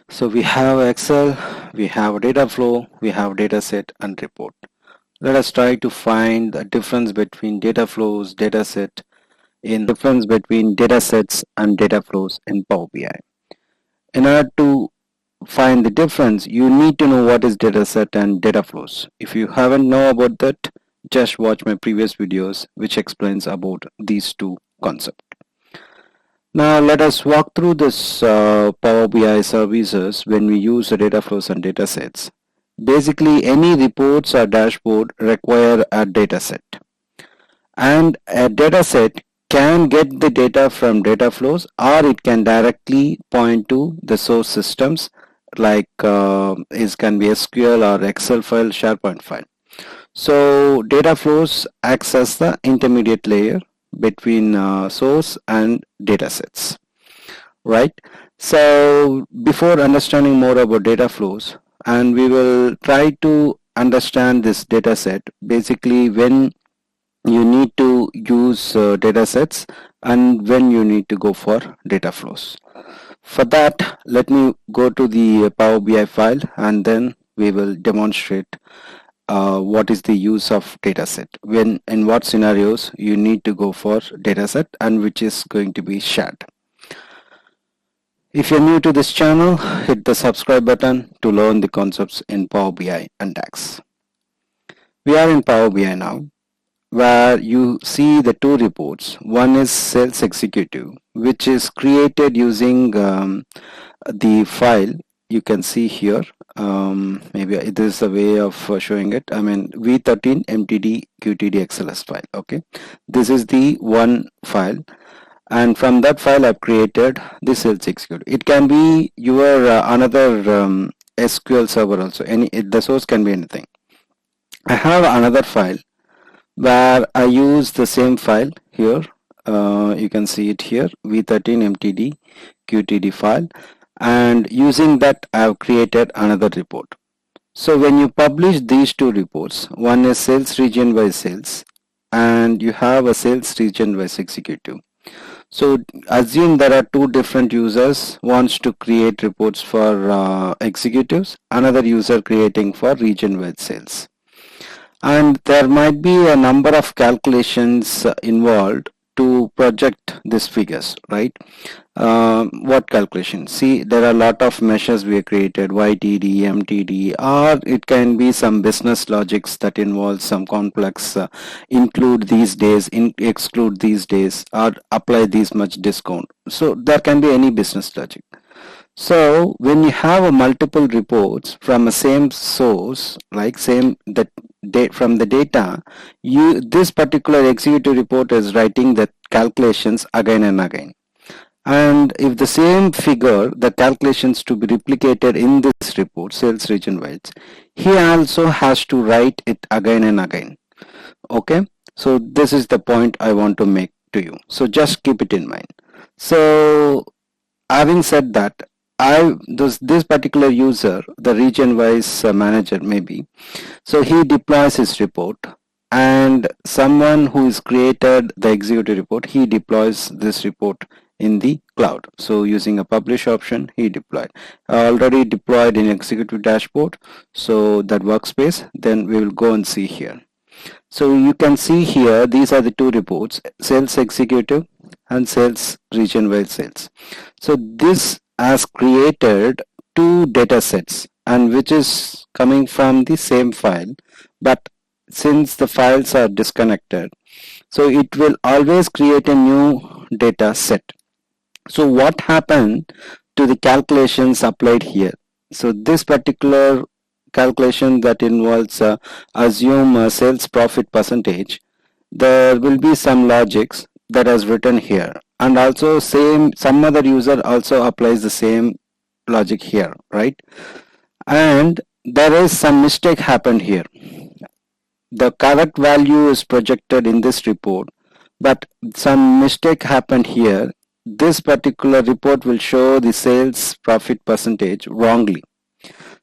So we have Excel, we have data flow, we have data set and report. Let us try to find the difference between data flows, data set, in difference between data sets and data flows in Power BI. In order to find the difference, you need to know what is data set and data flows. If you haven't know about that, just watch my previous videos which explains about these two concepts. Now let us walk through this Power BI services when we use the data flows and data sets. Basically, any reports or dashboard require a data set, and a data set can get the data from data flows, or it can directly point to the source systems, like it can be SQL or Excel file, SharePoint file. So data flows acts as the intermediate layer between source and data sets, right? So before understanding more about data flows, and we will try to understand this data set. Basically, when you need to use datasets, and when you need to go for data flows. For that, let me go to the Power BI file, and then we will demonstrate what is the use of dataset, when in what scenarios you need to go for dataset and which is going to be shared. If you're new to this channel, hit the subscribe button to learn the concepts in Power BI and DAX. We are in Power BI now, where you see the two reports. One is sales executive, which is created using the file you can see here. Maybe this is a way of showing it. I mean v13 mtd qtd xls file. Okay, this is the one file, and from that file I've created the sales executive. It can be your another SQL server also. The source can be anything. I have another file where I use the same file here. You can see it here, v13 mtd qtd file, and using that I have created another report. So when you publish these two reports, one is sales region by sales, and you have a sales region by executive. So assume there are two different users wants to create reports for executives, another user creating for region wide sales, and there might be a number of calculations involved to project these figures, right? What calculation? See, there are a lot of measures we have created, YTD, MTD, or it can be some business logics that involves some complex include these days, exclude these days, or apply this much discount. So there can be any business logic. So when you have a multiple reports from a same source, like same that from the data, this particular executive report is writing the calculations again and again. And if the same figure, the calculations to be replicated in this report, sales region wise, he also has to write it again and again. Okay, so this is the point I want to make to you. So just keep it in mind. So having said that, this particular user, the region wise manager maybe, so he deploys his report, and someone who is created the executive report, he deploys this report in the cloud. So using a publish option, he deployed. Already deployed in executive dashboard, so that workspace. Then we will go and see here. So you can see here, these are the two reports, sales executive and sales region wide sales. So this has created two data sets, and which is coming from the same file, but since the files are disconnected, so it will always create a new data set. So what happened to the calculations applied here? So this particular calculation that involves assume sales profit percentage, there will be some logics that is written here, and also some other user also applies the same logic here, right? And there is some mistake happened here. The correct value is projected in this report, but some mistake happened here. This particular report will show the sales profit percentage wrongly.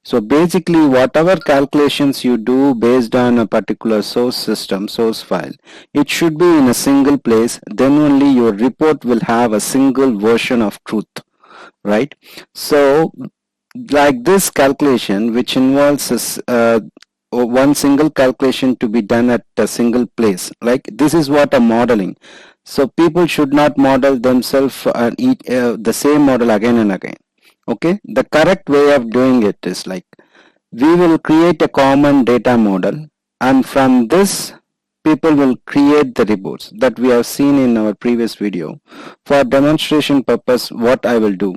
So basically, whatever calculations you do based on a particular source system, source file, it should be in a single place. Then only your report will have a single version of truth, right? So like this calculation, which involves one single calculation to be done at a single place, like this is what I'm modeling. So people should not model themselves the same model again and again. Okay, the correct way of doing it is like, we will create a common data model, and from this people will create the reports that we have seen in our previous video. For demonstration purpose, what I will do,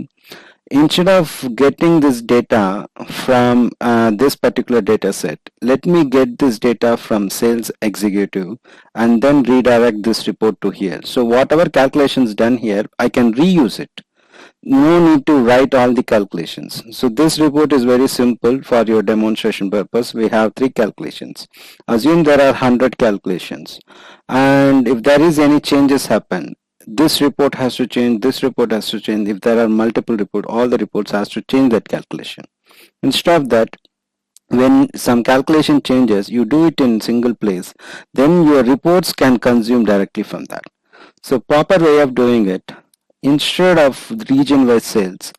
instead of getting this data from this particular data set, let me get this data from sales executive and then redirect this report to here. So whatever calculations done here, I can reuse it. No need to write all the calculations. So this report is very simple. For your demonstration purpose, we have 3 calculations. Assume there are 100 calculations, and if there is any changes happen, this report has to change, this report has to change. If there are multiple reports, all the reports has to change that calculation. Instead of that, when some calculation changes, you do it in single place, then your reports can consume directly from that. So proper way of doing it, instead of region wise sales,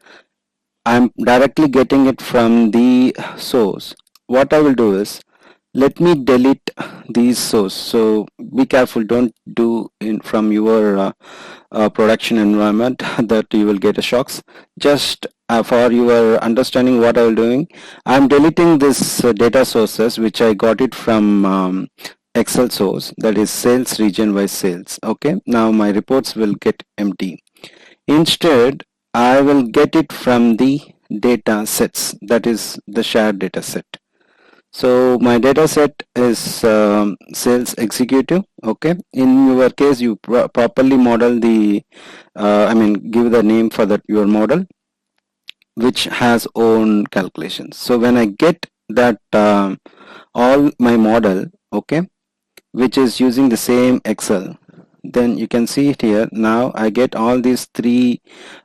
I'm directly getting it from the source. What I will do is, let me delete these source. So be careful, don't do in from your production environment that you will get a shocks. Just for your understanding what I will doing, I'm deleting this data sources which I got it from Excel source, that is sales region wise sales. Okay, now my reports will get empty. Instead, I will get it from the data sets, that is the shared data set. So my data set is sales executive. Okay, in your case, you properly model the give the name for that your model, which has own calculations. So when I get that all my model, okay, which is using the same Excel, then you can see it here. Now I get all these three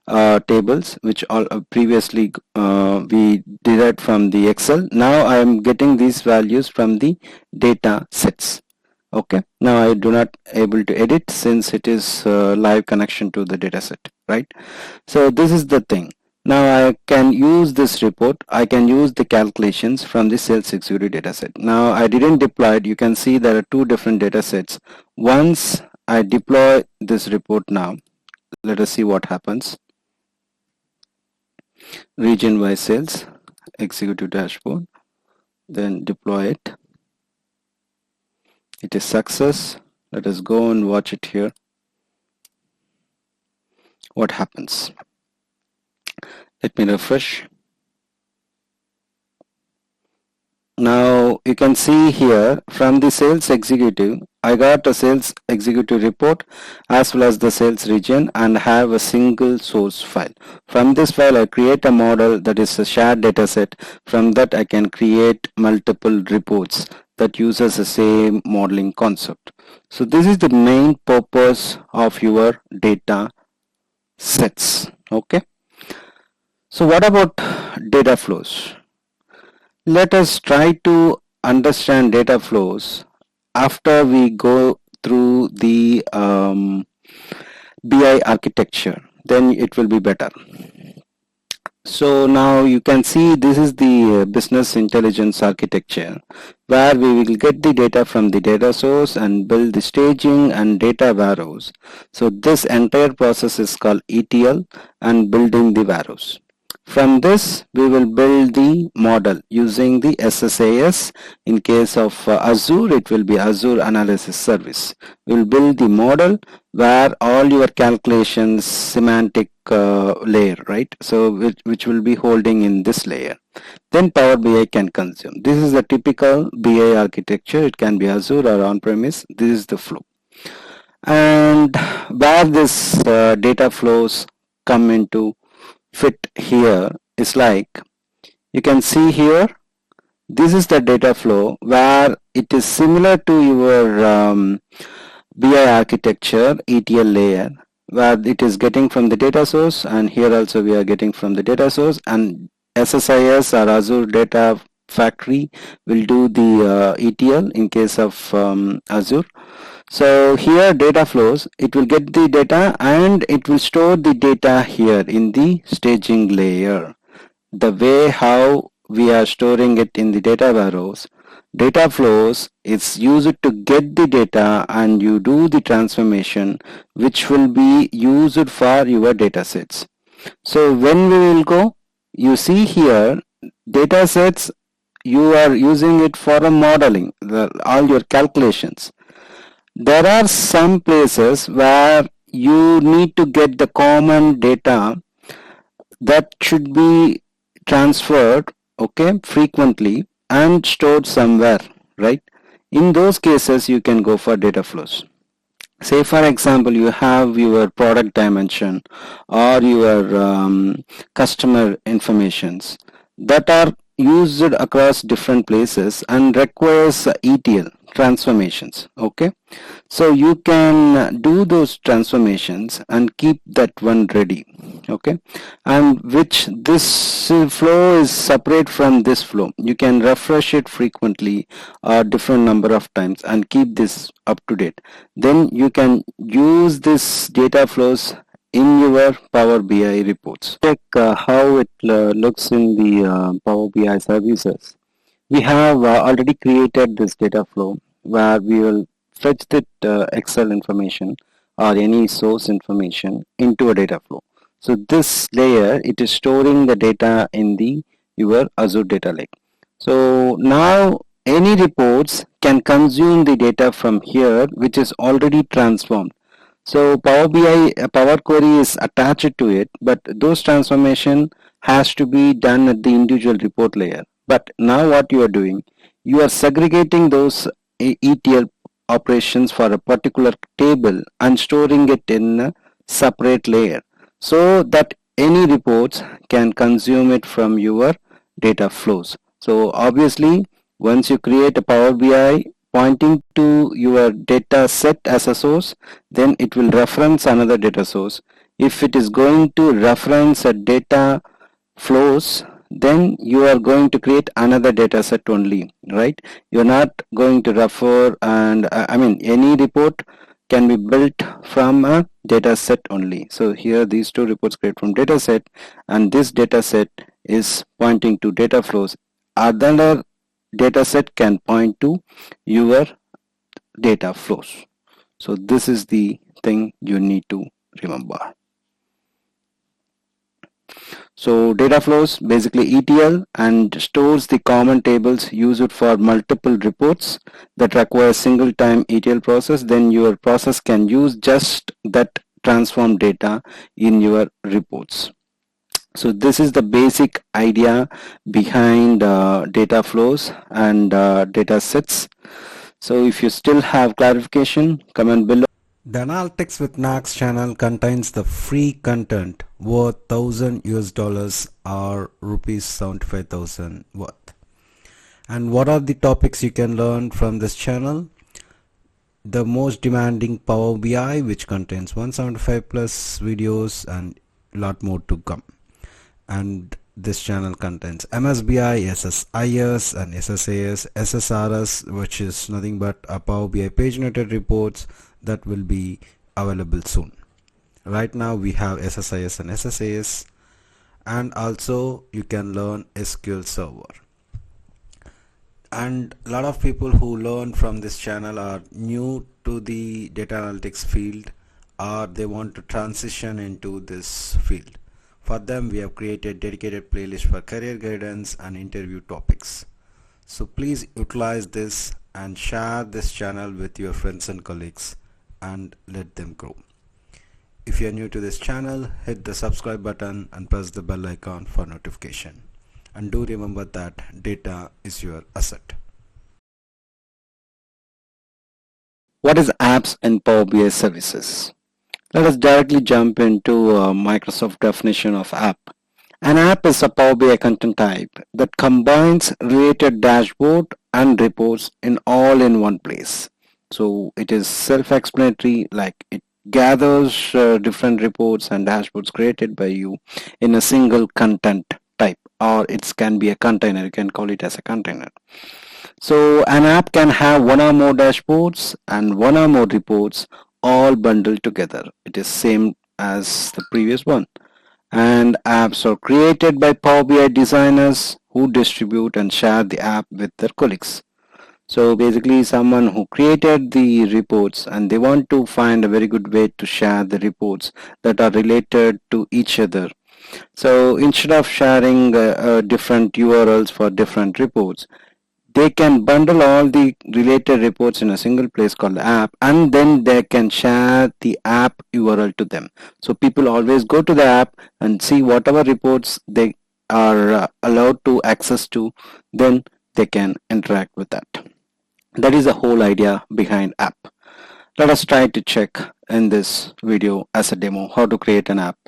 tables which all previously we derived from the Excel. Now I am getting these values from the data sets. Okay, now I do not able to edit since it is live connection to the data set, right? So this is the thing. Now I can use this report. I can use the calculations from the sales executive dataset. Now I didn't deploy it. You can see there are two different datasets. Once I deploy this report now, let us see what happens. Region wise sales executive dashboard, then deploy it. It is success. Let us go and watch it here. What happens? Let me refresh. Now you can see here from the sales executive, I got a sales executive report as well as the sales region and have a single source file. From this file I create a model that is a shared data set. From that I can create multiple reports that uses the same modeling concept. So this is the main purpose of your data sets. Okay. So what about data flows? Let us try to understand data flows after we go through the BI architecture. Then it will be better. So now you can see this is the business intelligence architecture, where we will get the data from the data source and build the staging and data warehouse. So this entire process is called ETL and building the warehouse. From this we will build the model using the SSAS. In case of Azure, it will be Azure Analysis Service. We will build the model where all your calculations semantic layer, right? So which will be holding in this layer. Then Power BI can consume. This is the typical BI architecture. It can be Azure or on-premise. This is the flow. And where this data flows come into fit here is like, you can see here, this is the data flow where it is similar to your BI architecture ETL layer, where it is getting from the data source, and here also we are getting from the data source, and SSIS or Azure Data Factory will do the ETL in case of Azure. So here data flows, it will get the data and it will store the data here in the staging layer. The way how we are storing it in the data warehouse, data flows is used to get the data and you do the transformation which will be used for your data sets. So when we will go, you see here data sets, you are using it for a modeling, all your calculations. There are some places where you need to get the common data that should be transferred, okay, frequently and stored somewhere, right? In those cases, you can go for data flows. Say for example, you have your product dimension or your customer informations that are used across different places and requires ETL transformations. Okay, so you can do those transformations and keep that one ready. Okay, and which this flow is separate from this flow. You can refresh it frequently or different number of times and keep this up to date. Then you can use this data flows in your Power BI reports. Check how it looks in the Power BI services. We have already created this data flow where we will fetch the Excel information or any source information into a data flow. So this layer, it is storing the data in the your Azure data lake. So now any reports can consume the data from here, which is already transformed. So Power BI, Power Query is attached to it, but those transformation has to be done at the individual report layer. But now what you are doing, you are segregating those ETL operations for a particular table and storing it in a separate layer so that any reports can consume it from your data flows. So obviously, once you create a Power BI pointing to your data set as a source, then it will reference another data source. If it is going to reference a data flows, then you are going to create another data set only, right? You're not going to refer, and I mean any report can be built from a data set only. So here these two reports create from data set, and this data set is pointing to data flows. Other data set can point to your data flows. So this is the thing you need to remember. So data flows basically ETL and stores the common tables used for multiple reports that require a single time ETL process. Then your process can use just that transformed data in your reports. So this is the basic idea behind data flows and data sets. So if you still have clarification, comment below. The Analytics with Nags channel contains the free content worth $1,000 or rupees 75,000 worth. And what are the topics you can learn from this channel? The most demanding Power BI, which contains 175 plus videos and lot more to come. And this channel contains MSBI, SSIS and SSAS, SSRS, which is nothing but a Power BI paginated reports that will be available soon. Right now we have SSIS and SSAS, and also you can learn SQL Server. And a lot of people who learn from this channel are new to the data analytics field, or they want to transition into this field. For them, we have created dedicated playlist for career guidance and interview topics. So please utilize this and share this channel with your friends and colleagues and let them grow. If you are new to this channel, hit the subscribe button and press the bell icon for notification. And do remember that data is your asset. What is apps and Power BI services? Let us directly jump into Microsoft definition of app. An app is a Power BI content type that combines related dashboard and reports in all in one place. So it is self-explanatory, like it gathers different reports and dashboards created by you in a single content type, or it can be a container. You can call it as a container. So an app can have one or more dashboards and one or more reports all bundled together. It is same as the previous one. And apps are created by Power BI designers who distribute and share the app with their colleagues. So basically someone who created the reports and they want to find a very good way to share the reports that are related to each other. So instead of sharing different URLs for different reports, they can bundle all the related reports in a single place called the app, and then they can share the app URL to them. So people always go to the app and see whatever reports they are allowed to access to, then they can interact with that. That is the whole idea behind app. Let us try to check in this video as a demo how to create an app.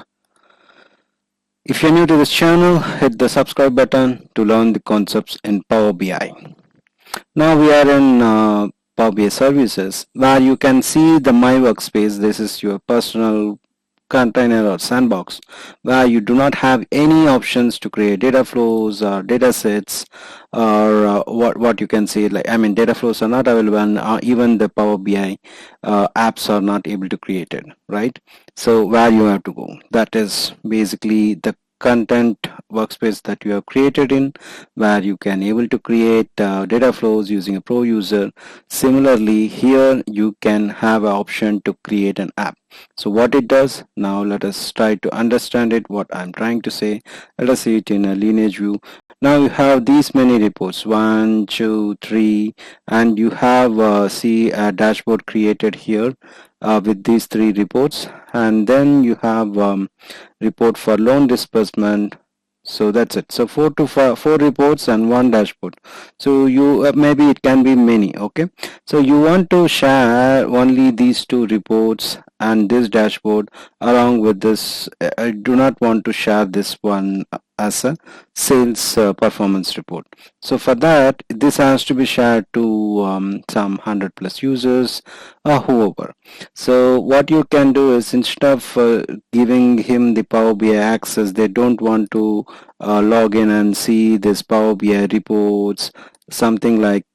If you're new to this channel, hit the subscribe button to learn the concepts in Power BI. Now we are in Power BI services where you can see the My Workspace. This is your personal container or sandbox where you do not have any options to create data flows or data sets, or what you can see, like, I mean, data flows are not available, and even the Power BI apps are not able to create it, right? So where you have to go, that is basically the content workspace that you have created in, where you can able to create data flows using a pro user. Similarly, here you can have an option to create an app. So what it does, now let us try to understand it, what I'm trying to say. Let us see it in a lineage view. Now you have these many reports, 1, 2, 3, and you have see a dashboard created here with these 3 reports, and then you have report for loan disbursement. So that's it. So 4 reports and 1 dashboard. So you maybe it can be many. Okay, so you want to share only these 2 reports and this dashboard along with this. I do not want to share this one as a sales performance report. So for that, this has to be shared to some 100 plus users or whoever. So what you can do is, instead of giving him the Power BI access, they don't want to log in and see this Power BI reports, something like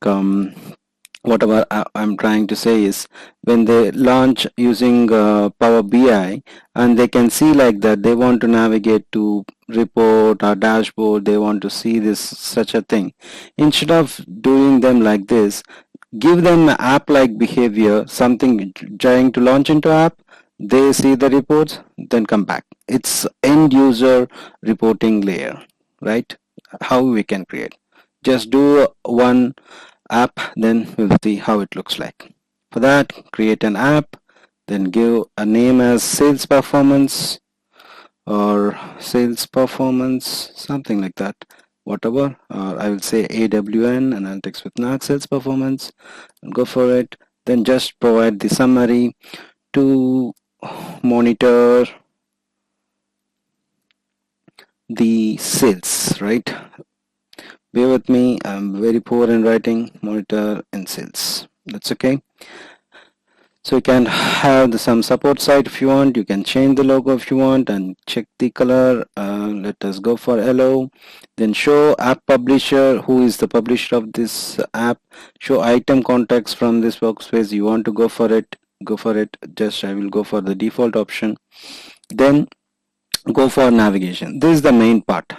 whatever I'm trying to say is, when they launch using Power BI and they can see like that, they want to navigate to report or dashboard, they want to see this such a thing. Instead of doing them like this, give them app like behavior, something trying to launch into app, they see the reports, then come back. It's end user reporting layer, right? How we can create, just do one app, then we'll see how it looks like. For that, create an app, then give a name as sales performance or sales performance, something like that, whatever. I will say AWN, analytics with Nags sales performance, and go for it. Then just provide the summary to monitor the sales, right? Bear with me, I'm very poor in writing. Monitor and sales, that's okay. So you can have some support site if you want. You can change the logo if you want and check the color. Let us go for yellow. Then show app publisher, who is the publisher of this app. Show item context from this workspace. You want to go for it, go for it. Just I will go for the default option. Then go for navigation. This is the main part,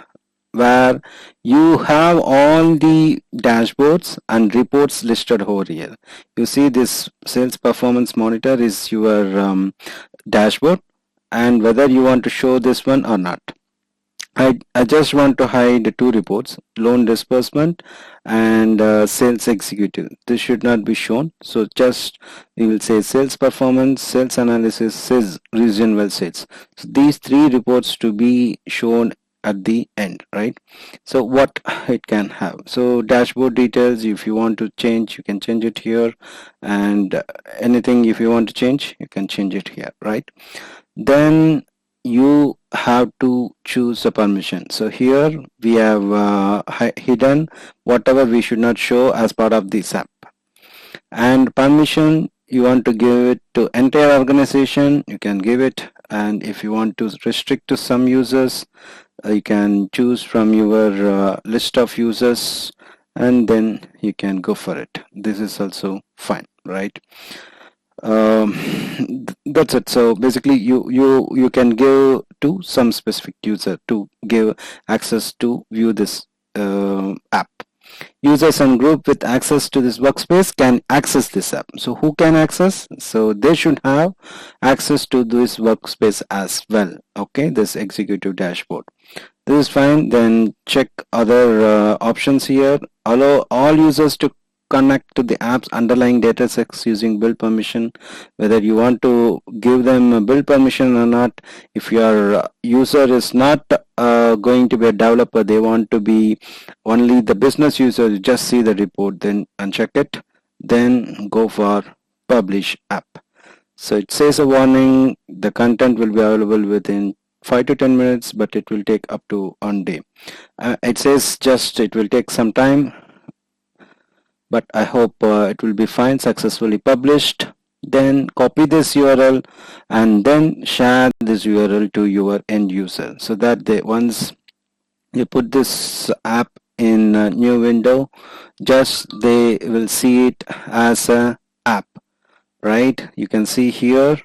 where you have all the dashboards and reports listed over here. You see this sales performance monitor is your dashboard, and whether you want to show this one or not. I just want to hide 2 reports, loan disbursement and sales executive. This should not be shown. So just we will say sales performance, sales analysis, sales regional sales. So these 3 reports to be shown at the end, right? So what it can have, so dashboard details, if you want to change, you can change it here, and anything if you want to change, you can change it here, right? Then you have to choose a permission. So here we have hidden whatever we should not show as part of this app, and permission you want to give it to entire organization, you can give it, and if you want to restrict to some users, you can choose from your list of users, and then you can go for it. This is also fine, right? That's it. So basically you can give to some specific user to give access to view this app. Users and group with access to this workspace can access this app. So who can access? So they should have access to this workspace as well. Okay, this executive dashboard. This is fine. Then check other options here. Allow all users to connect to the app's underlying datasets using build permission. Whether you want to give them a build permission or not. If your user is not going to be a developer, they want to be only the business user, you just see the report, then uncheck it, then go for publish app. So it says a warning, the content will be available within 5 to 10 minutes, but it will take up to 1 day. It says just it will take some time, but I hope it will be fine. Successfully published. Then copy this URL and then share this URL to your end user, so that they, once you put this app in a new window, just they will see it as a app, right? You can see here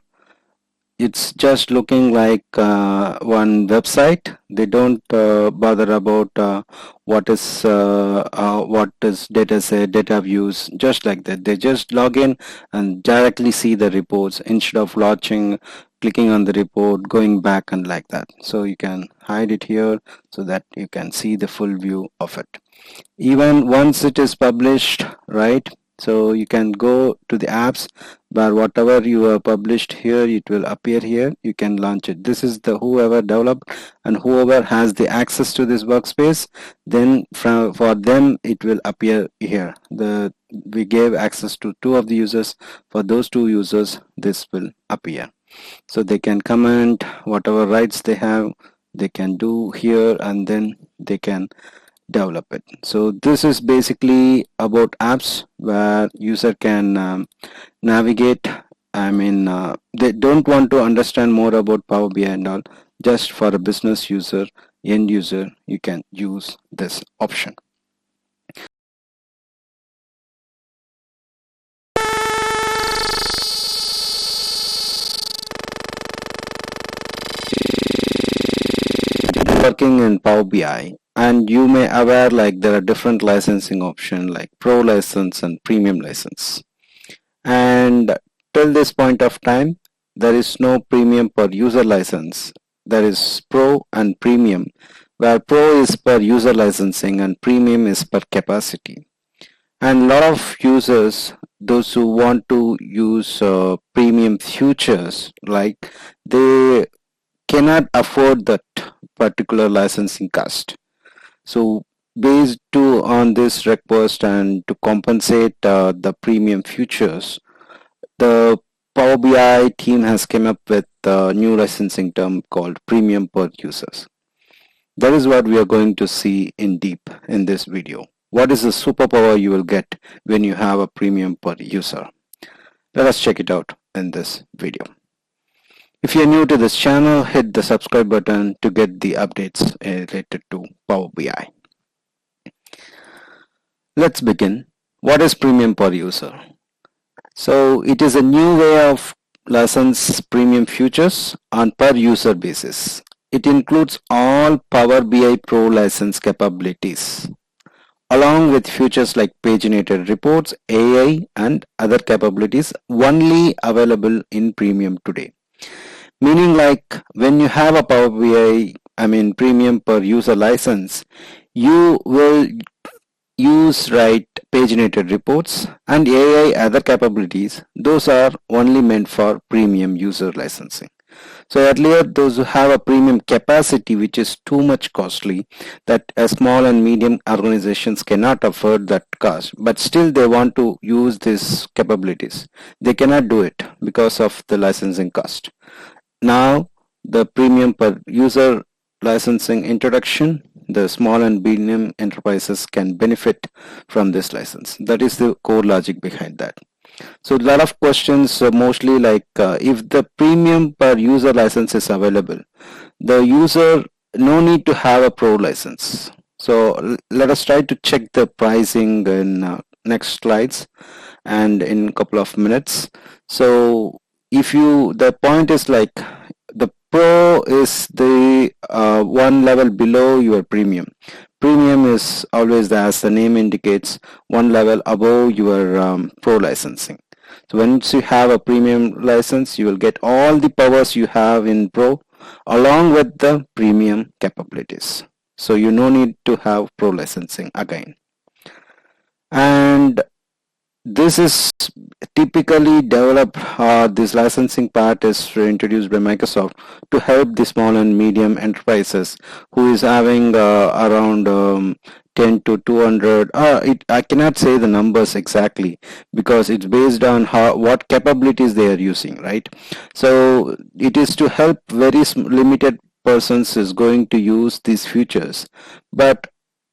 it's just looking like one website. They don't bother about what is data set, data views, just like that. They just log in and directly see the reports instead of launching, clicking on the report, going back and like that. So you can hide it here so that you can see the full view of it. Even once it is published, right? So you can go to the apps, but whatever you have published here, it will appear here. You can launch it. This is the whoever developed and whoever has the access to this workspace, then for them it will appear here. We gave access to 2 of the users. For those 2 users, this will appear. So they can comment whatever rights they have, they can do here, and then they can develop it. So this is basically about apps where user can navigate. I mean, they don't want to understand more about Power BI and all. Just for a business user, end user, you can use this option. Working in Power BI, and you may aware like there are different licensing options like pro license and premium license, and till this point of time there is no premium per user license. There is pro and premium, where pro is per user licensing and premium is per capacity. And a lot of users, those who want to use premium features, like they cannot afford that particular licensing cost. So based on this request and to compensate the premium features, the Power BI team has come up with a new licensing term called premium per users. That is what we are going to see in deep in this video. What is the superpower you will get when you have a premium per user? Let us check it out in this video. If you are new to this channel, hit the subscribe button to get the updates related to Power BI. Let's begin. What is premium per user? So it is a new way of license premium features on per user basis. It includes all Power BI Pro license capabilities, along with features like Paginated Reports, AI, and other capabilities only available in premium today. Meaning like when you have a Power BI, premium per user license, you will use Paginated Reports and AI other capabilities. Those are only meant for premium user licensing. So earlier, those who have a premium capacity which is too much costly, that a small and medium organizations cannot afford that cost, but still they want to use these capabilities. They cannot do it because of the licensing cost. Now the premium per user licensing introduction, the small and medium enterprises can benefit from this license. That is the core logic behind that. So a lot of questions, mostly like if the premium per user license is available, the user no need to have a pro license. So let us try to check the pricing in next slides and in a couple of minutes. So if the point is like the pro is the one level below your premium. Premium is always, as the name indicates, one level above your pro licensing. So once you have a premium license, you will get all the powers you have in pro along with the premium capabilities. So you no need to have pro licensing again. And this is typically developed, this licensing part is introduced by Microsoft to help the small and medium enterprises who is having around 10 to 200. I cannot say the numbers exactly because it's based on what capabilities they are using, right? So it is to help very limited persons is going to use these features, but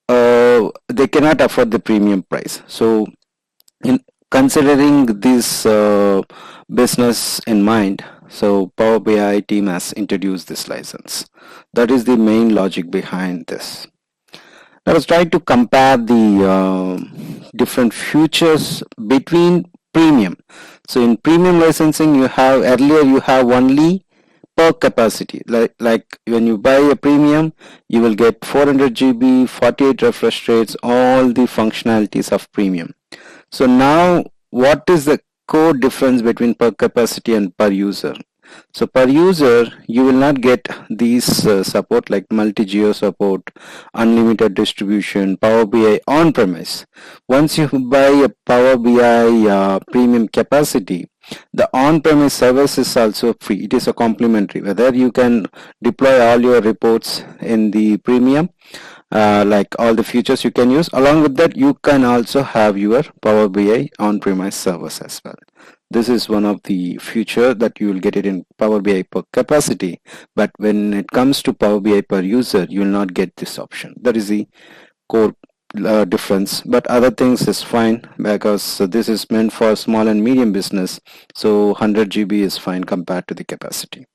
they cannot afford the premium price. So in considering this business in mind, so Power BI team has introduced this license. That is the main logic behind this. Let us try to compare the different features between premium. So in premium licensing, you have earlier you have only per capacity. Like when you buy a premium, you will get 400 GB, 48 refresh rates, all the functionalities of premium. So now, what is the core difference between per capacity and per user? So per user, you will not get these support like multi-geo support, unlimited distribution, Power BI on-premise. Once you buy a Power BI premium capacity, the on-premise service is also free. It is a complimentary. Whether you can deploy all your reports in the premium, like all the features you can use. Along with that, you can also have your Power BI on-premise service as well. This is one of the feature that you will get it in Power BI per capacity, but when it comes to Power BI per user, you will not get this option. That is the core difference, but other things is fine because this is meant for small and medium business, so 100 GB is fine compared to the capacity.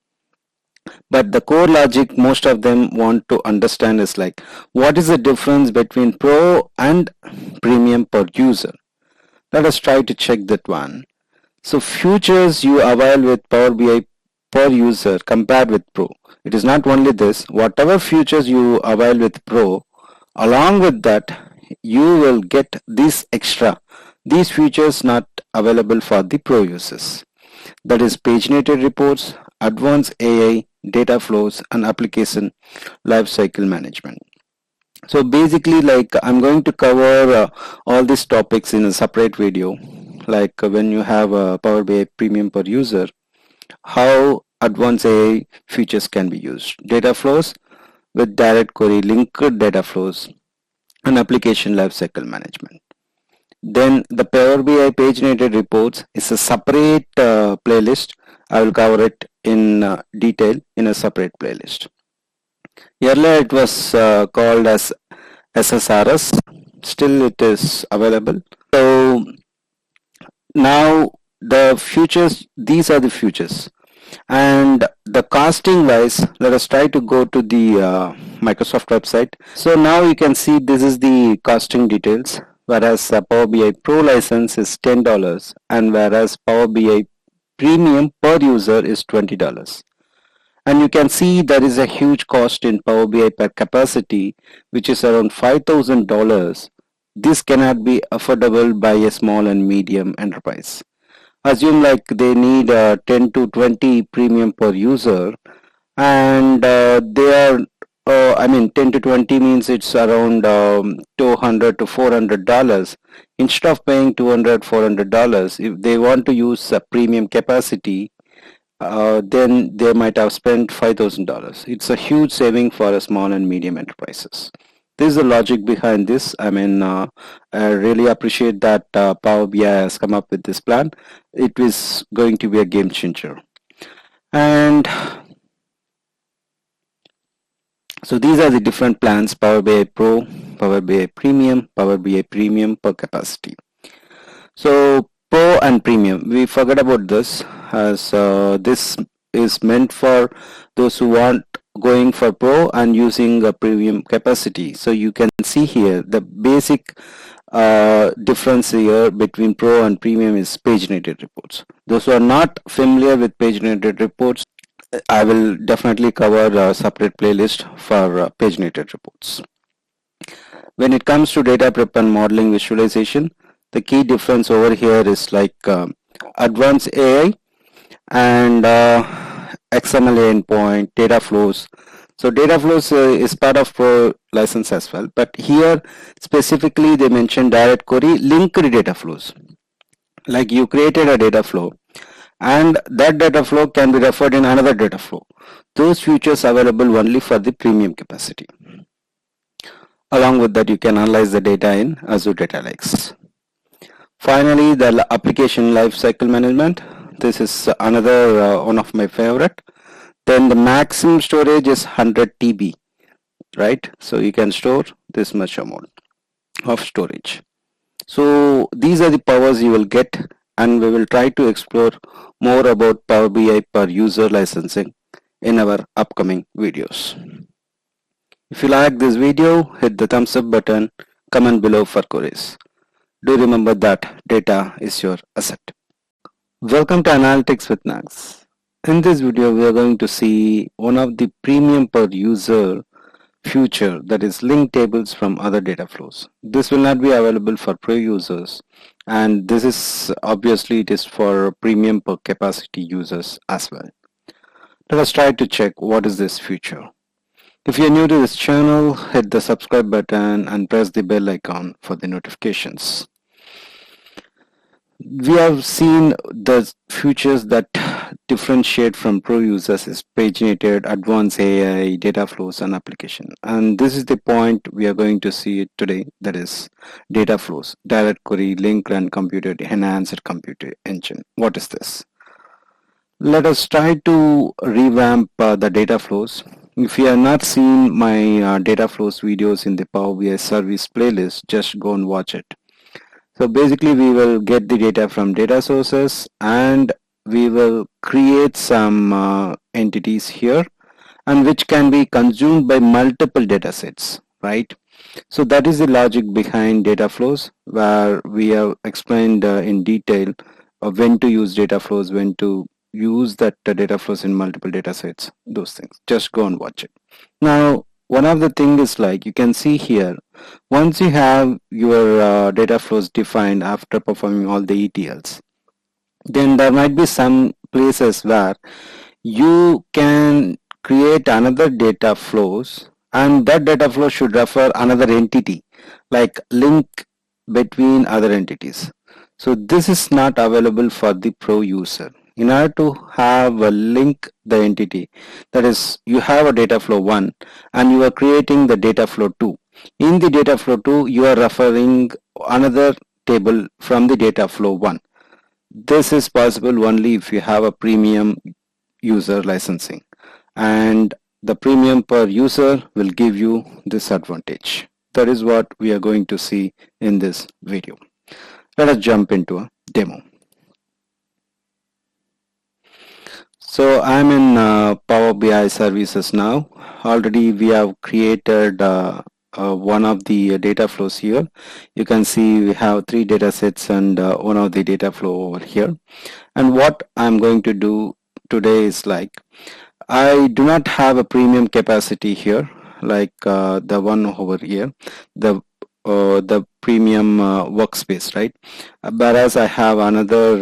But the core logic most of them want to understand is like, what is the difference between pro and premium per user? Let us try to check that one. So features you avail with Power BI per user compared with Pro. It is not only this, whatever features you avail with Pro, along with that, you will get this extra. These features not available for the Pro users. That is Paginated Reports, Advanced AI, Data Flows, and Application Lifecycle Management. So basically, like I'm going to cover all these topics in a separate video. Like when you have a Power BI premium per user, how advanced AI features can be used, data flows with direct query linked data flows, and application lifecycle management. Then the Power BI paginated reports is a separate playlist. I will cover it in detail in a separate playlist. Earlier it was called as SSRS. Still it is available. So now the futures, these are the futures, and the costing wise, let us try to go to the Microsoft website. So now you can see this is the costing details, whereas Power BI Pro license is $10, and whereas Power BI Premium per user is $20. And you can see there is a huge cost in Power BI per capacity, which is around $5,000. This cannot be affordable by a small and medium enterprise. Assume like they need 10 to 20 premium per user, and they are, 10 to 20 means it's around $200 to $400. Instead of paying $200, $400, if they want to use a premium capacity, then they might have spent $5,000. It's a huge saving for a small and medium enterprises. This is the logic behind this. I really appreciate that Power BI has come up with this plan. It is going to be a game changer. And so these are the different plans: Power BI Pro, Power BI Premium, Power BI Premium per capacity. So Pro and Premium, we forgot about this, as this is meant for those who want going for Pro and using a premium capacity. So you can see here the basic difference here between Pro and Premium is Paginated Reports. Those who are not familiar with Paginated Reports, I will definitely cover a separate playlist for Paginated Reports. When it comes to data prep and modeling visualization, the key difference over here is like advanced AI and XMLA Endpoint, data flows. So data flows is part of Pro license as well, but here specifically they mentioned direct query linked data flows. Like you created a data flow, and that data flow can be referred in another data flow. Those features available only for the premium capacity. Along with that, you can analyze the data in Azure Data Lakes. Finally, the application lifecycle management. This is another one of my favorite. Then the maximum storage is 100 TB, right? So you can store this much amount of storage. So these are the powers you will get, and we will try to explore more about Power BI per user licensing in our upcoming videos. If you like this video, hit the thumbs up button, comment below for queries. Do remember that data is your asset. Welcome to Analytics with Nags. In this video, we are going to see one of the premium per user feature, that is link tables from other data flows. This will not be available for pro users, and this is obviously it is for premium per capacity users as well. Let us try to check what is this feature. If you're new to this channel, hit the subscribe button and press the bell icon for the notifications. We have seen the features that differentiate from pro users is paginated, advanced AI, data flows, and application. And this is the point we are going to see it today, that is data flows, direct query, linked and computed, enhanced computer engine. What is this? Let us try to revamp the data flows. If you have not seen my data flows videos in the Power BI service playlist, just go and watch it. So basically we will get the data from data sources, and we will create some entities here, and which can be consumed by multiple data sets, right? So that is the logic behind data flows, where we have explained in detail when to use data flows, when to use that data flows in multiple data sets, those things. Just go and watch it. Now, one of the things is, like you can see here, once you have your data flows defined after performing all the ETLs, then there might be some places where you can create another data flows, and that data flow should refer another entity, like link between other entities. So this is not available for the pro user. In order to have a link the entity, that is, you have a data flow 1 and you are creating the data flow 2. In the data flow 2, you are referring another table from the data flow 1. This is possible only if you have a premium user licensing, and the premium per user will give you this advantage. That is what we are going to see in this video. Let us jump into a demo. So I'm in Power BI services now. Already we have created one of the data flows here. You can see we have 3 data sets and one of the data flow over here. And what I'm going to do today is, like, I do not have a premium capacity here, like the one over here, the premium workspace, right? Whereas I have another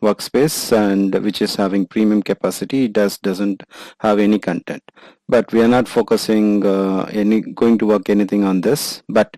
workspace, and which is having premium capacity. It doesn't have any content, but we are not focusing going to work anything on this. But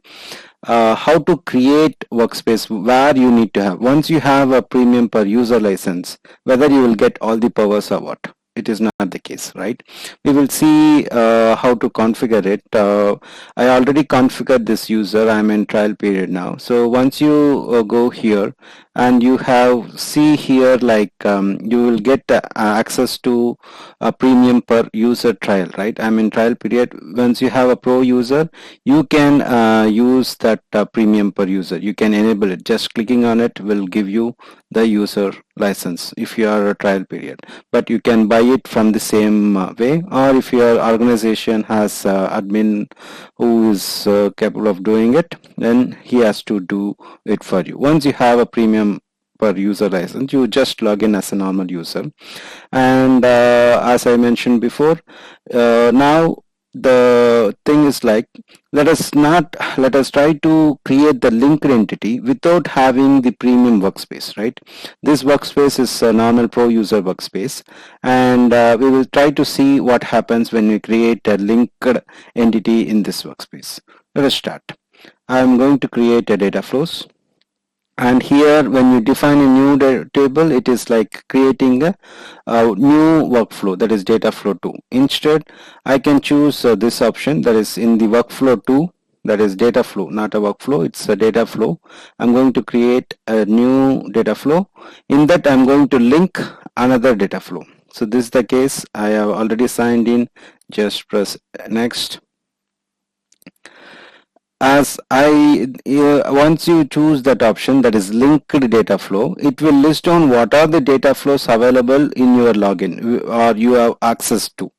how to create workspace, where you need to have, once you have a premium per user license, whether you will get all the powers or what, it is not the case, right? We will see how to configure it. I already configured this user. I'm in trial period now. So once you go here and you have, see here, like you will get access to a premium per user trial, right? I'm in trial period. Once you have a pro user, you can use that premium per user. You can enable it. Just clicking on it will give you the user license if you are a trial period, but you can buy it from the same way, or if your organization has admin who is capable of doing it, then he has to do it for you. Once you have a premium per user license, you just log in as a normal user. And as I mentioned before, now the thing is, like, let us try to create the linked entity without having the premium workspace, right? This workspace is a normal pro user workspace, and we will try to see what happens when we create a linked entity in this workspace. Let us start. I'm going to create a data flows, and here when you define a new table, it is like creating a new workflow, that is data flow 2. Instead, I can choose this option, that is in the workflow 2, that is data flow, not a workflow, it's a data flow. I'm going to create a new data flow. In that, I'm going to link another data flow. So this is the case. I have already signed in. Just press next. As once you choose that option, that is linked data flow, it will list down what are the data flows available in your login or you have access to.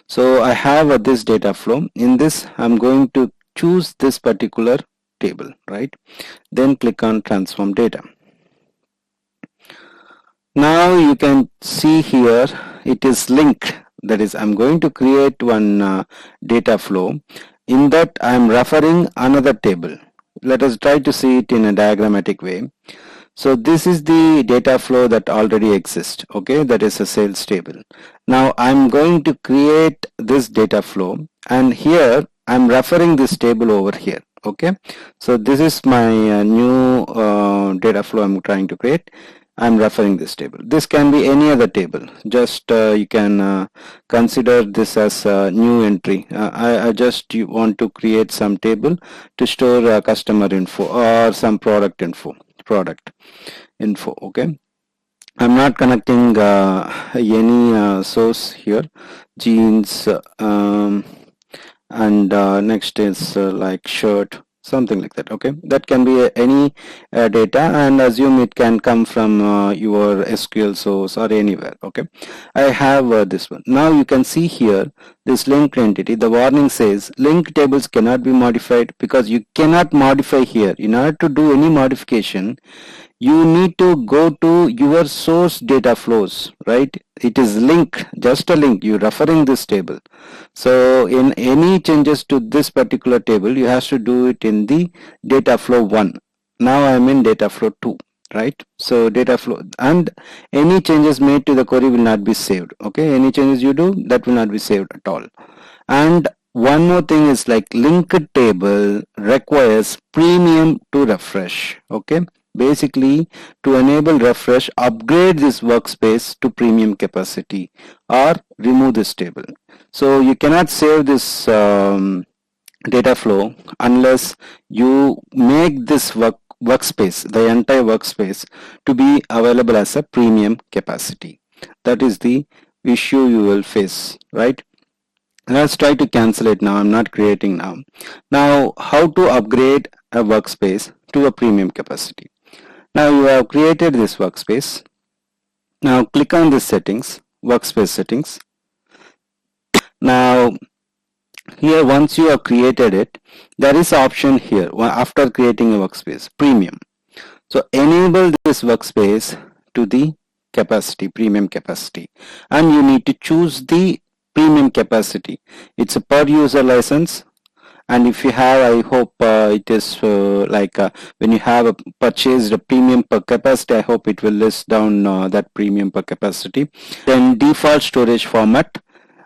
So I have this data flow. In this, I'm going to choose this particular table, right? Then click on transform data. Now you can see here it is linked. That is, I'm going to create one data flow. In that, I'm referring another table. Let us try to see it in a diagrammatic way. So this is the data flow that already exists. Okay, that is a sales table. Now I'm going to create this data flow, and here I'm referring this table over here. Okay, so this is my new data flow I'm trying to create. I'm referring this table. This can be any other table. Just you can consider this as a new entry. I just want to create some table to store customer info or some product info. Okay, I'm not connecting any source here. Jeans and next is like shirt, something like that. Okay, that can be any data, and assume it can come from your SQL source or anywhere. Okay, I have this one. Now you can see here this linked entity. The warning says linked tables cannot be modified, because you cannot modify here. In order to do any modification, you need to go to your source data flows, right? It is linked, just a link. You're referring this table. So in any changes to this particular table, you have to do it in the data flow 1. Now I'm in data flow 2, right? So data flow, and any changes made to the query will not be saved. Okay, any changes you do, that will not be saved at all. And one more thing is like linked table requires premium to refresh. Okay, basically to enable refresh, upgrade this workspace to premium capacity or remove this table. So you cannot save this data flow unless you make this workspace, the entire workspace, to be available as a premium capacity. That is the issue you will face, right? Let's try to cancel it now. I'm not creating now. Now, how to upgrade a workspace to a premium capacity? Now you have created this workspace. Now click on this settings, workspace settings. Now here, once you have created it, there is option here after creating a workspace, premium. So enable this workspace to the capacity, premium capacity, and you need to choose the premium capacity. It's a per user license, and if you have, I hope it is when you have purchased a premium per capacity, I hope it will list down that premium per capacity. Then default storage format,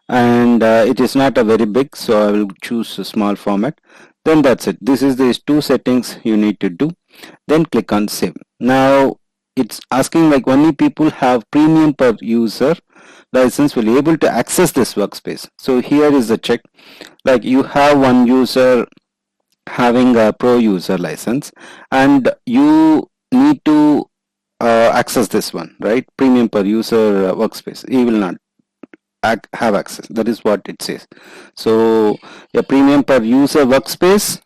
and it is not a very big, so I will choose a small format. Then that's it. This is these two settings you need to do. Then click on save. Now it's asking like only people have premium per user license will be able to access this workspace. So here is the check, like you have one user having a pro user license and you need to access this one, right? Premium per user workspace. He will not have access. That is what it says. So a premium per user workspace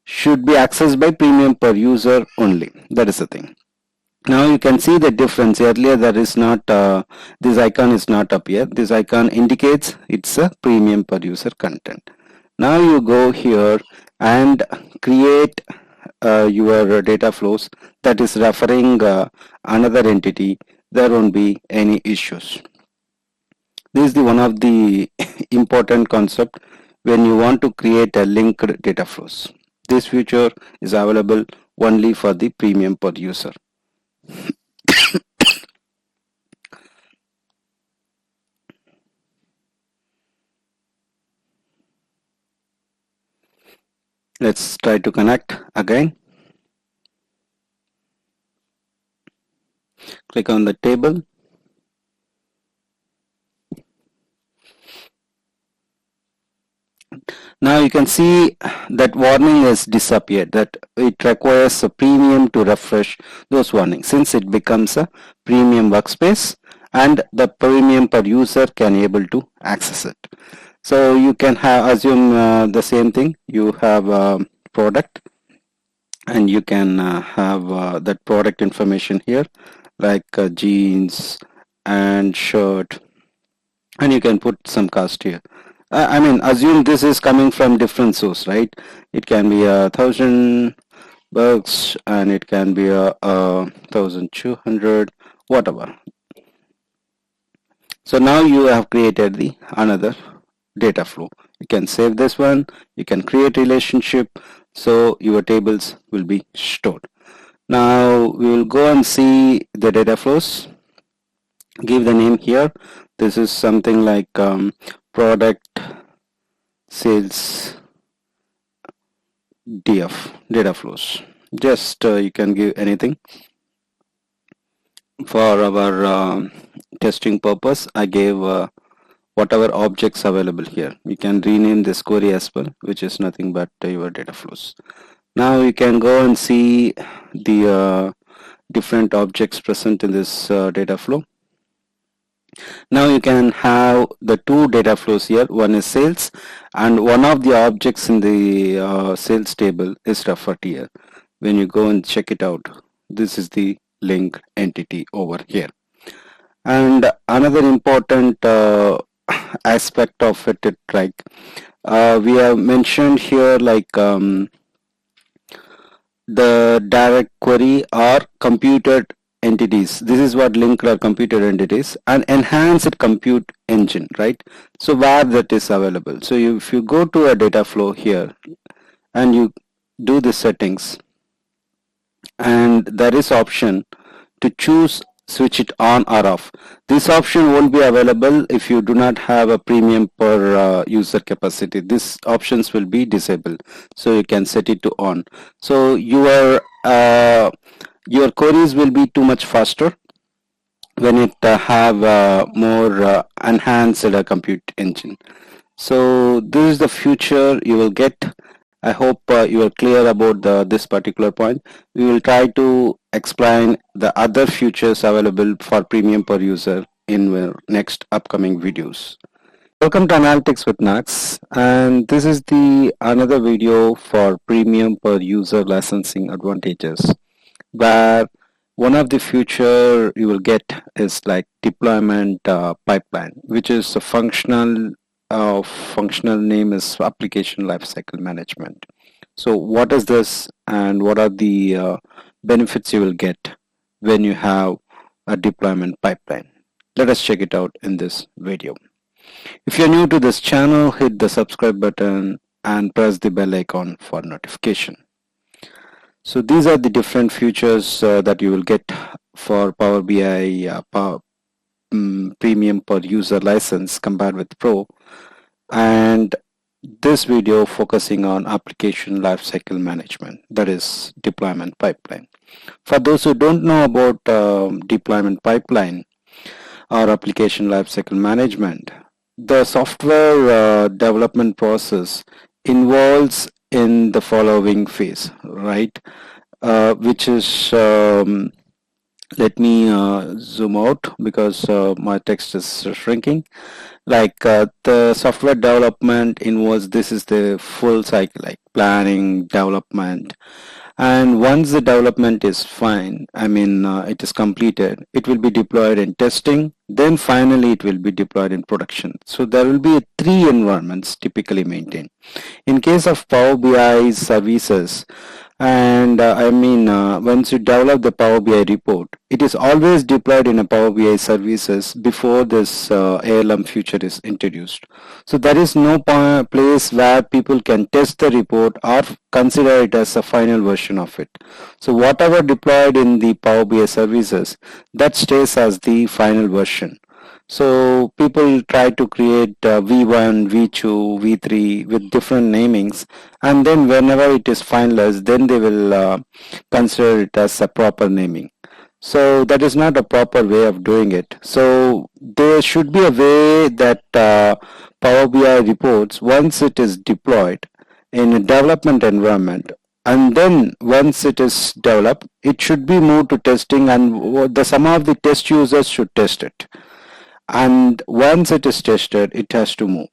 should be accessed by premium per user only. That is the thing. Now you can see the difference. Earlier there is not this icon is not up here. This icon indicates it's a premium per user content. Now you go here and create your data flows that is referring another entity. There won't be any issues. This is the one of the important concept when you want to create a linked data flows. This feature is available only for the premium per user. Let's try to connect again. Click on the table. Now you can see that warning has disappeared, that it requires a premium to refresh those warnings. Since it becomes a premium workspace and the premium per user can able to access it. So you can assume the same thing. You have a product, and you can have that product information here, like jeans and shirt, and you can put some cost here. I mean, assume this is coming from different source, right? It can be $1,000 and it can be 1,200, whatever. So now you have created the another data flow. You can save this one, you can create relationship, so your tables will be stored. Now we will go and see the data flows. Give the name here. This is something like product sales DF, data flows. Just you can give anything. For our testing purpose, I gave whatever objects available here. You can rename this query as well, which is nothing but your data flows. Now you can go and see the different objects present in this data flow. Now you can have the two data flows here. One is sales, and one of the objects in the sales table is referred here. When you go and check it out, this is the link entity over here. And another important aspect of it, like we have mentioned here, like the direct query or computed entities. This is what linked or computed entities, and enhanced compute engine, right? So where that is available. So if you go to a data flow here and you do the settings, and there is option to choose switch it on or off. This option won't be available if you do not have a premium per user capacity. These options will be disabled, so you can set it to on. So your queries will be too much faster when it have more enhanced compute engine. So this is the future you will get. I hope you are clear about this particular point. We will try to explain the other features available for premium per user in next upcoming videos. Welcome to Analytics with Nags, and this is the another video for premium per user licensing advantages, where one of the future you will get is like deployment pipeline, which is a functional name is application lifecycle management. So what is this, and what are the benefits you will get when you have a deployment pipeline? Let us check it out in this video. If you're new to this channel, hit the subscribe button and press the bell icon for notification. So these are the different features that you will get for Power BI premium per user license compared with Pro, and this video focusing on application lifecycle management, that is deployment pipeline. For those who don't know about deployment pipeline or application lifecycle management, the software development process involves in the following phase, right? Which is let me zoom out because my text is shrinking. Like the software development involves, this is the full cycle, like planning, development, and once the development is fine, I mean it is completed, it will be deployed in testing, then finally it will be deployed in production. So there will be three environments typically maintained. In case of Power BI services, and once you develop the Power BI report, it is always deployed in a Power BI services before this ALM feature is introduced. So there is no place where people can test the report or consider it as a final version of it. So whatever deployed in the Power BI services, that stays as the final version. So people try to create V1, V2, V3 with different namings, and then whenever it is finalized, then they will consider it as a proper naming. So that is not a proper way of doing it. So there should be a way that Power BI reports, once it is deployed in a development environment, and then once it is developed, it should be moved to testing, and the some of the test users should test it. And once it is tested, it has to move.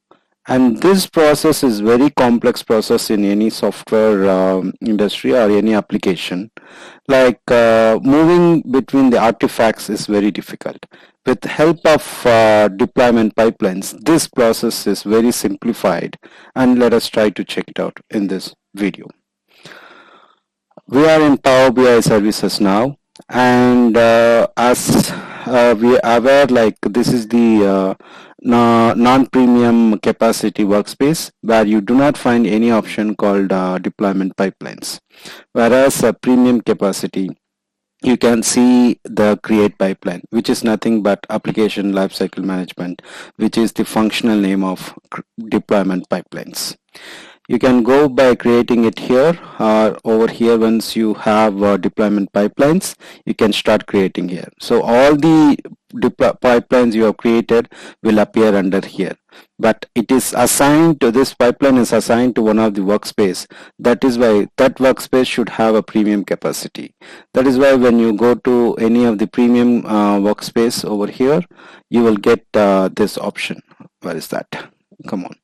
And this process is very complex process in any software industry or any application. Like moving between the artifacts is very difficult. With help of deployment pipelines, this process is very simplified, and let us try to check it out in this video. We are in Power BI services now, and as we are aware, like this is the non-premium capacity workspace where you do not find any option called deployment pipelines, whereas a premium capacity you can see the create pipeline, which is nothing but application lifecycle management, which is the functional name of deployment pipelines. You can go by creating it here or over here. Once you have deployment pipelines, you can start creating here. So all the pipelines you have created will appear under here, but it is assigned to this pipeline is assigned to one of the workspace. That is why that workspace should have a premium capacity. That is why when you go to any of the premium workspace over here, you will get this option. Where is that? Come on.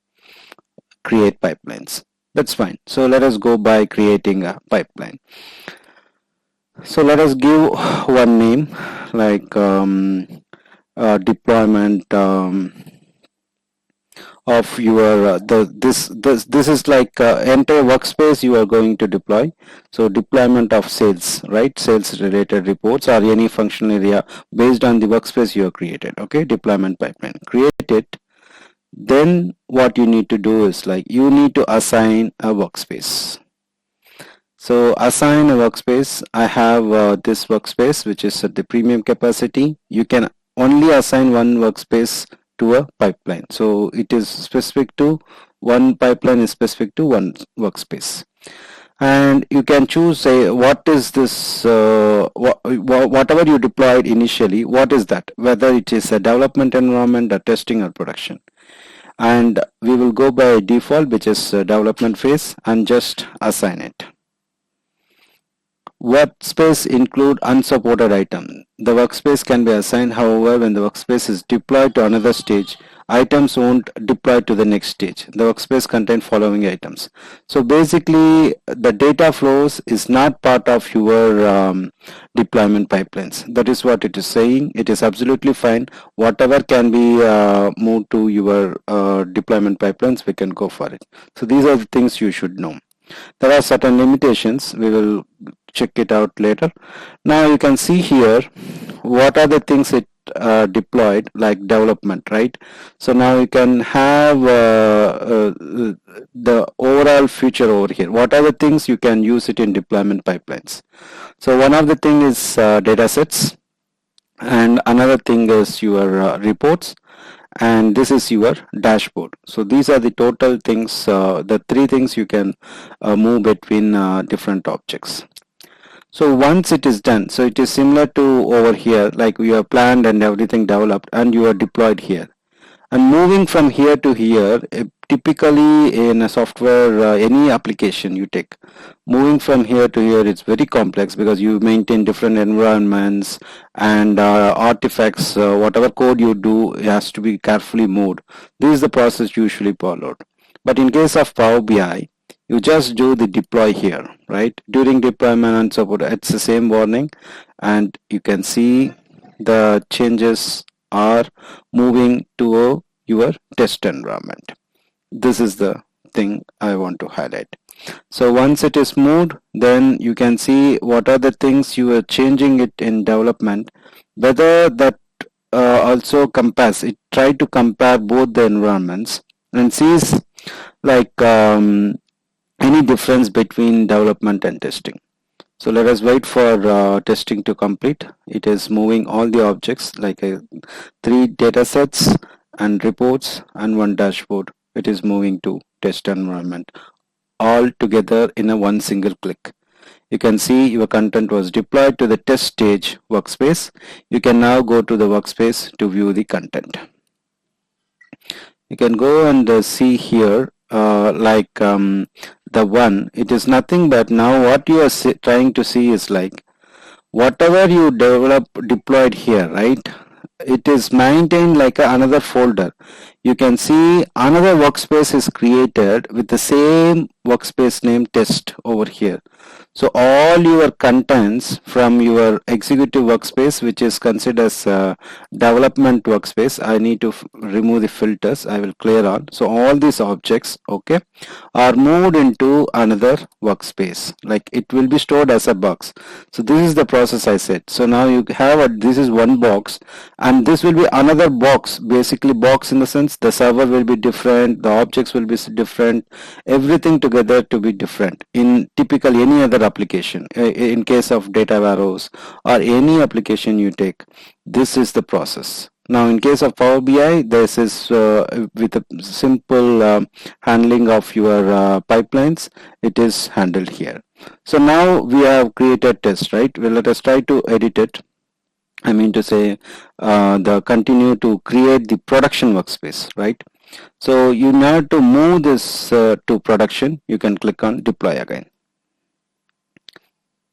Create pipelines. That's fine. So let us go by creating a pipeline. So let us give one name like deployment of your this is like entire workspace you are going to deploy. So deployment of sales, right? Sales related reports or any functional area based on the workspace you have created. Okay, deployment pipeline. Create it. Then what you need to do is like you need to assign a workspace. So assign a workspace. I have this workspace which is at the premium capacity. You can only assign one workspace to a pipeline. So it is specific to one pipeline is specific to one workspace. And you can choose what is this whatever you deployed initially, what is that, whether it is a development environment, a testing or production. And we will go by default, which is development phase, and just assign it. Workspace include unsupported item. The workspace can be assigned, however, when the workspace is deployed to another stage, items won't deploy to the next stage. The workspace contain following items. So basically, the data flows is not part of your deployment pipelines. That is what it is saying. It is absolutely fine. Whatever can be moved to your deployment pipelines, we can go for it. So these are the things you should know. There are certain limitations. We will check it out later. Now you can see here what are the things it deployed, like development, right? So now you can have the overall feature over here. What are the things you can use it in deployment pipelines? So one of the thing is datasets, and another thing is your reports, and this is your dashboard. So these are the total things, the three things you can move between different objects. So once it is done, so it is similar to over here, like we have planned and everything developed and you are deployed here. And moving from here to here, typically in a software, any application you take, moving from here to here, it's very complex because you maintain different environments and artifacts. Whatever code you do has to be carefully moved. This is the process usually followed. But in case of Power BI, you just do the deploy here, right? During deployment and support, it's the same warning, and you can see the changes are moving to your test environment. This is the thing I want to highlight. So once it is moved, then you can see what are the things you are changing it in development, whether that also compares. It try to compare both the environments and sees like any difference between development and testing. So let us wait for testing to complete. It is moving all the objects like 3 data sets and reports and 1 dashboard. It is moving to test environment all together in a one single click. You can see your content was deployed to the test stage workspace. You can now go to the workspace to view the content. You can go and see here the one, it is nothing but now what you are trying to see is like whatever you deployed here, right? It is maintained like another folder. You can see another workspace is created with the same workspace name test over here. So all your contents from your executive workspace, which is considered as development workspace, I need to remove the filters. I will clear all. So all these objects, okay, are moved into another workspace. Like it will be stored as a box. So this is the process I said. So now you have this is one box, and this will be another box. Basically, box in the sense the server will be different, the objects will be different, everything together to be different in typical any other application. In case of data warehouse or any application you take, this is the process. Now in case of Power BI, this is with a simple handling of your pipelines, it is handled here. So now we have created test, right? Well, let us try to edit it. I mean to say the continue to create the production workspace, right? So you have to move this to production. You can click on deploy again.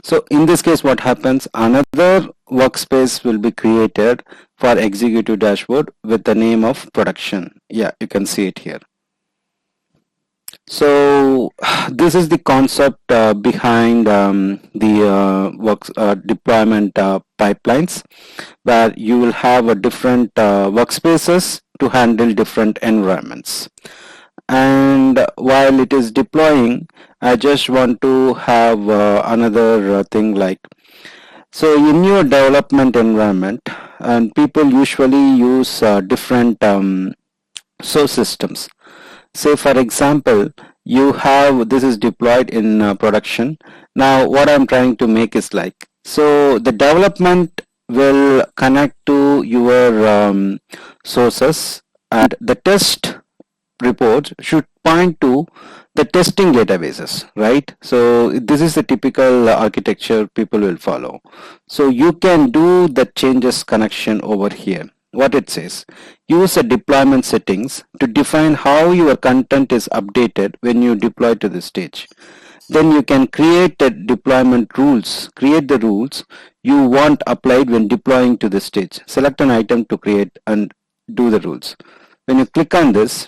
So in this case, what happens? Another workspace will be created for executive dashboard with the name of production. Yeah, you can see it here. So this is the concept behind the deployment pipelines, where you will have a different workspaces to handle different environments. And while it is deploying, I just want to have another thing like, so in your development environment, and people usually use different source systems. Say for example, you have this is deployed in production. Now what I'm trying to make is like, so the development will connect to your sources, and the test reports should point to the testing databases, right? So this is the typical architecture people will follow. So you can do the changes connection over here. What it says, use the deployment settings to define how your content is updated when you deploy to the stage. Then you can create the deployment rules, create the rules you want applied when deploying to the stage. Select an item to create and do the rules. When you click on this,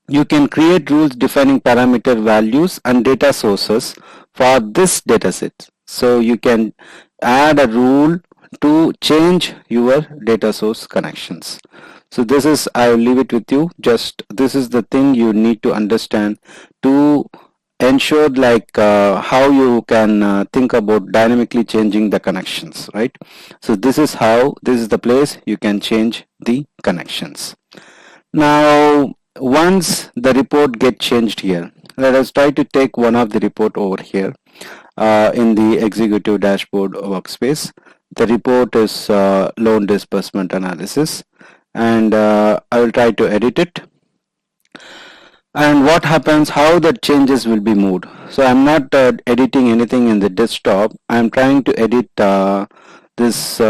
you can create rules defining parameter values and data sources for this dataset. So you can add a rule to change your data source connections. So this is, I will leave it with you. Just this is the thing you need to understand to ensure like how you can think about dynamically changing the connections, right? So this is how, this is the place you can change the connections. Now once the report get changed here, let us try to take one of the report over here in the executive dashboard workspace. The report is loan disbursement analysis, and I will try to edit it. And what happens, how the changes will be moved. So I'm not editing anything in the desktop. I'm trying to edit this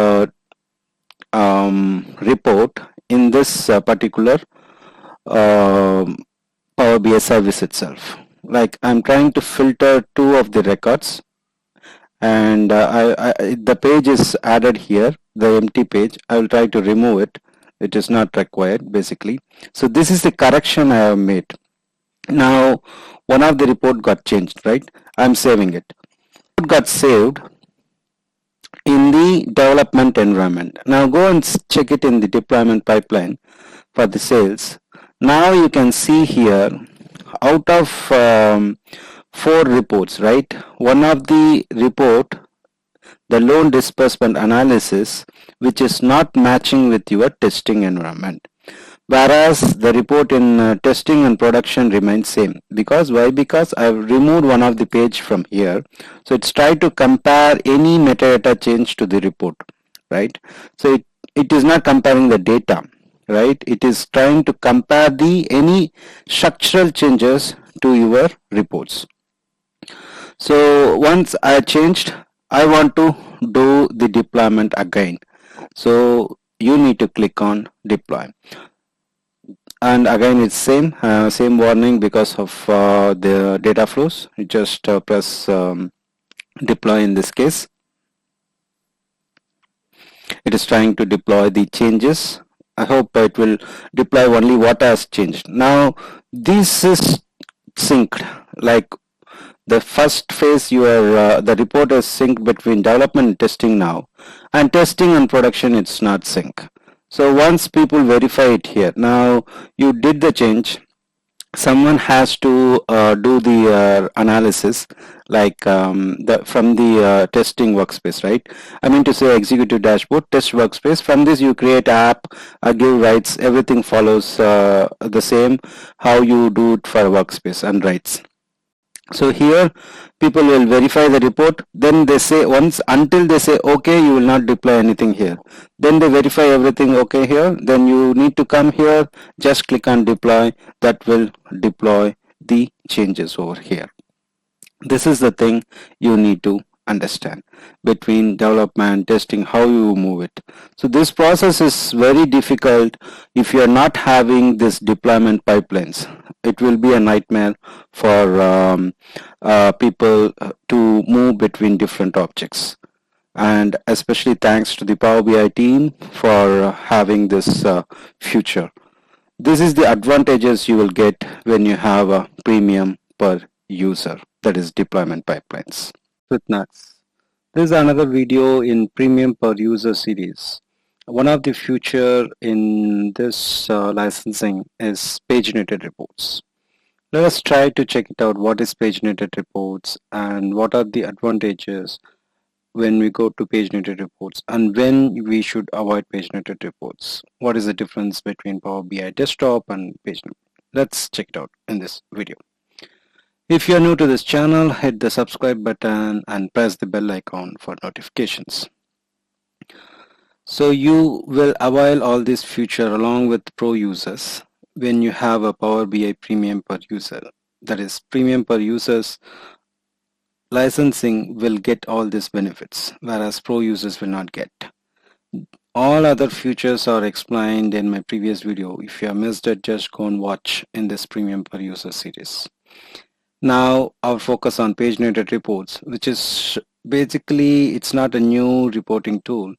report in this particular Power BI service itself. Like I'm trying to filter two of the records, and the page is added here, the empty page. I will try to remove it. It is not required basically. So this is the correction I have made. Now one of the report got changed, right? I'm saving it. It got saved in the development environment. Now go and check it in the deployment pipeline for the sales. Now you can see here, out of 4 reports, right? One of the report, the loan disbursement analysis, which is not matching with your testing environment. Whereas the report in testing and production remains same. Because why? Because I've removed one of the page from here. So it's tried to compare any metadata change to the report, right? So it is not comparing the data, right? It is trying to compare the any structural changes to your reports. So once I changed, I want to do the deployment again. So you need to click on deploy. and again it's same warning because of the data flows. You just press deploy. In this case, it is trying to deploy the changes. I hope it will deploy only what has changed. Now this is synced, like the first phase the report is synced between development and testing now, and testing and production it's not sync. So once people verify it here, now you did the change, someone has to do the analysis, like from the testing workspace, right? I mean to say executive dashboard, test workspace. From this you create app, give rights, everything follows the same how you do it for workspace and rights. So here people will verify the report, then they say once until they say okay, you will not deploy anything here, then they verify everything okay here, then you need to come here, just click on deploy. That will deploy the changes over here. This is the thing you need to understand between development, testing, how you move it. So this process is very difficult if you are not having this deployment pipelines. It will be a nightmare for people to move between different objects. And especially thanks to the Power BI team for having this feature. This is the advantages you will get when you have a premium per user, that is deployment pipelines. With Nags. This is another video in premium per user series. One of the feature in this licensing is paginated reports. Let us try to check it out. What is paginated reports and what are the advantages when we go to paginated reports, and when we should avoid paginated reports. What is the difference between Power BI desktop and paginated? Let's check it out in this video. If you are new to this channel, hit the subscribe button and press the bell icon for notifications. So you will avail all this feature along with pro users when you have a Power BI premium per user. That is, premium per users licensing will get all these benefits, whereas pro users will not get. All other features are explained in my previous video. If you have missed it, just go and watch in this premium per user series. Now our focus on paginated reports, which is basically, it's not a new reporting tool,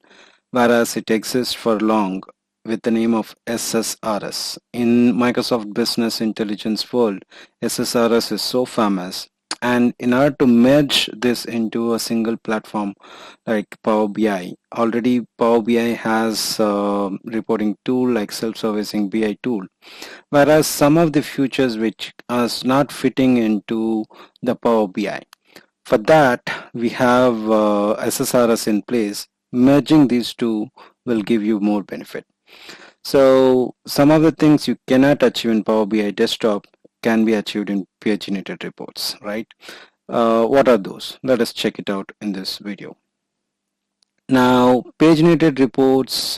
whereas it exists for long with the name of SSRS. In Microsoft Business Intelligence world, SSRS is so famous, and in order to merge this into a single platform like Power BI, already Power BI has a reporting tool like self-servicing BI tool, whereas some of the features which are not fitting into the Power BI. For that, we have SSRS in place. Merging these two will give you more benefit. So some of the things you cannot achieve in Power BI desktop can be achieved in paginated reports, right? What are those? Let us check it out in this video. Now, paginated reports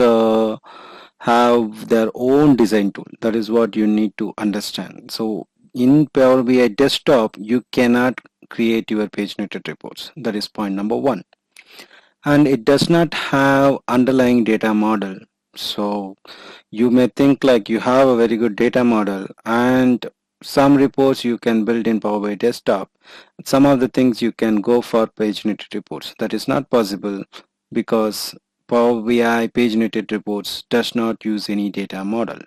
have their own design tool. That is what you need to understand. So in Power BI desktop, you cannot create your paginated reports. That is point number one. And it does not have underlying data model. So you may think like you have a very good data model, and some reports you can build in Power BI desktop. Some of the things you can go for paginated reports. That is not possible because Power BI paginated reports does not use any data model.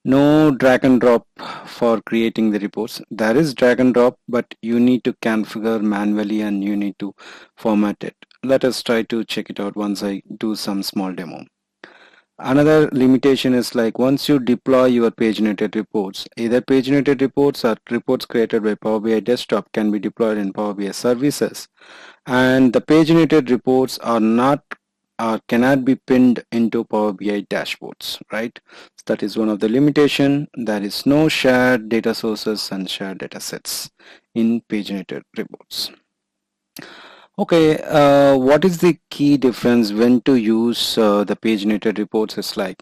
No drag and drop for creating the reports. There is drag and drop, but you need to configure manually and you need to format it. Let us try to check it out once I do some small demo. Another limitation is like once you deploy your paginated reports, either paginated reports or reports created by Power BI desktop can be deployed in Power BI services, and the paginated reports are not cannot be pinned into Power BI dashboards, right? So that is one of the limitation. There is no shared data sources and shared data sets in paginated reports. Okay, what is the key difference when to use the paginated reports? Is like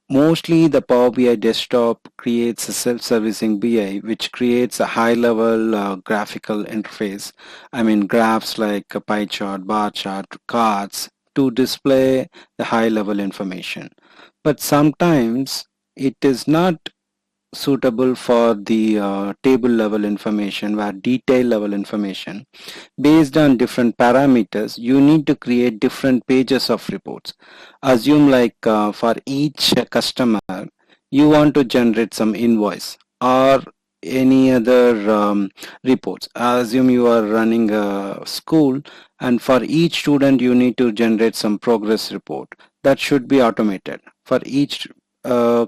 mostly the Power BI desktop creates a self-servicing BI which creates a high-level graphical interface. I mean graphs like a pie chart, bar chart, cards to display the high-level information. But sometimes it is not suitable for the table level information, where detail level information based on different parameters, you need to create different pages of reports. Assume like for each customer, you want to generate some invoice or any other reports. Assume you are running a school, and for each student you need to generate some progress report that should be automated. For each uh,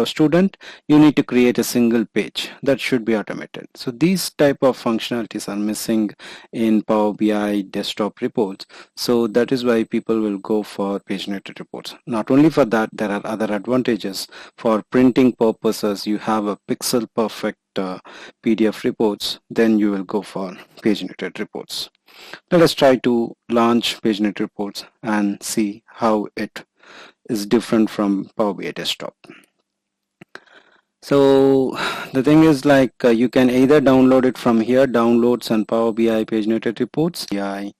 student, you need to create a single page that should be automated. So these type of functionalities are missing in Power BI desktop reports. So that is why people will go for paginated reports. Not only for that, there are other advantages. For printing purposes, you have a pixel perfect PDF reports, then you will go for paginated reports. Let us try to launch paginated reports and see how it is different from Power BI desktop. So the thing is, like you can either download it from here, downloads and Power BI paginated reports, BI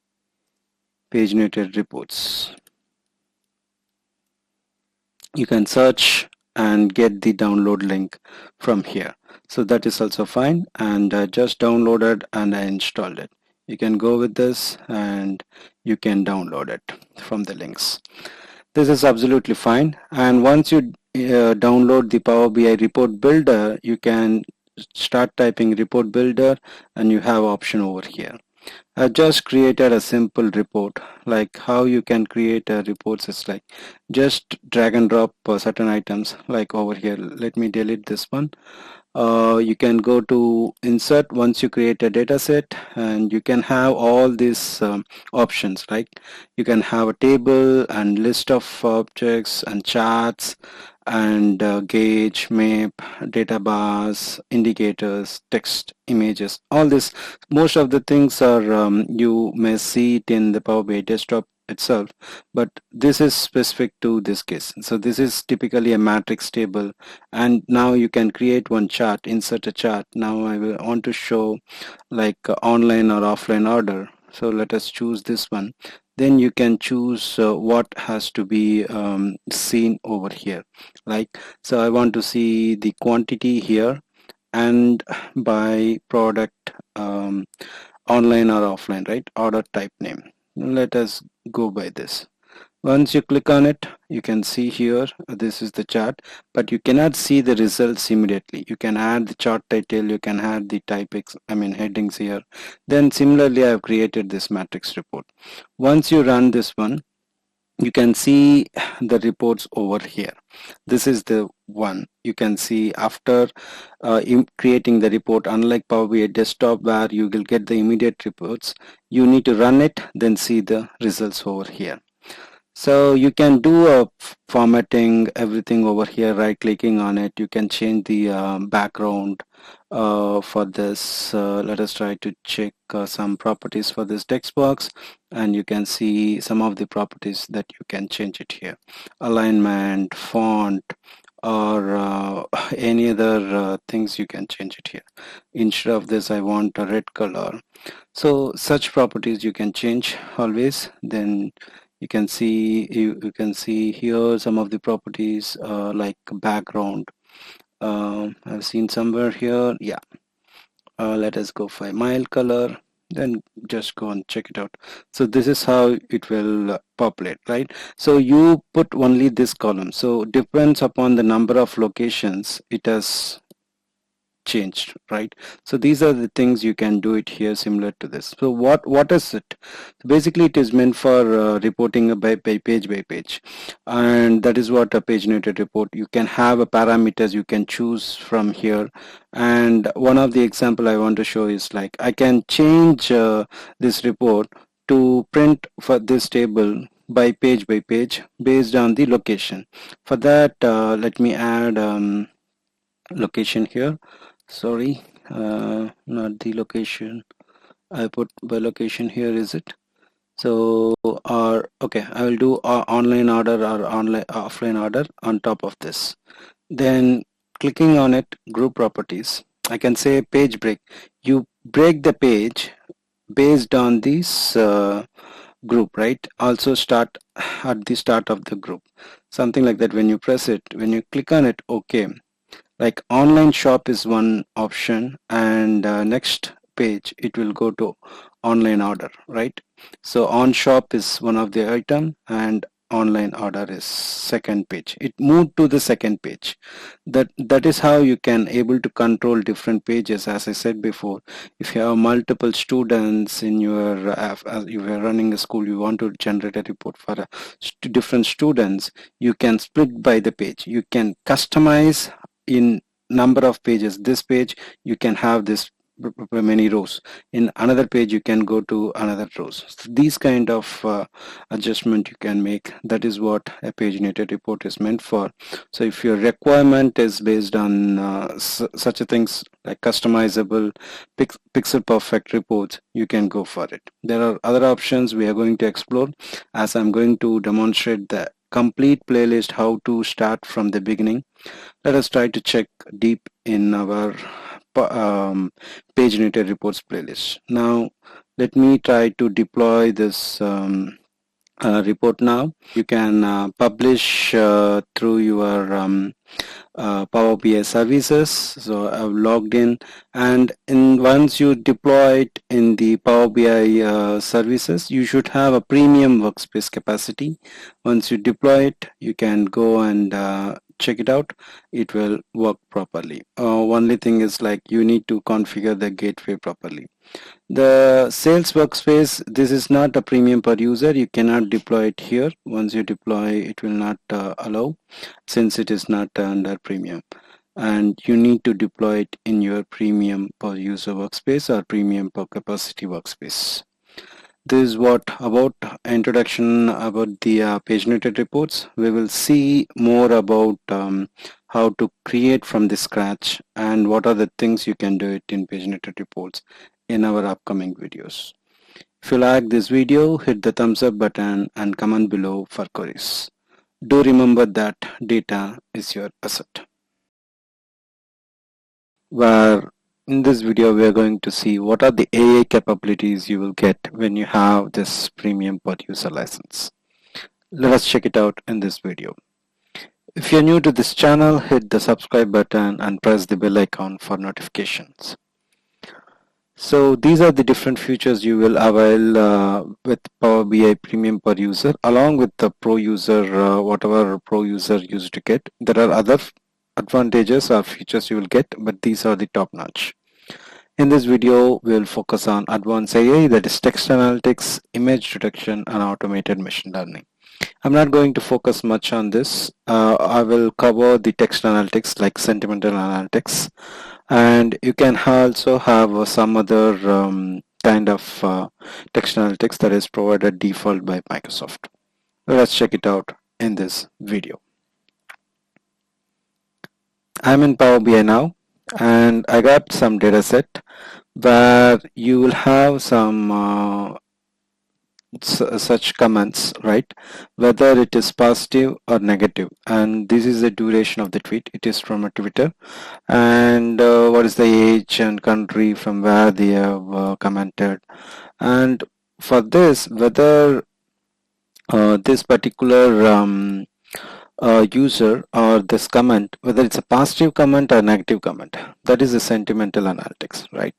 paginated reports. You can search and get the download link from here. So that is also fine, and just downloaded and I installed it. You can go with this and you can download it from the links. This is absolutely fine, and once you download the Power BI report builder, you can start typing report builder and you have option over here. I just created a simple report. Like how you can create a reports is like just drag and drop certain items, like over here. Let me delete this one. You can go to insert once you create a data set, and you can have all these options, right? You can have a table and list of objects and charts and gauge, map, data bars, indicators, text, images, all this. Most of the things are you may see it in the Power BI desktop itself, but this is specific to this case. So this is typically a matrix table, and now you can create one chart, insert a chart. Now I will want to show like online or offline order. So let us choose this one. Then you can choose what has to be seen over here. Like, so I want to see the quantity here and by product, online or offline, right? Order type name. Let us go by this. Once you click on it, you can see here, this is the chart, but you cannot see the results immediately. You can add the chart title, you can add the headings here. Then similarly, I have created this matrix report. Once you run this one, you can see the reports over here. This is the one you can see after creating the report. Unlike Power BI desktop where you will get the immediate reports, you need to run it, then see the results over here. So you can do a formatting everything over here, right clicking on it. You can change the background for this. Let us try to check some properties for this text box, and you can see some of the properties that you can change it here. Alignment, font, or any other things you can change it here. Instead of this, I want a red color. So such properties you can change always. Then you can see here some of the properties like background. I've seen somewhere here. Yeah, let us go for mild color, then just go and check it out. So this is how it will populate, right? So you put only this column, so depends upon the number of locations it has changed, right? So these are the things you can do it here similar to this. So what is it? Basically it is meant for reporting by page by page, and that is what a paginated report. You can have a parameters you can choose from here, and one of the example I want to show is like I can change this report to print for this table by page based on the location. For that let me add location here. Sorry, not the location. I put by location here, is it? So or okay, I will do online order or online offline order on top of this. Then clicking on it, group properties, I can say page break. You break the page based on these group, right? Also start at the start of the group, something like that. When you press it, when you click on it, okay, like online shop is one option, and next page it will go to online order, right? So on shop is one of the item, and online order is second page. It moved to the second page. That is how you can able to control different pages. As I said before, if you have multiple students in your you are running a school, you want to generate a report for different students, you can split by the page. You can customize in number of pages. This page you can have this many rows, in another page you can go to another rows. So these kind of adjustment you can make. That is what a paginated report is meant for. So if your requirement is based on such a things like customizable pixel perfect reports, you can go for it. There are other options we are going to explore, as I'm going to demonstrate the complete playlist, how to start from the beginning. Let us try to check deep in our paginated reports playlist. Now let me try to deploy this report. Now you can publish through your Power BI services. So I've logged in, and once you deploy it in the Power BI services, you should have a premium workspace capacity. Once you deploy it, you can go and check it out. It will work properly. Only thing is, like, you need to configure the gateway properly. The sales workspace, this is not a premium per user. You cannot deploy it here. Once you deploy, it will not allow, since it is not under premium, and you need to deploy it in your premium per user workspace or premium per capacity workspace. This is what about introduction about the paginated reports. We will see more about how to create from the scratch and what are the things you can do it in paginated reports in our upcoming videos. If you like this video, hit the thumbs up button and comment below for queries. Do remember that data is your asset. Where in this video we are going to see what are the AI capabilities you will get when you have this premium per user license. Let us check it out in this video. If you're new to this channel, hit the subscribe button and press the bell icon for notifications. So these are the different features you will avail with Power BI Premium per user, along with the Pro user, whatever Pro user used to get. There are other advantages or features you will get, but these are the top notch. In this video, we will focus on advanced AI, that is text analytics, image detection, and automated machine learning. I'm not going to focus much on this. I will cover the text analytics like sentimental analytics, and you can also have some other kind of text analytics that is provided default by Microsoft. Let's check it out in this video. I'm in Power BI now, and I got some data set where you will have some such comments, right? Whether it is positive or negative, and this is the duration of the tweet. It is from a Twitter, and what is the age and country from where they have commented, and for this, whether this particular user or this comment, whether it's a positive comment or negative comment, that is the sentimental analytics, right?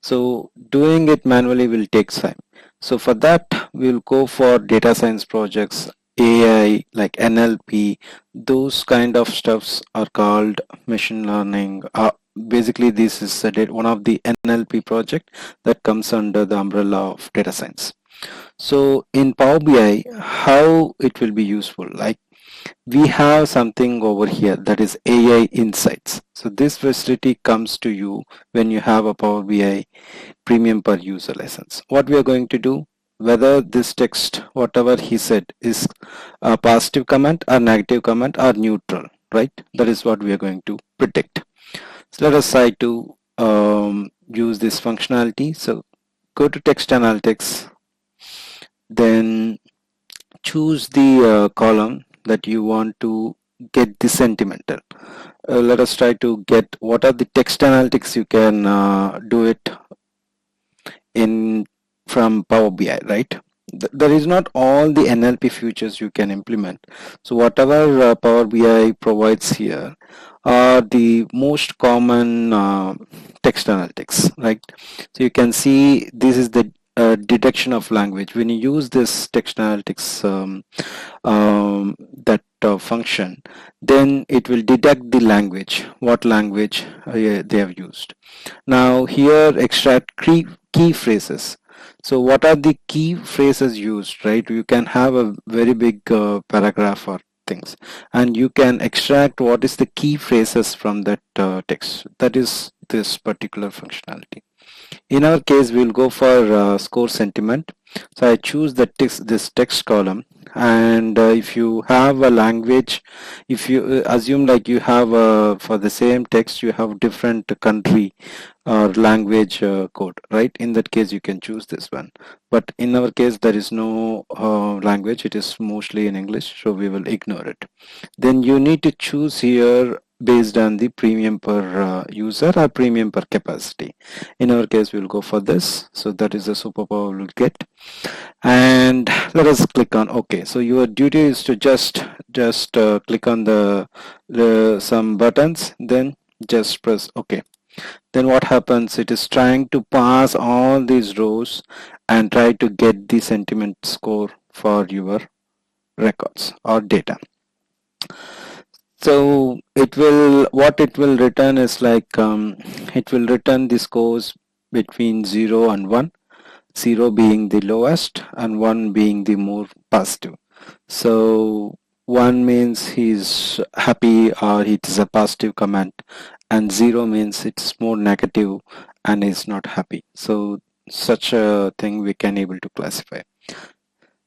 So doing it manually will take time. So for that, we'll go for data science projects, AI like NLP. Those kind of stuffs are called machine learning. Basically, this is one of the NLP project that comes under the umbrella of data science. So in Power BI, how it will be useful, like, we have something over here that is AI insights. So this facility comes to you when you have a Power BI premium per user license. What we are going to do, whether this text, whatever he said, is a positive comment or negative comment or neutral, right? That is what we are going to predict. So let us try to use this functionality. So go to text analytics, then choose the column that you want to get the sentimental. Let us try to get what are the text analytics you can do it in from Power BI, right? there is not all the NLP features you can implement. So whatever Power BI provides here are the most common text analytics, right? So you can see this is the detection of language. When you use this text analytics that function, then it will detect the language, what language they have used. Now here extract key phrases. So what are the key phrases used, right? You can have a very big paragraph or things, and you can extract what is the key phrases from that text. That is this particular functionality. In our case, we'll go for score sentiment. So I choose the text, this text column, and if you have a language, if you assume like you have for the same text you have different country or language code, right? In that case you can choose this one, but in our case there is no language, it is mostly in English, so we will ignore it. Then you need to choose here based on the premium per user or premium per capacity. In our case we'll go for this, so that is the superpower we'll get. And let us click on OK. So your duty is to just click on the some buttons, then just press OK. Then what happens, it is trying to pass all these rows and try to get the sentiment score for your records or data. So it will, what it will return is like it will return the scores between 0 and 1, 0 being the lowest and 1 being the more positive. So 1 means he's happy or it is a positive comment, and 0 means it's more negative and is not happy. So such a thing we can able to classify.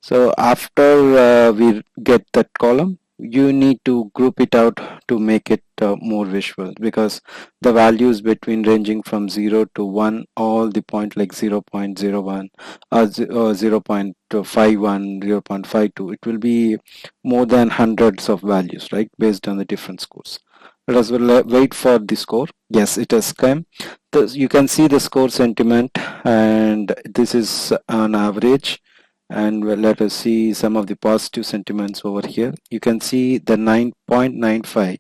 So after we get that column, you need to group it out to make it more visual, because the values between ranging from 0 to 1, all the point like 0 0.01 or 0 0.51, 0 0.52, it will be more than hundreds of values, right, based on the different scores. Let us wait for the score. Yes, it has come. You can see the score sentiment, and this is an average. And let us see some of the positive sentiments over here. You can see the 9.95.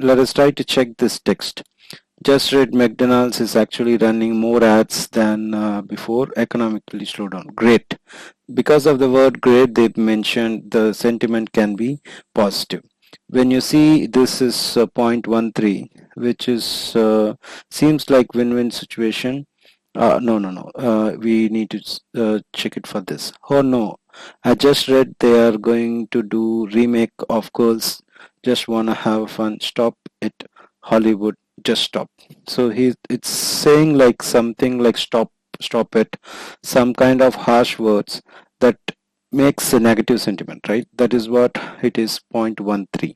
Let us try to check this text. Just read McDonald's is actually running more ads than before. Economically slow down. Great. Because of the word great, they've mentioned the sentiment can be positive. When you see this is 0.13, which is seems like win-win situation. No. We need to check it for this. Oh no, I just read they are going to do remake of Girls Just Wanna Have Fun. Stop it, Hollywood. Just stop. So it's saying like something like stop it, some kind of harsh words that makes a negative sentiment, right? That is what it is, 0.13.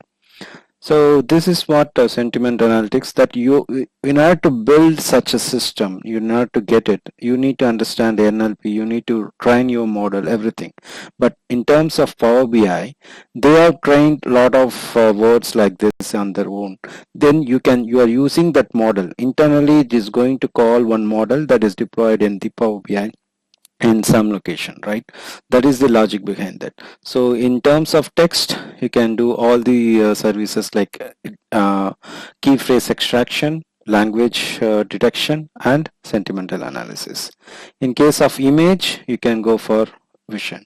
So this is what sentiment analytics, that you, in order to build such a system, in order to get it, you need to understand the NLP, you need to train your model, everything. But in terms of Power BI, they have trained a lot of words like this on their own. Then you are using that model. Internally, it is going to call one model that is deployed in the Power BI in some location, right? That is the logic behind that. So in terms of text, you can do all the services like key phrase extraction, language detection, and sentimental analysis. In case of image, you can go for vision,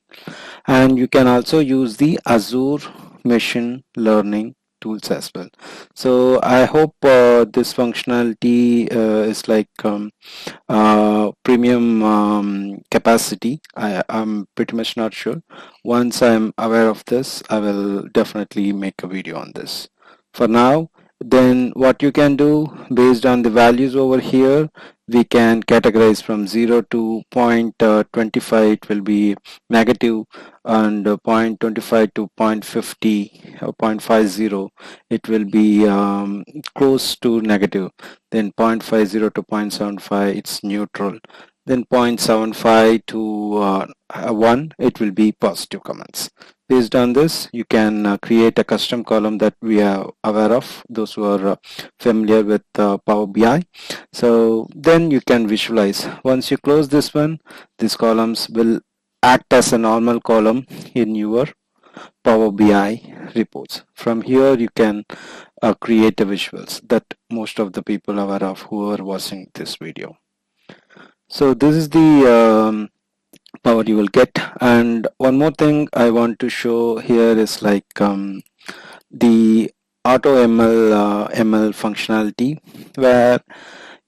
and you can also use the Azure machine learning tools as well. So I hope this functionality is like premium capacity. I'm pretty much not sure. Once I'm aware of this, I will definitely make a video on this. For now, then what you can do based on the values over here, we can categorize from 0 to 0.25, it will be negative, and 0.25 to 0.50 or 0.50, it will be close to negative. Then 0.50 to 0.75, it's neutral. Then 0.75 to 1, it will be positive comments. Based on this, you can create a custom column that we are aware of, those who are familiar with Power BI. So then you can visualize. Once you close this one, these columns will act as a normal column in your Power BI reports. From here you can create the visuals that most of the people are aware of who are watching this video. So this is the power you will get. And one more thing I want to show here is like the auto ML functionality, where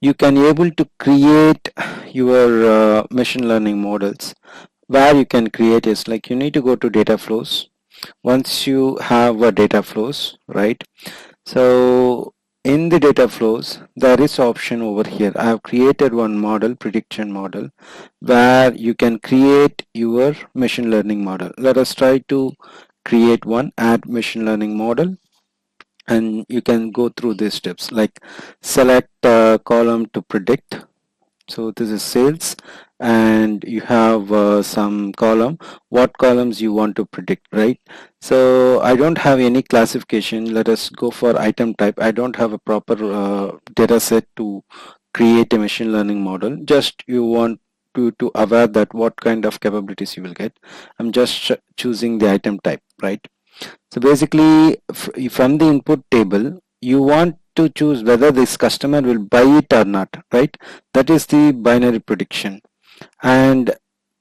you can able to create your machine learning models. Where you can create is like you need to go to data flows. Once you have a data flows, right? So in the data flows, there is option over here. I have created one model, prediction model, where you can create your machine learning model. Let us try to create one, add machine learning model, and you can go through these steps like select column to predict. So this is sales, and you have some column, what columns you want to predict, right? So I don't have any classification. Let us go for item type. I don't have a proper data set to create a machine learning model. Just you want to aware that what kind of capabilities you will get. I'm just choosing the item type, right? So basically from the input table, you want to choose whether this customer will buy it or not, right? That is the binary prediction. And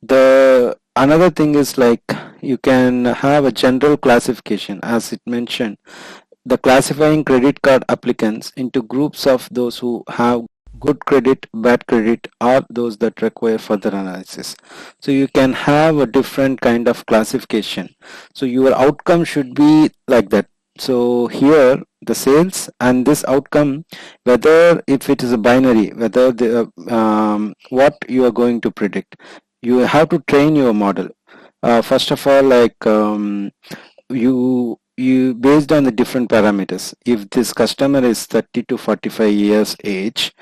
the another thing is like you can have a general classification, as it mentioned, the classifying credit card applicants into groups of those who have good credit, bad credit, or those that require further analysis. So you can have a different kind of classification. So your outcome should be like that. So here the sales and this outcome, whether if it is a binary, whether the what you are going to predict, you have to train your model. First of all, like you based on the different parameters. If this customer is 30 to 45 years age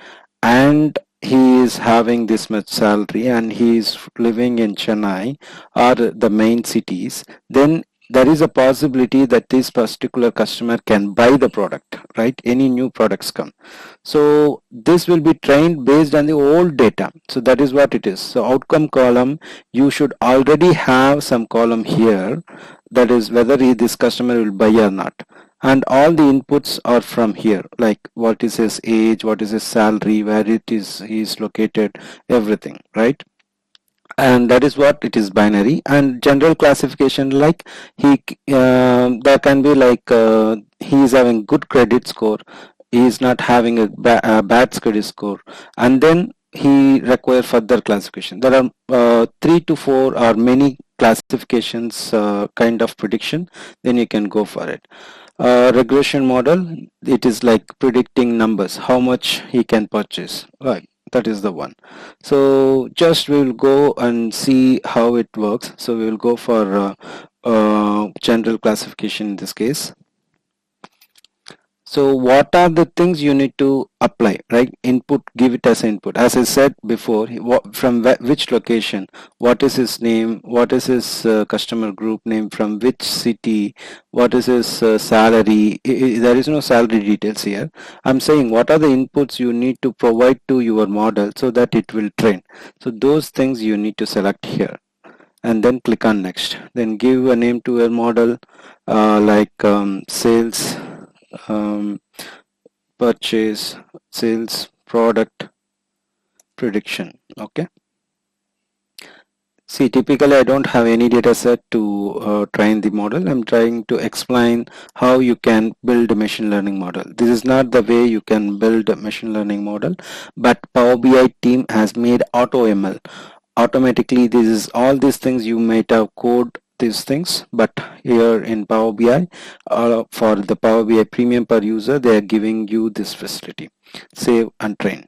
and he is having this much salary and he is living in Chennai or the main cities, then there is a possibility that this particular customer can buy the product, right? Any new products come. So this will be trained based on the old data. So that is what it is. So outcome column, you should already have some column here, that is whether this customer will buy or not. And all the inputs are from here, like what is his age, what is his salary, where it is he is located, everything, right? And that is what it is binary. And general classification, like there can be like he is having good credit score, he is not having a bad credit score, and then he require further classification. There are 3 to 4 or many classifications kind of prediction, then you can go for it. Regression model, it is like predicting numbers, how much he can purchase, right? That is the one. So just we will go and see how it works. So we will go for general classification in this case. So what are the things you need to apply, right? Input, give it as input. As I said before, from which location, what is his name, what is his customer group name, from which city, what is his salary. There is no salary details here. I'm saying what are the inputs you need to provide to your model so that it will train. So those things you need to select here and then click on next. Then give a name to your model like sales, purchase, sales, product, prediction. Okay. See, typically I don't have any data set to train the model. I'm trying to explain how you can build a machine learning model. This is not the way you can build a machine learning model, but Power BI team has made auto ML. Automatically, this is all these things you might have code these things, but here in Power BI, for the Power BI premium per user, they are giving you this facility. Save and train.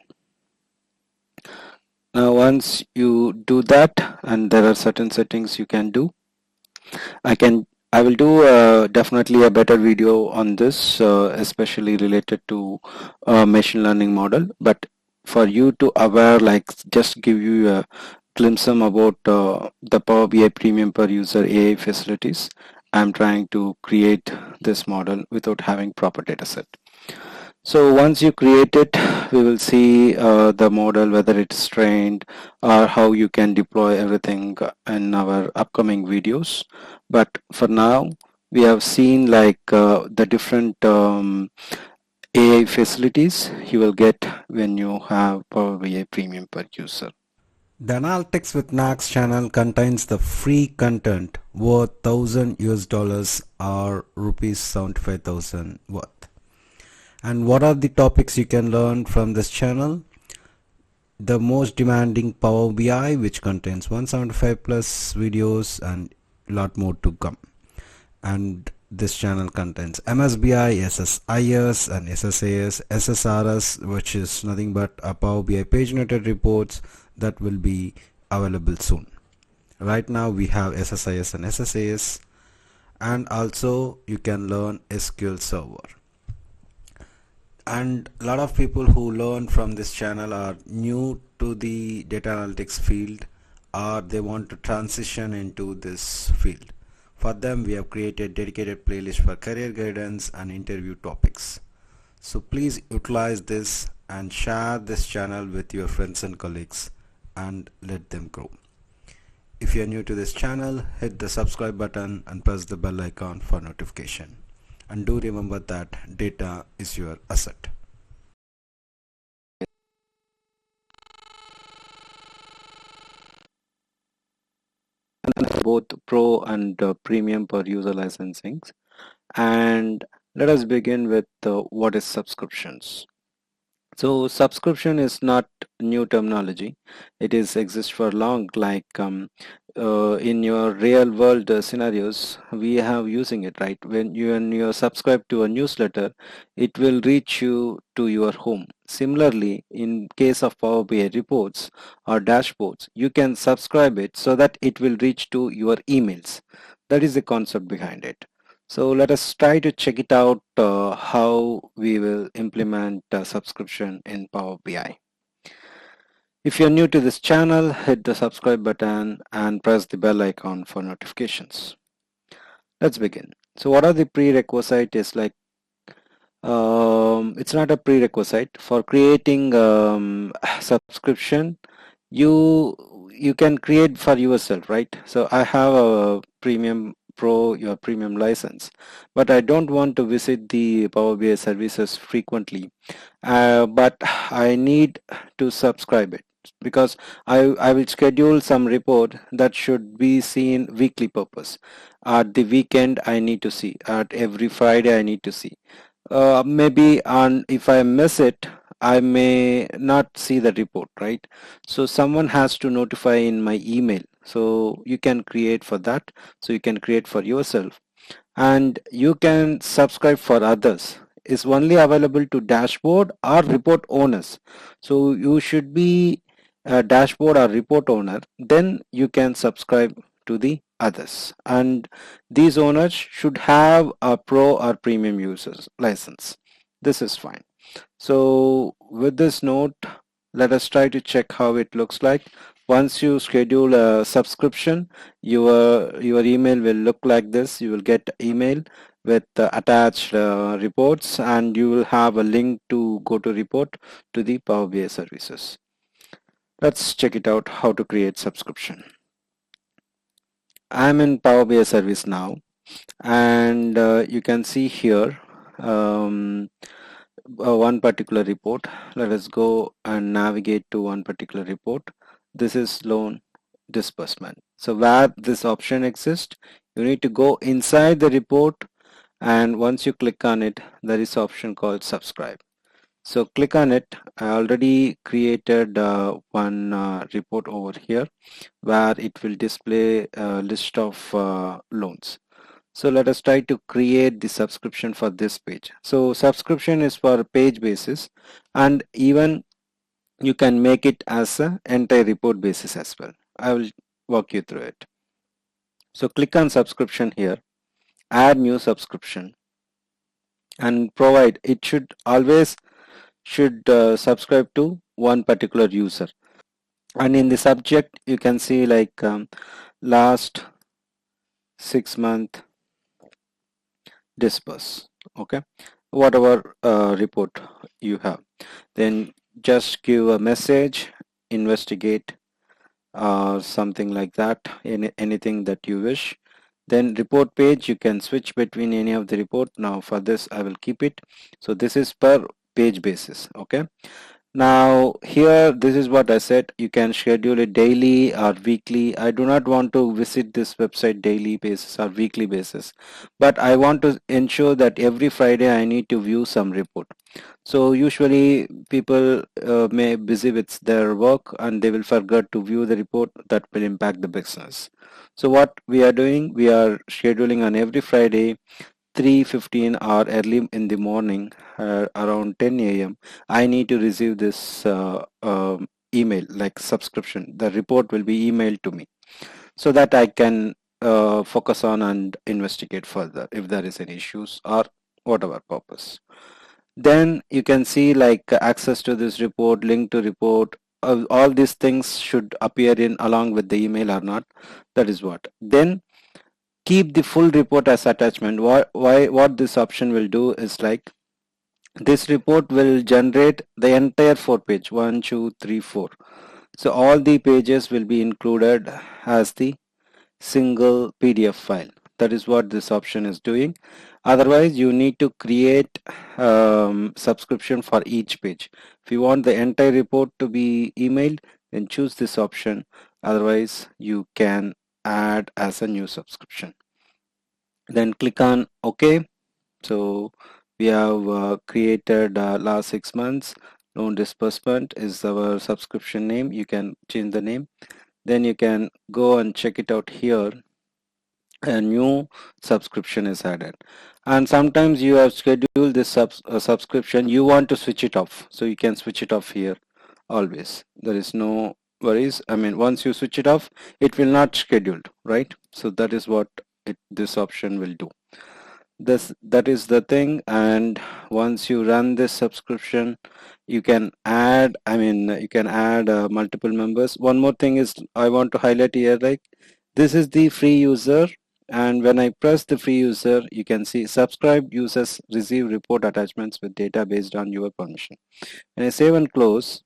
Now once you do that, and there are certain settings you can do, I will do definitely a better video on this, especially related to machine learning model. But for you to aware, like just give you a glimpse about the Power BI premium per user AI facilities, I'm trying to create this model without having proper data set. So once you create it, we will see the model, whether it's trained or how you can deploy everything in our upcoming videos. But for now, we have seen like the different AI facilities you will get when you have Power BI Premium per user. The Analytics with Nags channel contains the free content worth 1000 US dollars or rupees 75,000 worth. And what are the topics you can learn from this channel? The most demanding Power BI, which contains 175 plus videos and lot more to come. And this channel contains MSBI, SSIS and SSAS, SSRS, which is nothing but a Power BI paginated reports that will be available soon. Right now we have SSIS and SSAS, and also you can learn SQL Server. And a lot of people who learn from this channel are new to the data analytics field, or they want to transition into this field. For them, we have created dedicated playlist for career guidance and interview topics. So please utilize this and share this channel with your friends and colleagues and let them grow. If you are new to this channel, hit the subscribe button and press the bell icon for notification. And do remember that data is your asset. Both pro and premium per user licensings. And let us begin with what is subscriptions. So subscription is not new terminology. It is exists for long, like in your real world scenarios, we have using it, right? When you subscribe to a newsletter, it will reach you to your home. Similarly, in case of Power BI reports or dashboards, you can subscribe it so that it will reach to your emails. That is the concept behind it. So let us try to check it out how we will implement subscription in Power BI. If you're new to this channel, hit the subscribe button and press the bell icon for notifications. Let's begin. So what are the prerequisites is like it's not a prerequisite for creating subscription. You can create for yourself, right? So I have a premium pro, your premium license, but I don't want to visit the Power BI services frequently, but I need to subscribe it because I will schedule some report that should be seen weekly purpose. At the weekend I need to see, at every Friday I need to see. Maybe on if I miss it, I may not see the report, right? So someone has to notify in my email. So you can create for that. So you can create for yourself, and you can subscribe for others. Is only available to dashboard or report owners. So you should be a dashboard or report owner, then you can subscribe to the others, and these owners should have a pro or premium users license. This is fine. So with this note, let us try to check how it looks like. Once you schedule a subscription, your email will look like this. You will get email with attached reports, and you will have a link to go to report to the Power BI services. Let's check it out how to create subscription. I'm in Power BI service now, and you can see here one particular report. Let us go and navigate to one particular report. This is loan disbursement. So where this option exists, you need to go inside the report, and once you click on it, there is option called subscribe. So click on it. I already created one report over here where it will display a list of loans. So let us try to create the subscription for this page. So subscription is for page basis, and even you can make it as an entire report basis as well. I will walk you through it. So click on subscription here, add new subscription, and provide it should always subscribe to one particular user. And in the subject you can see like last 6 month disperse. Okay, whatever report you have. Then just give a message, investigate, or something like that, anything that you wish. Then report page, you can switch between any of the report. Now for this I will keep it, so this is per page basis. Okay, now here this is what I said, you can schedule it daily or weekly. I do not want to visit this website daily basis or weekly basis, but I want to ensure that every Friday I need to view some report. So usually people may busy with their work and they will forget to view the report that will impact the business. So what we are doing, we are scheduling on every Friday 3:15 or early in the morning, around 10 a.m. I need to receive this email like subscription. The report will be emailed to me so that I can focus on and investigate further if there is any issues or whatever purpose. Then you can see like access to this report, link to report, all these things should appear in along with the email or not. That is what. Then keep the full report as attachment. What this option will do is like this report will generate the entire 4 page, 1, 2, 3, 4. So all the pages will be included as the single PDF file. That is what this option is doing. Otherwise you need to create subscription for each page. If you want the entire report to be emailed, then choose this option. Otherwise you can add as a new subscription. Then click on OK. So we have created last 6 months. Loan disbursement is our subscription name. You can change the name. Then you can go and check it out here. A new subscription is added, and sometimes you have scheduled this subscription, you want to switch it off, so you can switch it off here always. There is no worries. I mean, once you switch it off, it will not scheduled, right? So that is what this option will do. That is the thing. And once you run this subscription, you can add, I mean, you can add multiple members. One more thing is I want to highlight here, like this is the free user, and when I press the free user, you can see subscribed users receive report attachments with data based on your permission. When I save and close,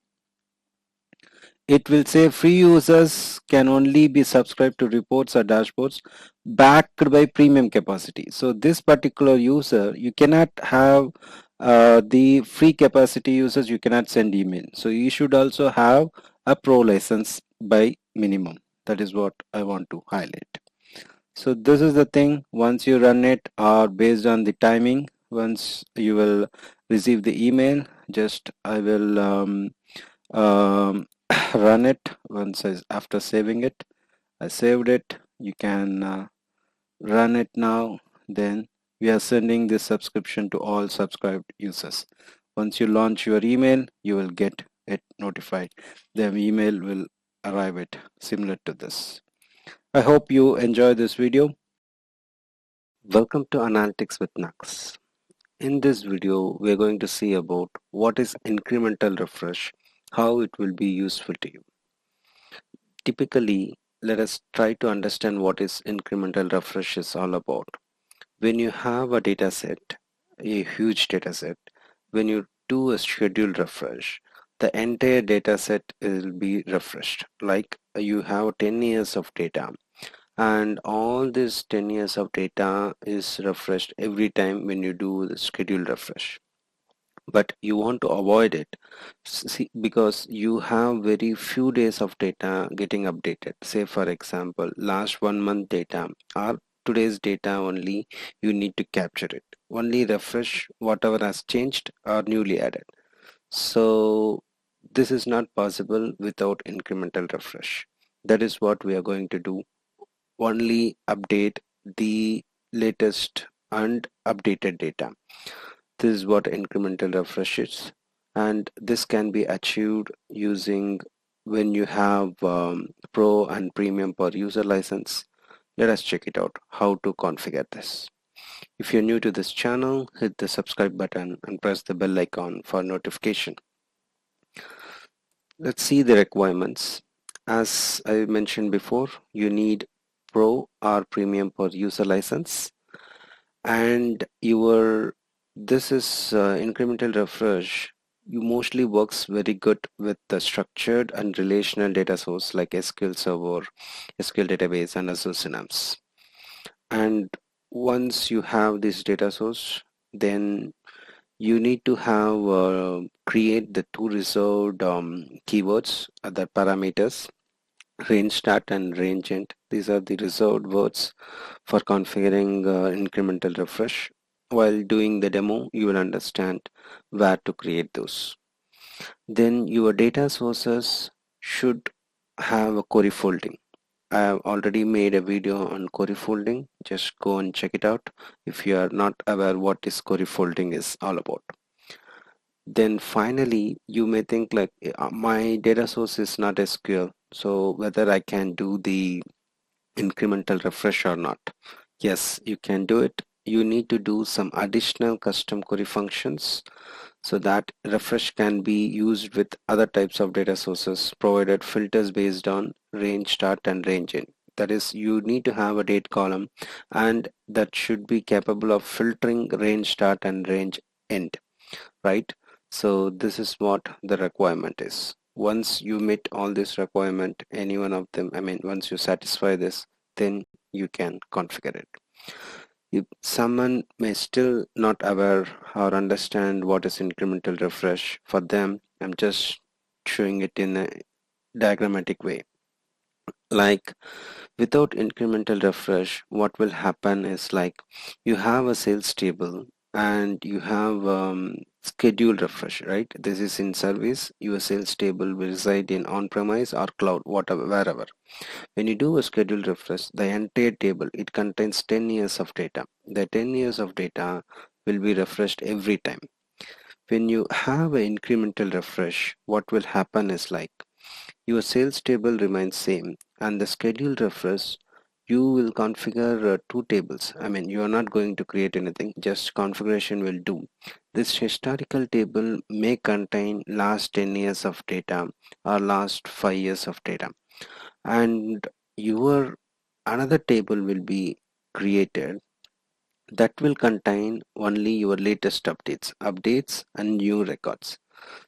it will say free users can only be subscribed to reports or dashboards backed by premium capacity. So this particular user, you cannot have the free capacity users, you cannot send email. So you should also have a pro license by minimum. That is what I want to highlight. So this is the thing. Once you run it, or based on the timing, once you will receive the email, just I will run it. Once after saving it, I saved it. You can run it now. Then we are sending this subscription to all subscribed users. Once you launch your email, you will get it notified. The email will arrive it similar to this. I hope you enjoy this video. Welcome to Analytics with Nags. In this video, we are going to see about what is incremental refresh, how it will be useful to you. Typically, let us try to understand what is incremental refresh is all about. When you have a data set, a huge data set, when you do a scheduled refresh, the entire data set will be refreshed. Like you have 10 years of data, and all this 10 years of data is refreshed every time when you do the scheduled refresh. But you want to avoid it, see, because you have very few days of data getting updated. Say for example, last 1 month data or today's data only, you need to capture it, only refresh whatever has changed or newly added. So this is not possible without incremental refresh. That is what we are going to do, only update the latest and updated data. This is what incremental refresh is, and this can be achieved using when you have pro and premium per user license. Let us check it out how to configure this. If you're new to this channel, hit the subscribe button and press the bell icon for notification. Let's see the requirements. As I mentioned before, you need pro or premium per user license, and your This is incremental refresh. You mostly works very good with the structured and relational data source like SQL Server, SQL database, and Azure Synapse. And once you have this data source, then you need to have create the two reserved keywords, the parameters, range start and range end. These are the reserved words for configuring incremental refresh. While doing the demo, you will understand where to create those. Then your data sources should have a query folding. I have already made a video on query folding. Just go and check it out if you are not aware what is query folding is all about. Then finally, you may think like my data source is not SQL, so whether I can do the incremental refresh or not. Yes, you can do it. You need to do some additional custom query functions so that refresh can be used with other types of data sources provided filters based on range start and range end. That is, you need to have a date column and that should be capable of filtering range start and range end, right? So this is what the requirement is. Once you meet all this requirement, any one of them, once you satisfy this, then you can configure it. If someone may still not aware or understand what is incremental refresh, for them, I'm just showing it in a diagrammatic way. Like without incremental refresh, what will happen is like you have a sales table and you have schedule refresh, right? This is in service. Your sales table will reside in on-premise or cloud, whatever, wherever. When you do a schedule refresh, the entire table, it contains 10 years of data. The 10 years of data will be refreshed every time. When you have an incremental refresh, what will happen is like your sales table remains same and the schedule refresh you will configure two tables. You are not going to create anything, just configuration will do. This historical table may contain last 10 years of data or last 5 years of data, and your another table will be created that will contain only your latest updates and new records.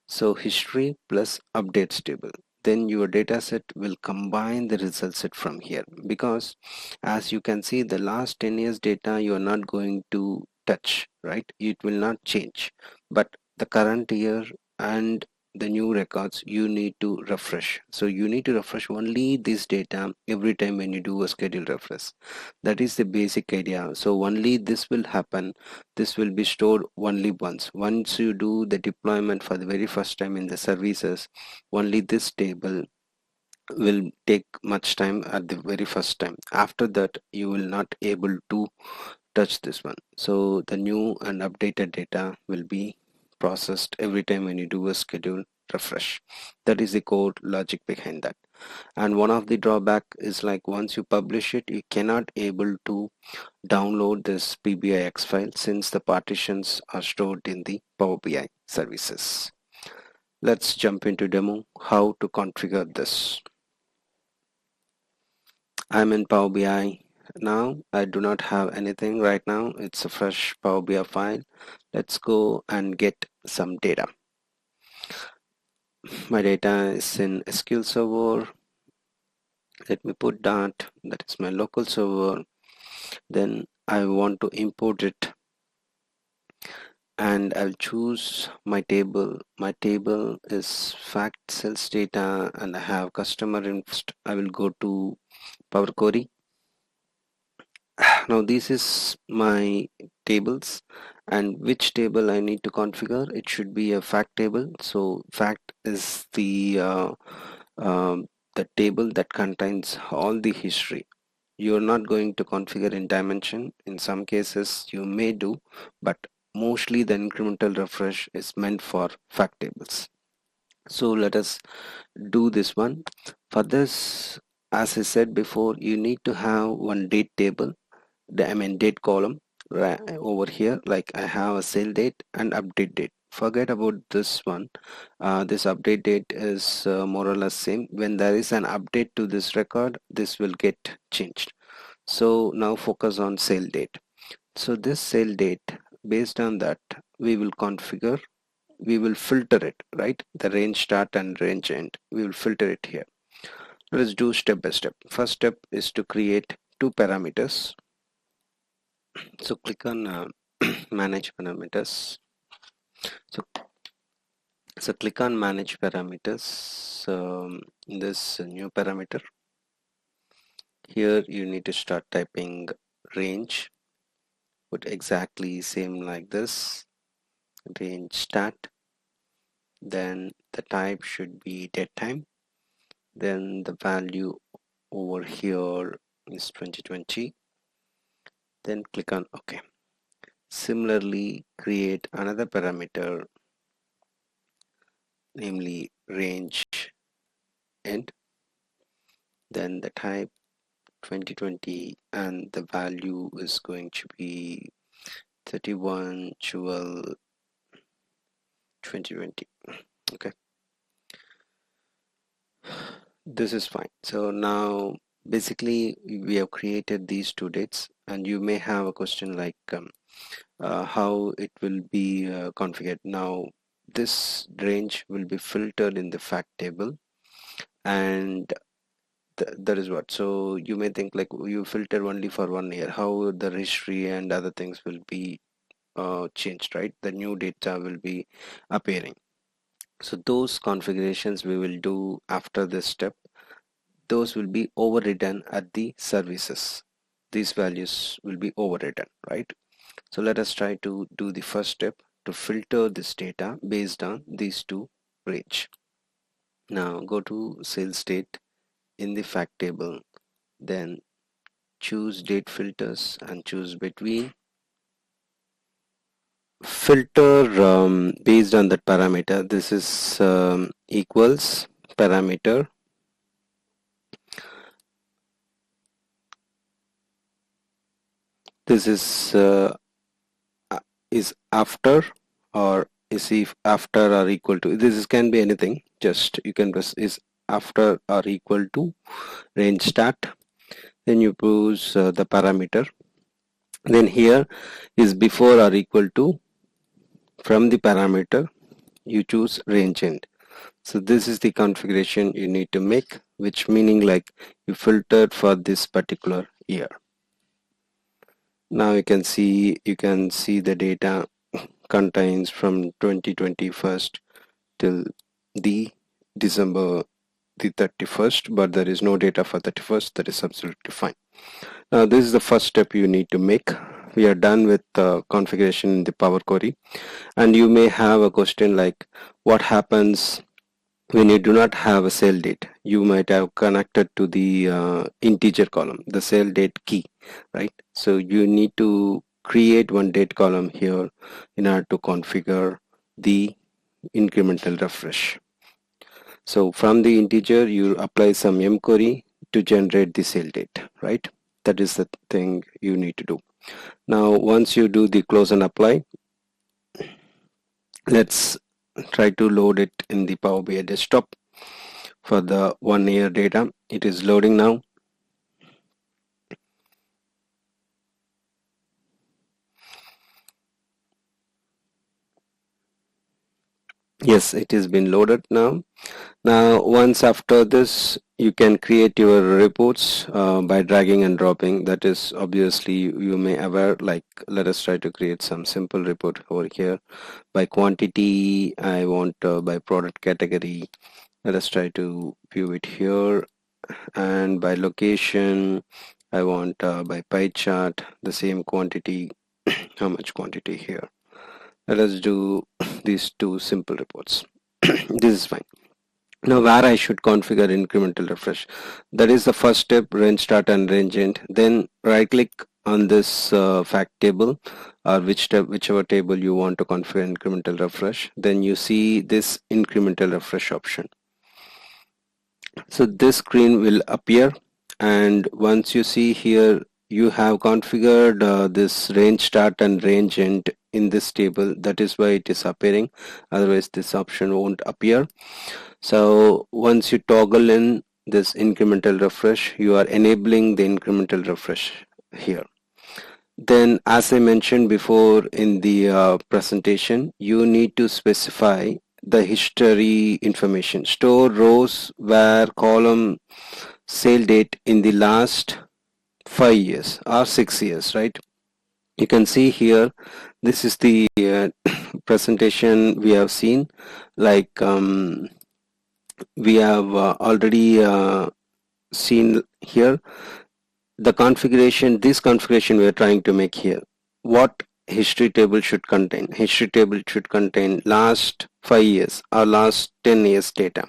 So history plus updates table. Then your data set will combine the result set from here, because as you can see the last 10 years data you are not going to touch, right? It will not change, but the current year and the new records you need to refresh. So you need to refresh only this data every time when you do a schedule refresh. That is the basic idea. So only this will happen. This will be stored only once you do the deployment for the very first time in the services. Only this table will take much time at the very first time. After that you will not able to touch this one. So the new and updated data will be processed every time when you do a schedule refresh. That is the code logic behind that. And one of the drawback is like once you publish it, you cannot able to download this PBIX file since the partitions are stored in the Power BI services. Let's jump into demo how to configure this. I'm in Power BI now. I do not have anything right now. It's a fresh Power BI file. Let's go and get some data. My data is in SQL Server. Let me put that is my local server. Then I want to import it and I'll choose my table. My table is fact sales data and I have customer inst. I will go to Power Query. Now this is my tables, and which table I need to configure. It should be a fact table. So fact is the table that contains all the history. You're not going to configure in dimension. In some cases you may do, but mostly the incremental refresh is meant for fact tables. So let us do this one. For this, as I said before, you need to have one date table, date column right over here. Like I have a sale date and update date. Forget about this one. This update date is more or less same. When there is an update to this record, this will get changed. So now focus on sale date. So this sale date, based on that we will filter it, right? The range start and range end, we will filter it here. Let's do step by step. First step is to create two parameters. So click on manage parameters. So click on manage parameters. This new parameter here, you need to start typing range, put exactly same like this, range start, then the type should be date time, then the value over here is 2020, then click on OK. Similarly, create another parameter, namely range end, then the type 2020, and the value is going to be 31/12/2020. Okay, this is fine. So now basically we have created these two dates, and you may have a question like how it will be configured. Now this range will be filtered in the fact table, and that is what. So you may think like you filter only for 1 year, how the history and other things will be changed, right? The new data will be appearing. So those configurations we will do after this step. Those will be overridden at the services. These values will be overridden, right? So let us try to do the first step to filter this data based on these two range. Now go to sales date in the fact table, then choose date filters and choose between. Filter based on that parameter. This is equals parameter. This is after, or is if after or equal to. This can be anything. Just you can press is after or equal to range start. Then you choose the parameter. Then here is before or equal to. From the parameter you choose range end. So this is the configuration you need to make, which meaning like you filtered for this particular year. Now you can see the data contains from 2021 till the December the 31st, but there is no data for 31st. That is absolutely fine. Now this is the first step you need to make. We are done with configuration in the Power Query, and you may have a question like what happens when you do not have a sale date. You might have connected to the integer column, the sale date key, right? So you need to create one date column here in order to configure the incremental refresh. So from the integer you apply some mquery to generate the sale date, right? That is the thing you need to do. Now once you do the close and apply, let's try to load it in the Power BI desktop for the 1 year data. It is loading now. Yes, it has been loaded now. Now once after this you can create your reports by dragging and dropping. That is obviously you may aware, like let us try to create some simple report over here. By quantity I want by product category. Let us try to view it here, and by location I want by pie chart the same quantity. How much quantity here? Let us do these two simple reports. This is fine. Now where I should configure incremental refresh, that is the first step, range start and range end. Then right click on this fact table or whichever table you want to configure incremental refresh. Then you see this incremental refresh option. So this screen will appear, and once you see here you have configured this range start and range end in this table. That is why it is appearing, otherwise this option won't appear. So once you toggle in this incremental refresh, you are enabling the incremental refresh here. Then, as I mentioned before in the presentation, you need to specify the history information. Store rows where column sale date in the last 5 years or 6 years, right? You can see here, this is the presentation we have seen. Like we have already seen here the configuration, this configuration we are trying to make here. What history table should contain? History table should contain last 5 years or last 10 years data.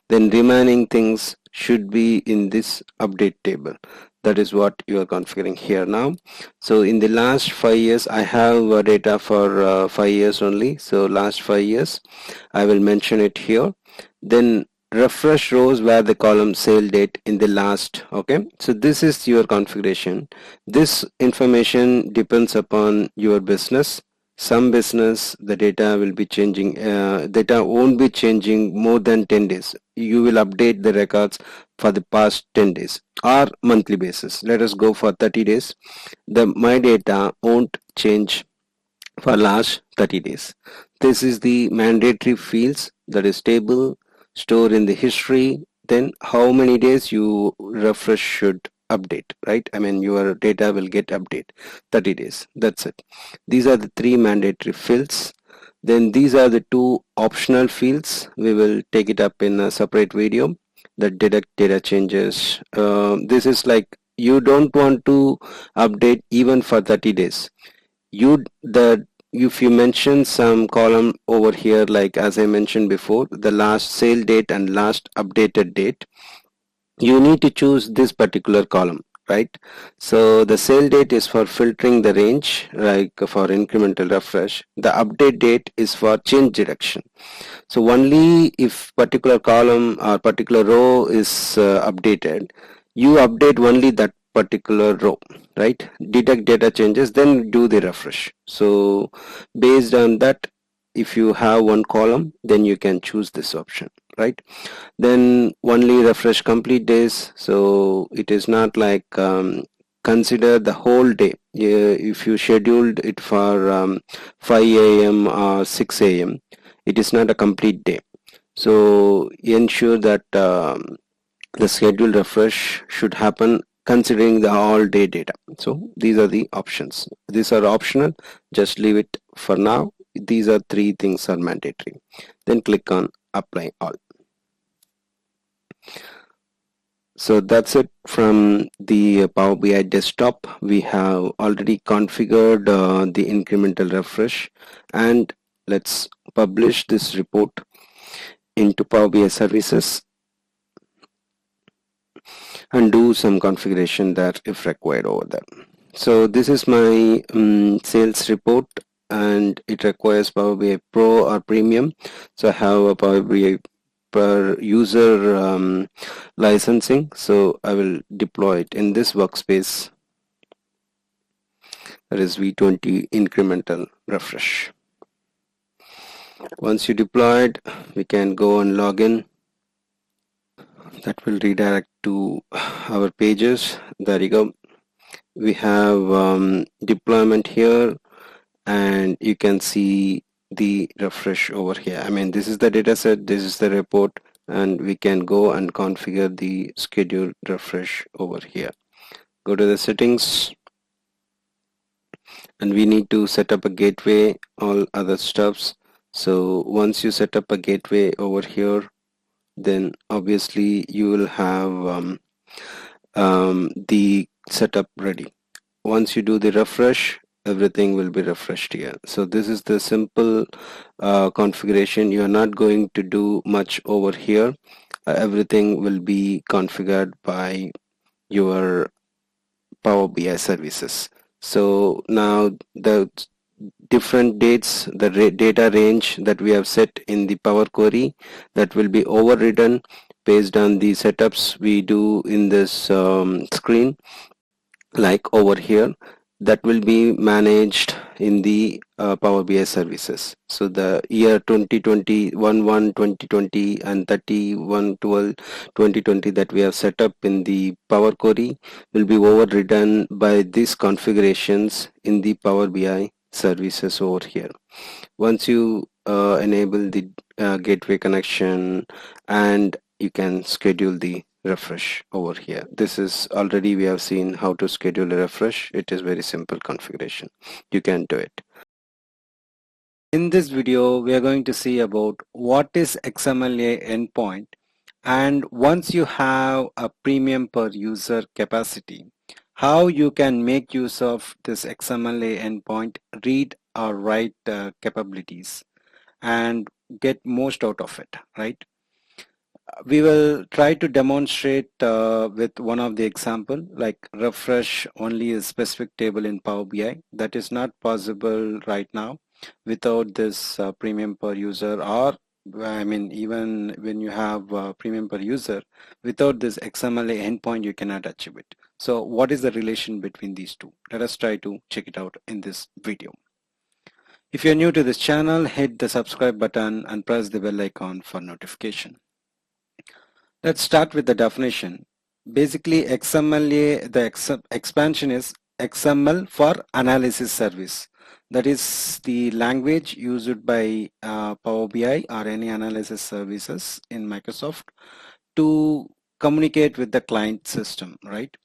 Then remaining things should be in this update table. That is what you are configuring here now. So in the last 5 years, I have data for 5 years only. So last 5 years, I will mention it here. Then refresh rows where the column sale date in the last. Okay, so this is your configuration. This information depends upon your business. Some business, the data will be changing, data won't be changing more than 10 days. You will update the records for the past 10 days or monthly basis. Let us go for 30 days. My data won't change for last 30 days. This is the mandatory fields, that is table, store in the history, then how many days you refresh should update, right? I mean your data will get update 30 days. That's it. These are the three mandatory fields. Then these are the two optional fields. We will take it up in a separate video. The detect data changes. This is like you don't want to update even for 30 days. If you mention some column over here, like as I mentioned before, the last sale date and last updated date, you need to choose this particular column, right? So the sale date is for filtering the range, like for incremental refresh. The update date is for change direction. So only if particular column or particular row is updated, you update only that particular row, right? Detect data changes, then do the refresh. So based on that, if you have one column, then you can choose this option, right? Then only refresh complete days. So it is not like consider the whole day. If you scheduled it for 5 a.m. or 6 a.m., it is not a complete day. So ensure that the scheduled refresh should happen considering the all day data. So these are the options. These are optional. Just leave it for now. These are three things are mandatory. Then click on apply all. So that's it from the Power BI desktop. We have already configured the incremental refresh, and let's publish this report into Power BI services and do some configuration that if required over there. So this is my sales report, and it requires Power BI Pro or Premium. So I have a Power BI per user licensing. So I will deploy it in this workspace, that is V20 incremental refresh. Once you deploy it, we can go and log in. That will redirect to our pages. There you go. We have deployment here, and you can see the refresh over here. I mean, this is the data set, this is the report, and we can go and configure the scheduled refresh over here. Go to the settings, and we need to set up a gateway, all other stuffs. So once you set up a gateway over here, then obviously you will have the setup ready. Once you do the refresh, everything will be refreshed here. So this is the simple configuration. You are not going to do much over here. Everything will be configured by your Power BI services. So now the different dates, the data range that we have set in the Power Query, that will be overridden based on the setups we do in this screen, like over here. That will be managed in the Power BI services. So the year 2020, 2020 and 2020 that we have set up in the Power Query will be overridden by these configurations in the Power BI services over here. Once you enable the gateway connection, and you can schedule the refresh over here. This is already we have seen how to schedule a refresh. It is very simple configuration. You can do it. In this video, we are going to see about what is XMLA endpoint, and once you have a premium per user capacity, how you can make use of this XMLA endpoint read or write capabilities and get most out of it, right? We will try to demonstrate with one of the example, like refresh only a specific table in Power BI. That is not possible right now without this premium per user, or I mean even when you have premium per user, without this XMLA endpoint you cannot achieve it. So what is the relation between these two? Let us try to check it out in this video. If you're new to this channel, hit the subscribe button and press the bell icon for notification. Let's start with the definition. Basically, XMLA, the expansion is XML for analysis service. That is the language used by Power BI or any analysis services in Microsoft to communicate with the client system, right?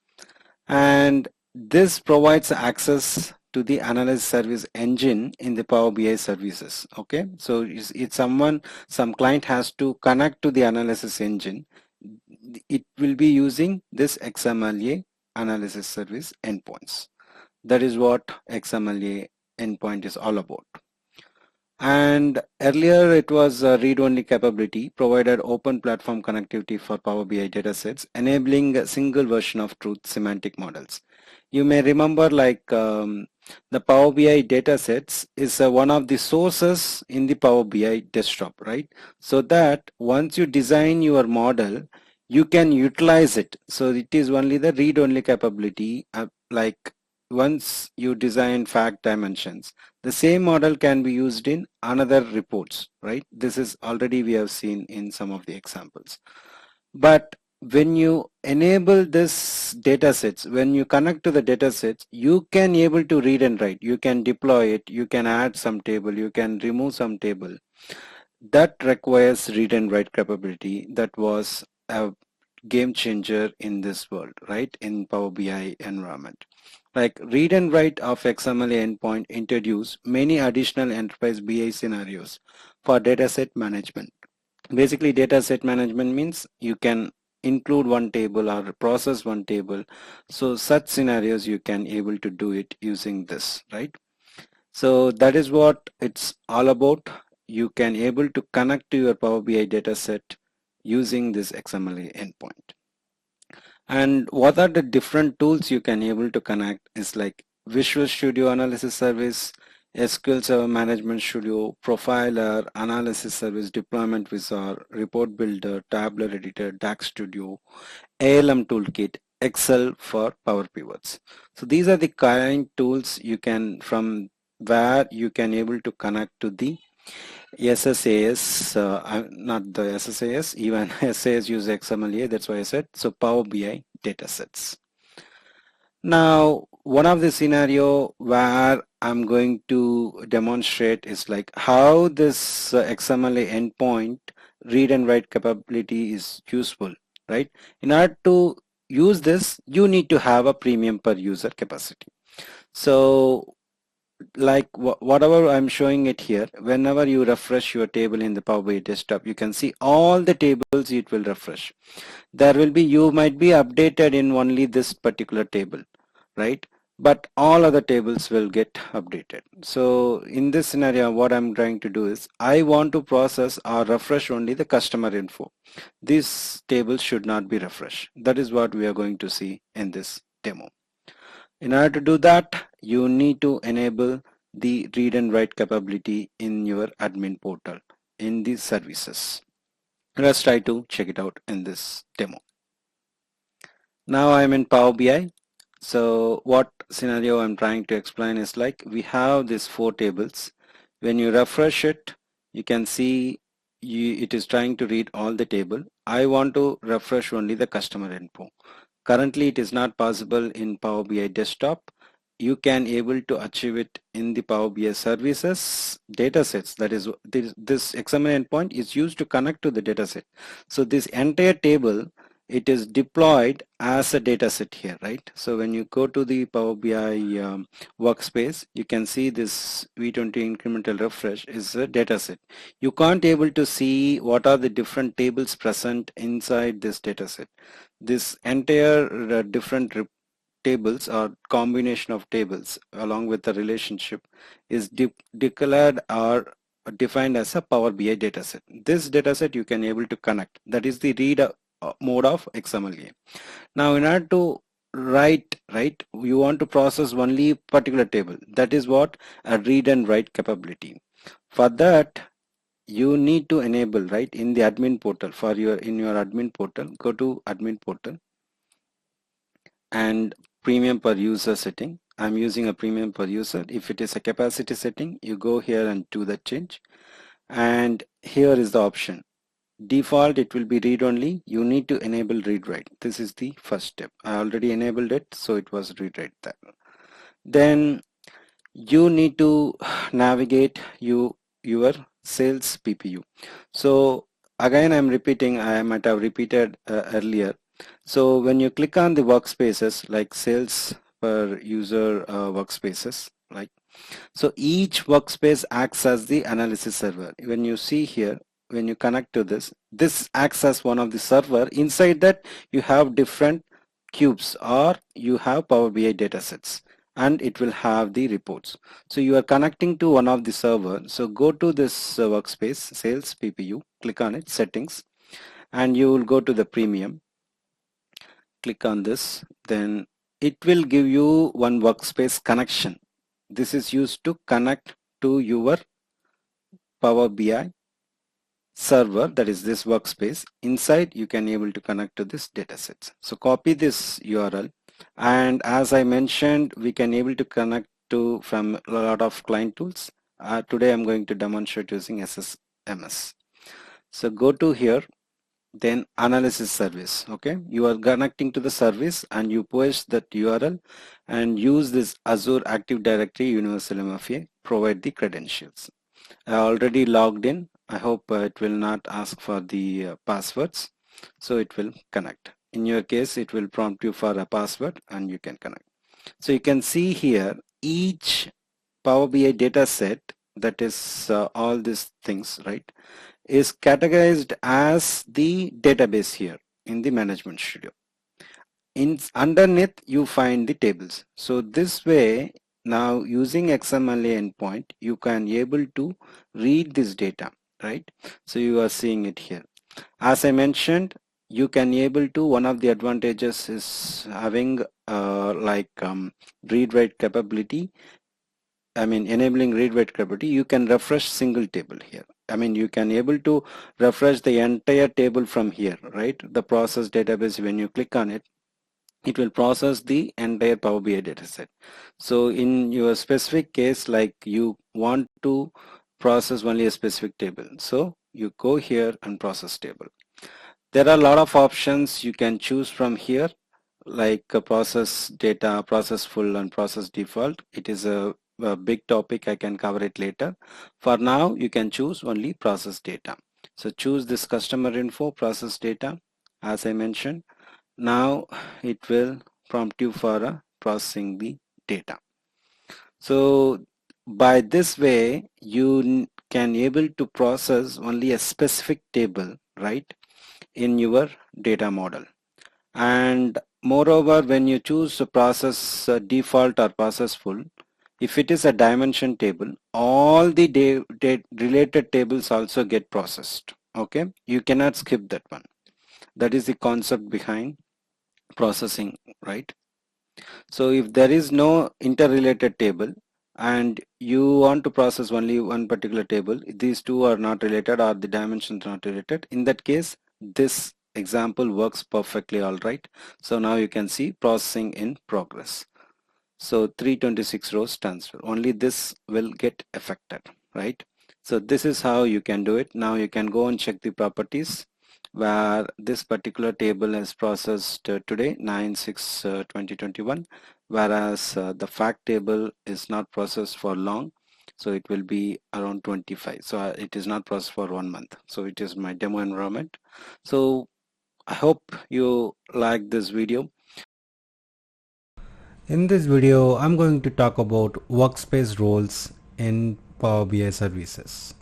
And this provides access to the analysis service engine in the Power BI services. Okay, so it's some client has to connect to the analysis engine. It will be using this XMLA analysis service endpoints. That is what XMLA endpoint is all about. And earlier it was a read-only capability, provided open platform connectivity for Power BI datasets, enabling a single version of truth semantic models. You may remember the Power BI datasets is one of the sources in the Power BI desktop, right? So that once you design your model, you can utilize it. So it is only the read-only capability, like once you design fact dimensions, the same model can be used in another reports, right? This is already we have seen in some of the examples. But when you enable this data sets, when you connect to the data sets, you can able to read and write. You can deploy it, you can add some table, you can remove some table. That requires read and write capability. That was a game changer in this world, right? In Power BI environment. Like read and write of XMLA endpoint introduce many additional enterprise BI scenarios for dataset management. Basically, dataset management means you can include one table or process one table. So such scenarios you can able to do it using this, right? So that is what it's all about. You can able to connect to your Power BI dataset using this XMLA endpoint. And what are the different tools you can able to connect is like Visual Studio Analysis Service, SQL Server Management Studio, Profiler, Analysis Service, Deployment Wizard, Report Builder, Tabular Editor, DAX Studio, ALM Toolkit, Excel for Power Pivots. So these are the kind tools you can, from where you can able to connect to the SSAS, not the SSAS, even SAS use XMLA, that's why I said, so Power BI datasets. Now, one of the scenario where I'm going to demonstrate is like how this XMLA endpoint read and write capability is useful, right? In order to use this, you need to have a premium per user capacity. So like whatever I'm showing it here, whenever you refresh your table in the Power BI desktop, you can see all the tables it will refresh. There will be, you might be updated in only this particular table, right? But all other tables will get updated. So in this scenario, what I'm trying to do is I want to process or refresh only the customer info. These tables should not be refreshed. That is what we are going to see in this demo. In order to do that, you need to enable the read and write capability in your admin portal in these services. Let's try to check it out in this demo. Now I'm in Power BI. So what scenario I'm trying to explain is like we have these four tables. When you refresh it, you can see it is trying to read all the table. I want to refresh only the customer info. Currently, it is not possible in Power BI desktop. You can able to achieve it in the Power BI services datasets. That is, this XML endpoint is used to connect to the dataset. So this entire table, it is deployed as a dataset here, right? So when you go to the Power BI workspace, you can see this V20 incremental refresh is a dataset. You can't able to see what are the different tables present inside this dataset. This entire different tables or combination of tables along with the relationship is declared or defined as a Power BI dataset. This dataset you can able to connect. That is the read mode of XMLA. Now in order to write, right, you want to process only particular table. That is what a read and write capability. For that, you need to enable, right, in the admin portal. For your in your admin portal, go to admin portal and premium per user setting. I'm using a premium per user. If it is a capacity setting, you go here and do that change. And here is the option. Default, it will be read only. You need to enable read write. This is the first step. I already enabled it, so it was read write there. Then you need to navigate your sales PPU. So again, I'm repeating, I might have repeated earlier. So when you click on the workspaces like sales per user workspaces, like, so each workspace acts as the analysis server. When you see here, when you connect to this acts as one of the server. Inside that you have different cubes or you have Power BI datasets, and it will have the reports. So you are connecting to one of the server. So go to this workspace sales PPU, click on it, settings, and you will go to the premium. Click on this, then it will give you one workspace connection. This is used to connect to your Power BI server, that is this workspace. Inside you can able to connect to this datasets. So copy this URL, and as I mentioned, we can able to connect to from a lot of client tools. Today I'm going to demonstrate using SSMS. So go to here, then analysis service. Okay, you are connecting to the service and you push that URL and use this Azure Active Directory Universal MFA, provide the credentials. I already logged in. I hope it will not ask for the passwords, so it will connect. In your case, it will prompt you for a password and you can connect. So you can see here each Power BI data set, that is all these things, right, is categorized as the database here in the management studio. Underneath you find the tables. So this way, now using XMLA endpoint, you can able to read this data, right? So you are seeing it here. As I mentioned, you can able to, one of the advantages is having read write capability. I mean, enabling read write capability, you can refresh single table here. I mean, you can able to refresh the entire table from here, right? The process database, when you click on it, it will process the entire Power BI dataset. So in your specific case, like you want to process only a specific table, so you go here and process table. There are a lot of options you can choose from here, like process data, process full, and process default. It is a big topic. I can cover it later. For now, you can choose only process data. So choose this customer info process data, as I mentioned. Now it will prompt you for processing the data. So by this way, you can able to process only a specific table, right, in your data model. And moreover, when you choose to process default or process full, if it is a dimension table, all the related tables also get processed. Okay, you cannot skip that one. That is the concept behind processing, right? So if there is no interrelated table and you want to process only one particular table, these two are not related or the dimensions not related, in that case, this example works perfectly all right. So now you can see processing in progress. So 326 rows transfer, only this will get affected, right? So this is how you can do it. Now you can go and check the properties where this particular table is processed today 9/6/2021, whereas the fact table is not processed for long, so it will be around 25. So it is not processed for 1 month. So it is my demo environment. So I hope you like this video. In this video, I'm going to talk about workspace roles in Power BI services.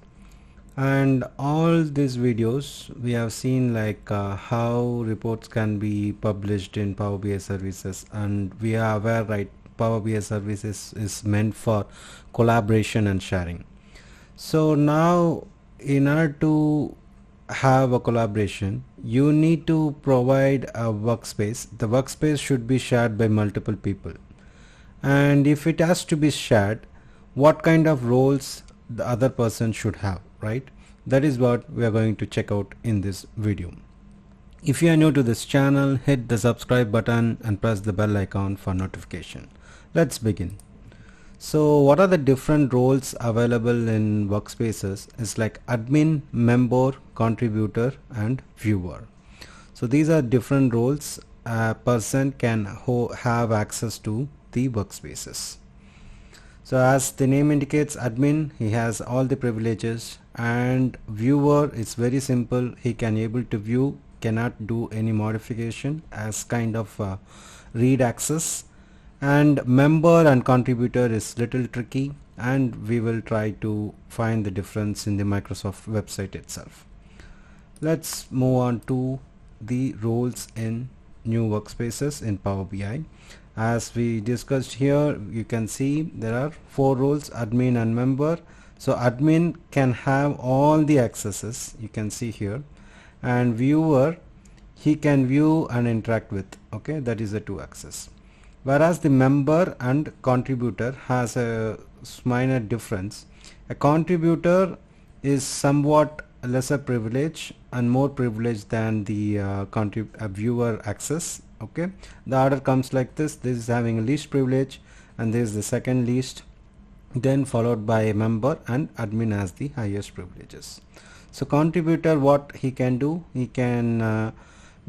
And all these videos we have seen like how reports can be published in Power BI services, and we are aware, right, Power BI services is meant for collaboration and sharing. So now in order to have a collaboration, you need to provide a workspace. The workspace should be shared by multiple people, and if it has to be shared, what kind of roles the other person should have, right? That is what we are going to check out in this video. If you are new to this channel, hit the subscribe button and press the bell icon for notification. Let's begin. So what are the different roles available in workspaces is like admin, member, contributor and viewer. So these are different roles a person can have access to the workspaces. So as the name indicates, admin, he has all the privileges, and viewer is very simple. He can able to view, cannot do any modification as kind of read access. And member and contributor is little tricky, and we will try to find the difference in the Microsoft website itself. Let's move on to the roles in new workspaces in Power BI. As we discussed here, you can see there are 4 roles, admin and member. So admin can have all the accesses, you can see here, and viewer, he can view and interact with, okay, that is the 2 access. Whereas the member and contributor has a minor difference. A contributor is somewhat lesser privilege and more privilege than the viewer access. Okay, the order comes like this is having least privilege, and this is the second least, then followed by a member, and admin has the highest privileges. So contributor, what he can do, he can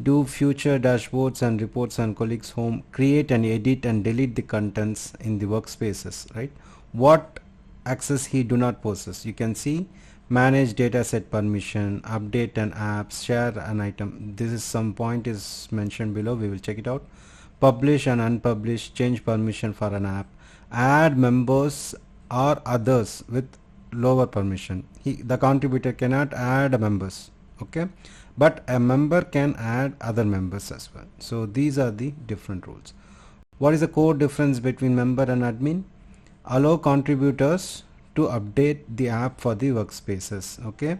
do future dashboards and reports on colleagues home, create and edit and delete the contents in the workspaces, right? What access he do not possess, you can see manage dataset permission, update an app, share an item. This is some point is mentioned below, we will check it out. Publish and unpublish, change permission for an app, add members or others with lower permission. The contributor cannot add members, okay, but a member can add other members as well. So these are the different rules. What is the core difference between member and admin? Allow contributors to update the app for the workspaces. Okay,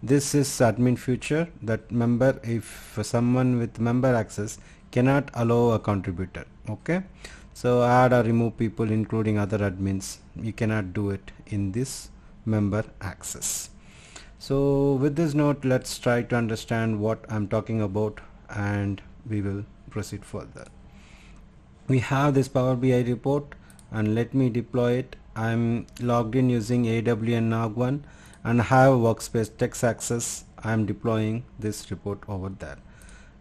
this is admin feature, that member, if someone with member access cannot allow a contributor. Okay, so add or remove people including other admins, you cannot do it in this member access. So with this note, let's try to understand what I'm talking about, and we will proceed further. We have this Power BI report, and let me deploy it. I'm logged in using AWN Nag1 and have workspace text access. I'm deploying this report over there.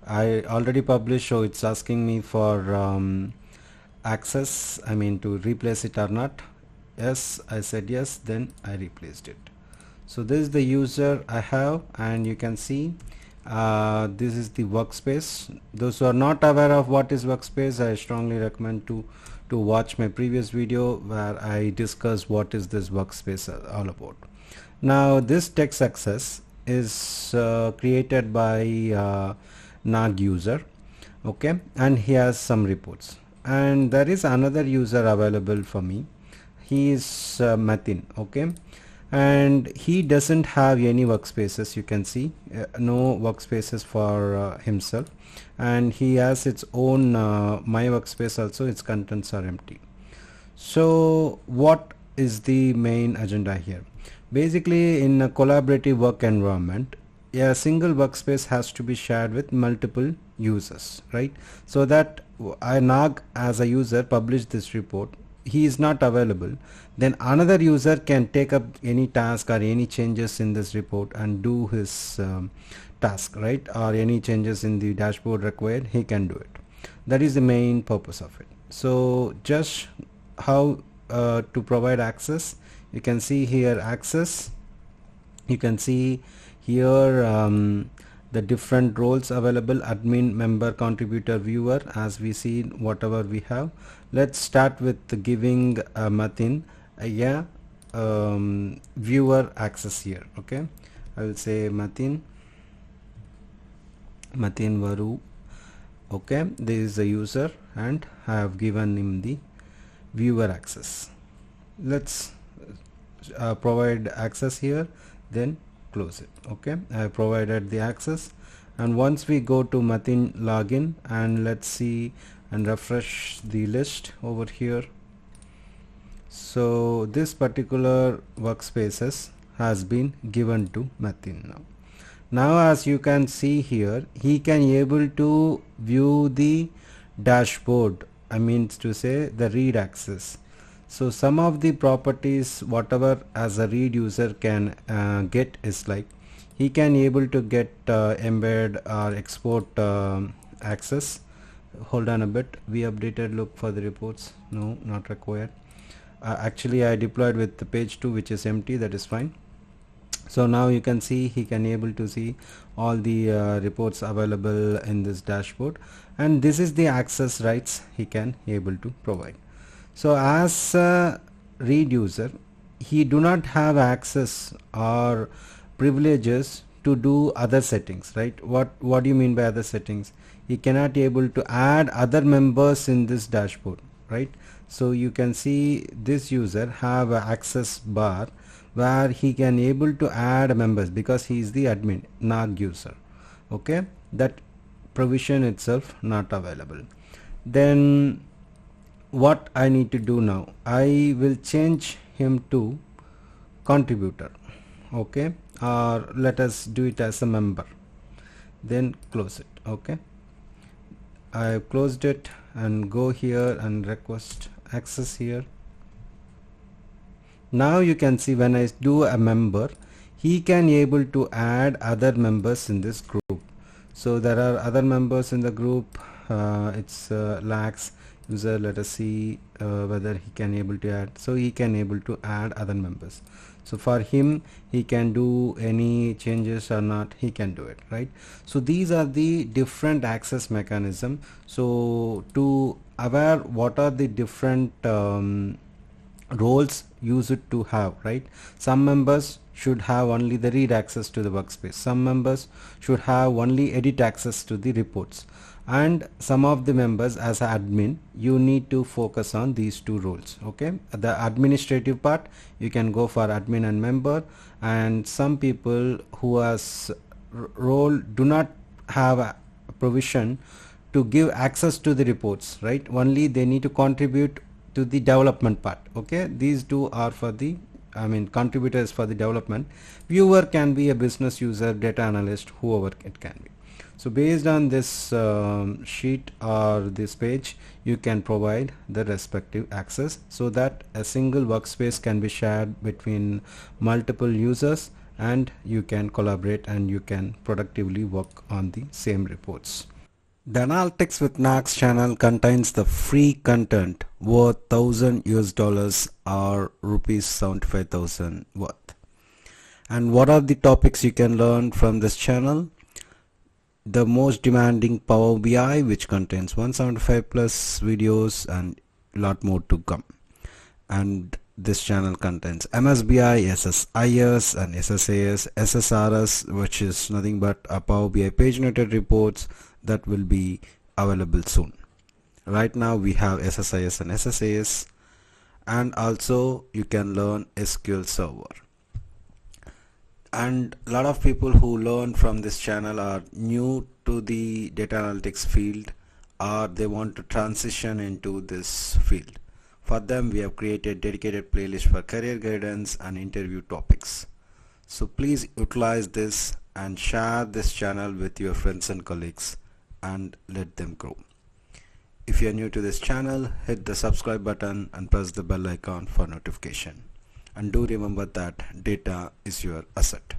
I already published, so it's asking me for access, I mean to replace it or not. Yes, I said yes, then I replaced it. So this is the user I have, and you can see this is the workspace. Those who are not aware of what is workspace, I strongly recommend to watch my previous video where I discuss what is this workspace all about. Now this text access is created by Nag user, okay, and he has some reports, and there is another user available for me. He is Matin, okay, and he doesn't have any workspaces. You can see no workspaces for himself, and he has its own my workspace also, its contents are empty. So what is the main agenda here? Basically, in a collaborative work environment, a single workspace has to be shared with multiple users, right? So that Nag as a user publish this report, he is not available, then another user can take up any task or any changes in this report and do his task, right? Or any changes in the dashboard required, he can do it. That is the main purpose of it. So just how to provide access, you can see here access, you can see here the different roles available: admin, member, contributor, viewer. As we see whatever we have, let's start with giving Matin a viewer access here. Okay, I will say Matin Varu. Okay, this is the user and I have given him the viewer access. Let's provide access here, then close it. Okay, I have provided the access, and once we go to Matin login and let's see and refresh the list over here, so this particular workspaces has been given to Matin now. Now as you can see here, he can able to view the dashboard, I mean to say the read access. So some of the properties whatever as a read user can get is like he can able to get embed or export access. Hold on a bit, we updated look for the reports, no, not required. Actually I deployed with the page 2 which is empty, that is fine. So now you can see he can able to see all the reports available in this dashboard, and this is the access rights he can able to provide. So as a read user, he do not have access or privileges to do other settings, right? What do you mean by other settings? He cannot able to add other members in this dashboard, right? So you can see this user have a access bar where he can able to add members because he is the admin, Nag user. Okay, that provision itself not available. Then what I need to do now, I will change him to contributor. Okay, or let us do it as a member, then close it. Okay, I have closed it and go here and request access here. Now you can see when I do a member, he can able to add other members in this group. So there are other members in the group. It's Nags user. Let us see whether he can able to add. So he can able to add other members. So for him, he can do any changes or not, he can do it, right? So these are the different access mechanism. So to aware what are the different roles used to have, right? Some members should have only the read access to the workspace, some members should have only edit access to the reports, and some of the members as admin you need to focus on these two roles. Okay, the administrative part you can go for admin and member, and some people who has role do not have a provision to give access to the reports, right? Only they need to contribute to the development part. Okay, these two are for the contributors for the development. Viewer can be a business user, data analyst, whoever it can be. So based on this sheet or this page, you can provide the respective access so that a single workspace can be shared between multiple users, and you can collaborate and you can productively work on the same reports. The Analytics with Nags channel contains the free content worth $1,000 or rupees 75,000 worth. And what are the topics you can learn from this channel? The most demanding Power BI, which contains 175 plus videos and lot more to come. And this channel contains MSBI, SSIS and SSAS, SSRS, which is nothing but a Power BI Paginated Reports that will be available soon. Right now we have SSIS and SSAS, and also you can learn SQL Server. And a lot of people who learn from this channel are new to the data analytics field, or they want to transition into this field. For them we have created dedicated playlist for career guidance and interview topics. So please utilize this and share this channel with your friends and colleagues and let them grow. If you are new to this channel, hit the subscribe button and press the bell icon for notification. And do remember that data is your asset.